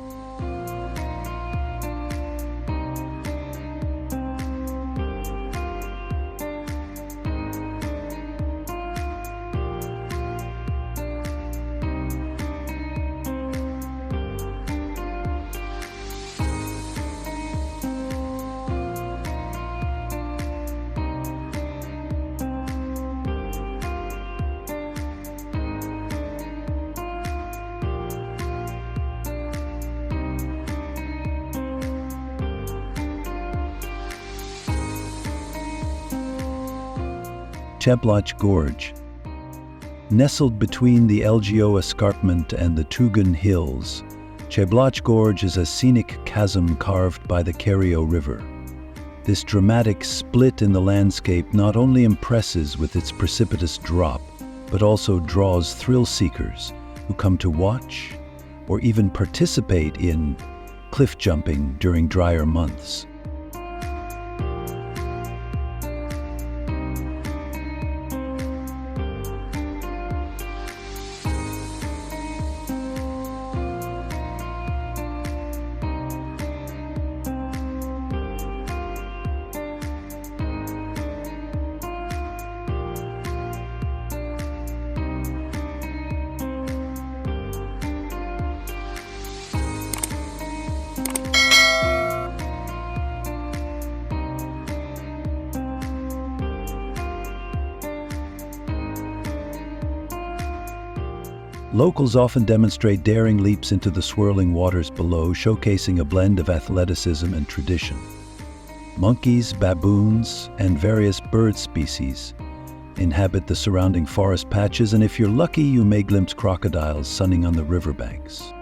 Speaker 1: Chebloch Gorge. Nestled between the LGO escarpment and the Tugun Hills, Chebloch Gorge is a scenic chasm carved by the Kerio River. This dramatic split in the landscape not only impresses with its precipitous drop, but also draws thrill seekers who come to watch or even participate in cliff jumping during drier months. Locals often demonstrate daring leaps into the swirling waters below, showcasing a blend of athleticism and tradition. Monkeys, baboons, and various bird species inhabit the surrounding forest patches, and if you're lucky, you may glimpse crocodiles sunning on the riverbanks.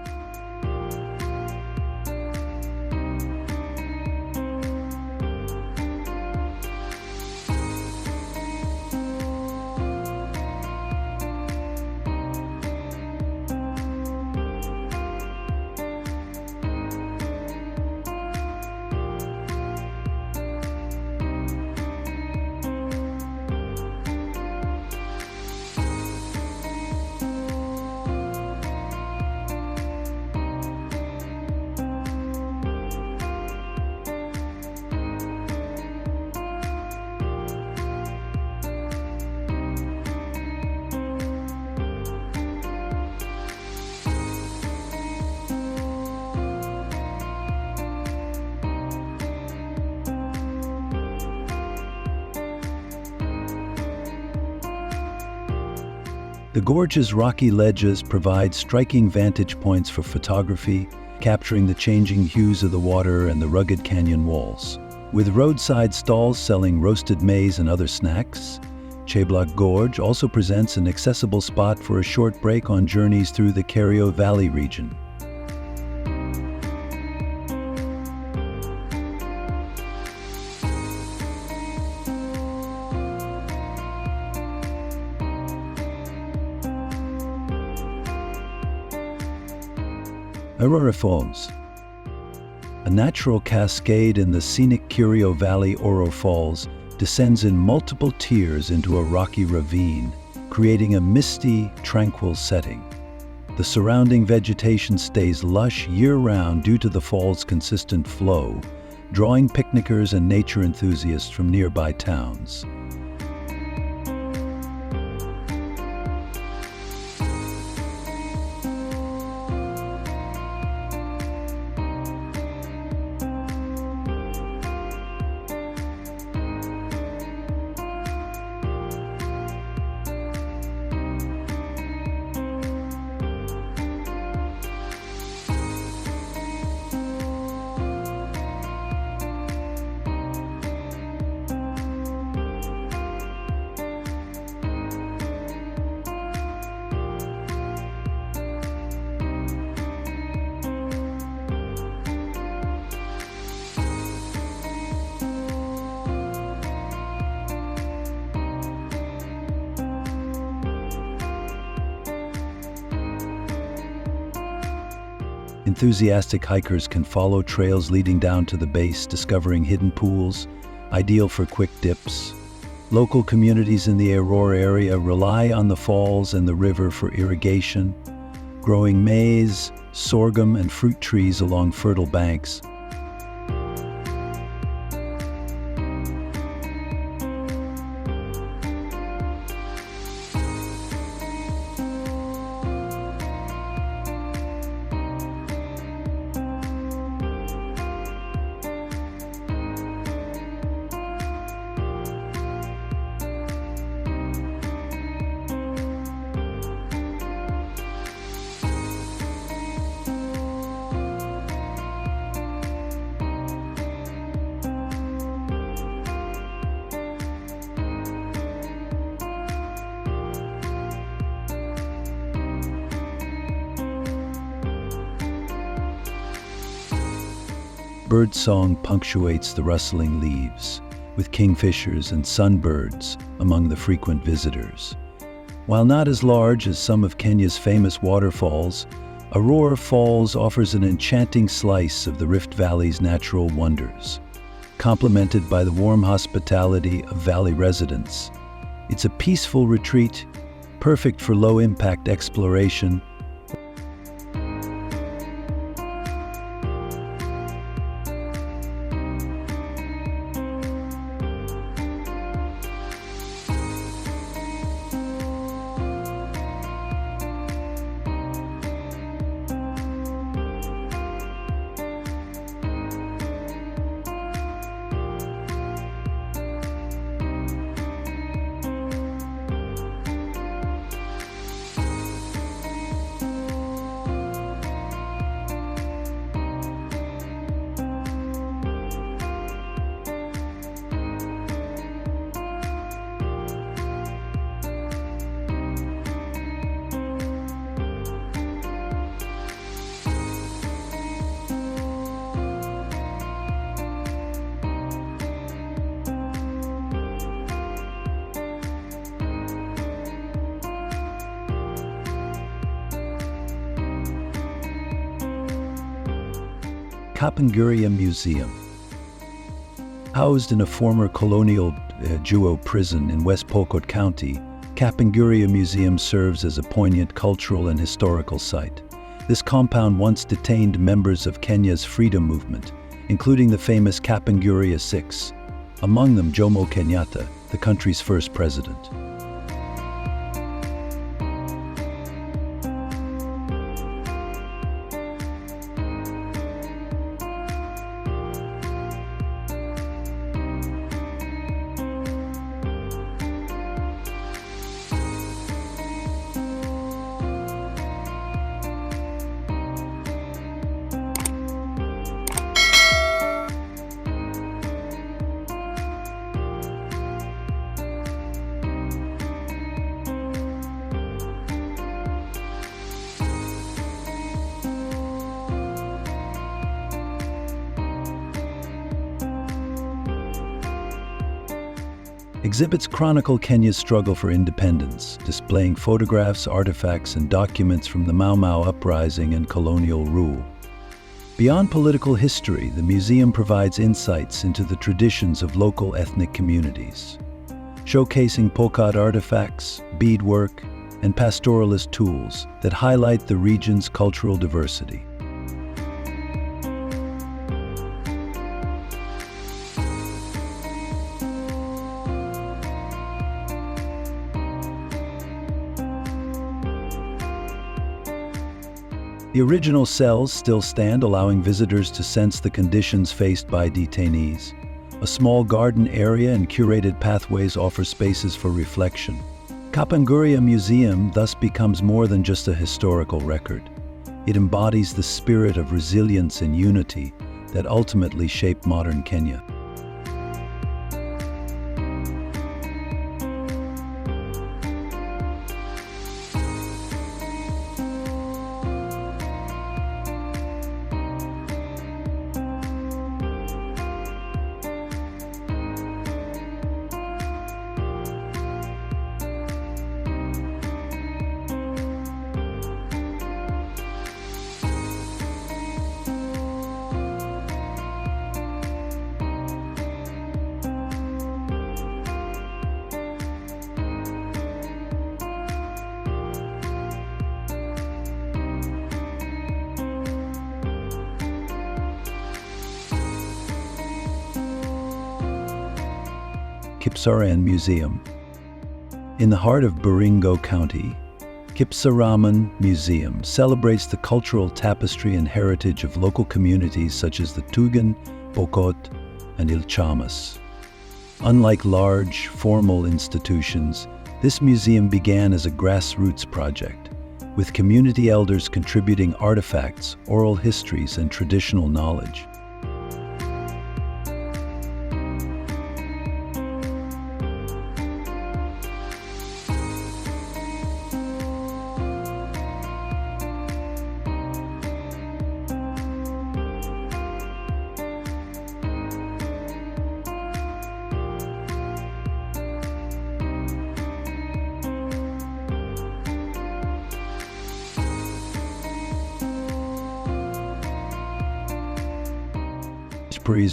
Speaker 1: The gorge's rocky ledges provide striking vantage points for photography, capturing the changing hues of the water and the rugged canyon walls. With roadside stalls selling roasted maize and other snacks, Chebloch Gorge also presents an accessible spot for a short break on journeys through the Kerio Valley region. Arror Falls. A natural cascade in the scenic Kerio Valley Arror Falls descends in multiple tiers into a rocky ravine, creating a misty, tranquil setting. The surrounding vegetation stays lush year-round due to the fall's consistent flow, drawing picnickers and nature enthusiasts from nearby towns. Enthusiastic hikers can follow trails leading down to the base, discovering hidden pools, ideal for quick dips. Local communities in the Arror area rely on the falls and the river for irrigation, growing maize, sorghum, and fruit trees along fertile banks. Birdsong punctuates the rustling leaves, with kingfishers and sunbirds among the frequent visitors. While not as large as some of Kenya's famous waterfalls, Arror Falls offers an enchanting slice of the Rift Valley's natural wonders. Complemented by the warm hospitality of valley residents, it's a peaceful retreat, perfect for low-impact exploration. Kapenguria Museum. Housed in a former colonial Juo prison in West Pokot County, Kapenguria Museum serves as a poignant cultural and historical site. This compound once detained members of Kenya's freedom movement, including the famous Kapenguria Six, among them Jomo Kenyatta, the country's first president. Exhibits chronicle Kenya's struggle for independence, displaying photographs, artifacts, and documents from the Mau Mau uprising and colonial rule. Beyond political history, the museum provides insights into the traditions of local ethnic communities, showcasing Pokot artifacts, beadwork, and pastoralist tools that highlight the region's cultural diversity. The original cells still stand, allowing visitors to sense the conditions faced by detainees. A small garden area and curated pathways offer spaces for reflection. Kapenguria Museum thus becomes more than just a historical record. It embodies the spirit of resilience and unity that ultimately shaped modern Kenya. Kipsaran Museum. In the heart of Baringo County, Kipsaraman Museum celebrates the cultural tapestry and heritage of local communities such as the Tugen, Pokot, and Ilchamas. Unlike large, formal institutions, this museum began as a grassroots project, with community elders contributing artifacts, oral histories, and traditional knowledge.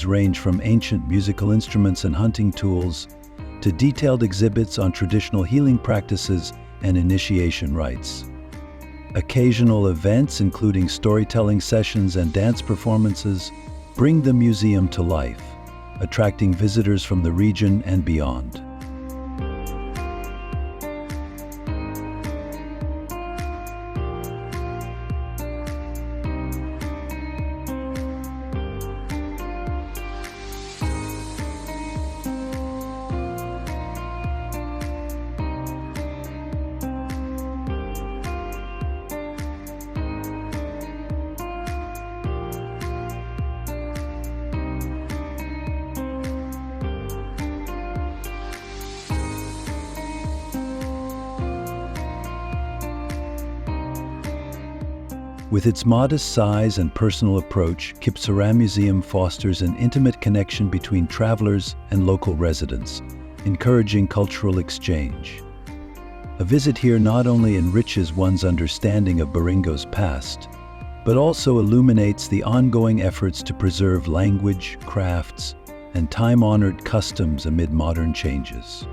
Speaker 1: Exhibits range from ancient musical instruments and hunting tools to detailed exhibits on traditional healing practices and initiation rites. Occasional events, including storytelling sessions and dance performances, bring the museum to life, attracting visitors from the region and beyond. With its modest size and personal approach, Kipsaran Museum fosters an intimate connection between travelers and local residents, encouraging cultural exchange. A visit here not only enriches one's understanding of Baringo's past, but also illuminates the ongoing efforts to preserve language, crafts, and time-honored customs amid modern changes.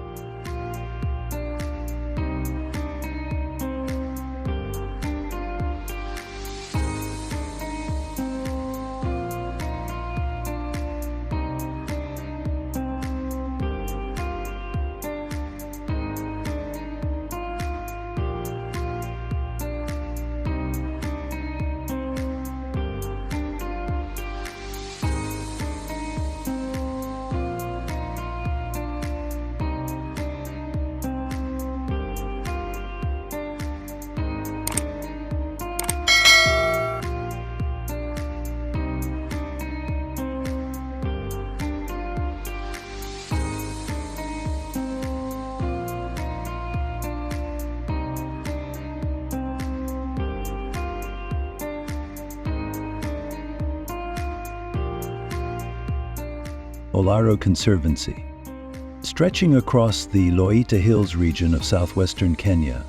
Speaker 1: Ol Conservancy. Stretching across the Loita Hills region of southwestern Kenya,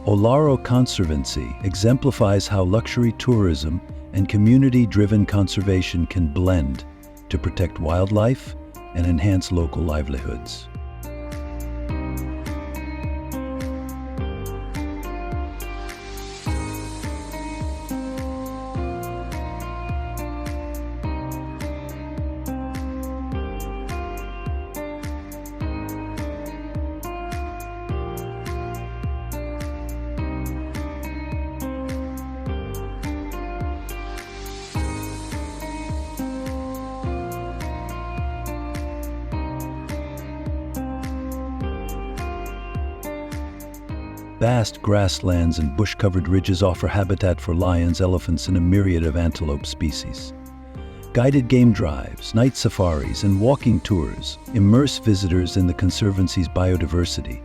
Speaker 1: Ol Conservancy exemplifies how luxury tourism and community-driven conservation can blend to protect wildlife and enhance local livelihoods. Vast grasslands and bush-covered ridges offer habitat for lions, elephants, and a myriad of antelope species. Guided game drives, night safaris, and walking tours immerse visitors in the Conservancy's biodiversity,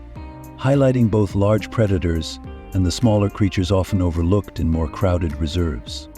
Speaker 1: highlighting both large predators and the smaller creatures often overlooked in more crowded reserves.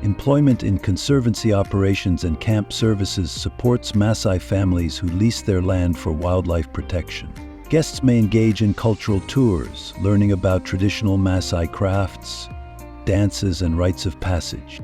Speaker 1: Employment in conservancy operations and camp services supports Maasai families who lease their land for wildlife protection. Guests may engage in cultural tours, learning about traditional Maasai crafts, dances, and rites of passage.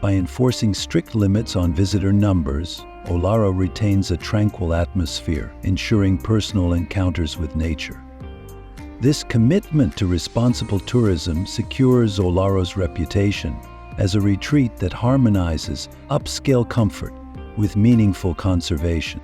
Speaker 1: By enforcing strict limits on visitor numbers, Ol retains a tranquil atmosphere, ensuring personal encounters with nature. This commitment to responsible tourism secures Olaro's reputation as a retreat that harmonizes upscale comfort with meaningful conservation.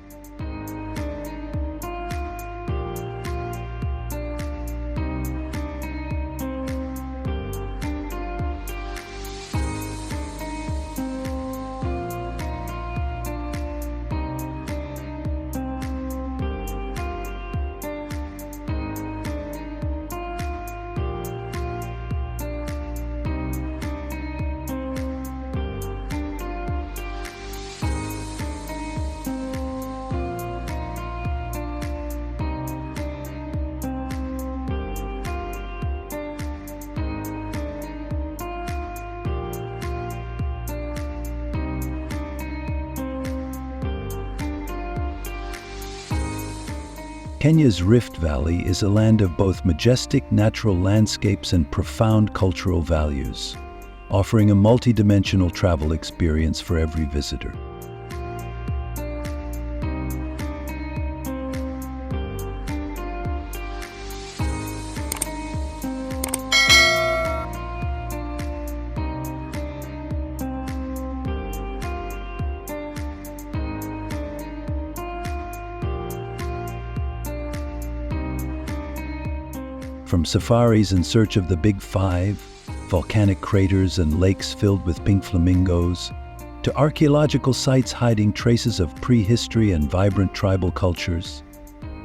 Speaker 1: Kenya's Rift Valley is a land of both majestic natural landscapes and profound cultural values, offering a multi-dimensional travel experience for every visitor. From safaris in search of the Big Five, volcanic craters and lakes filled with pink flamingos, to archaeological sites hiding traces of prehistory and vibrant tribal cultures,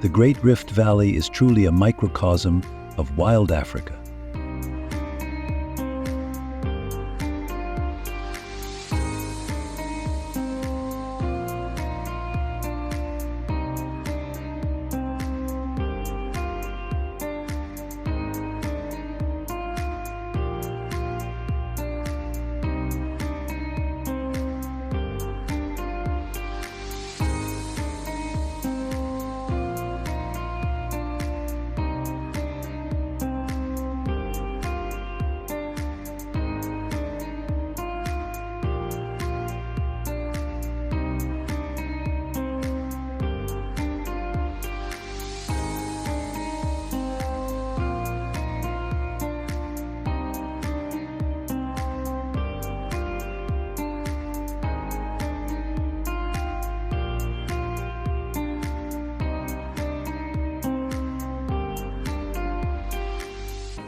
Speaker 1: the Great Rift Valley is truly a microcosm of wild Africa.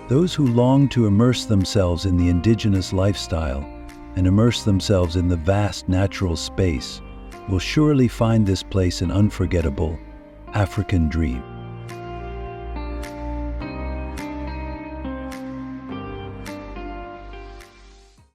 Speaker 1: Those who long to immerse themselves in the indigenous lifestyle and immerse themselves in the vast natural space will surely find this place an unforgettable African dream.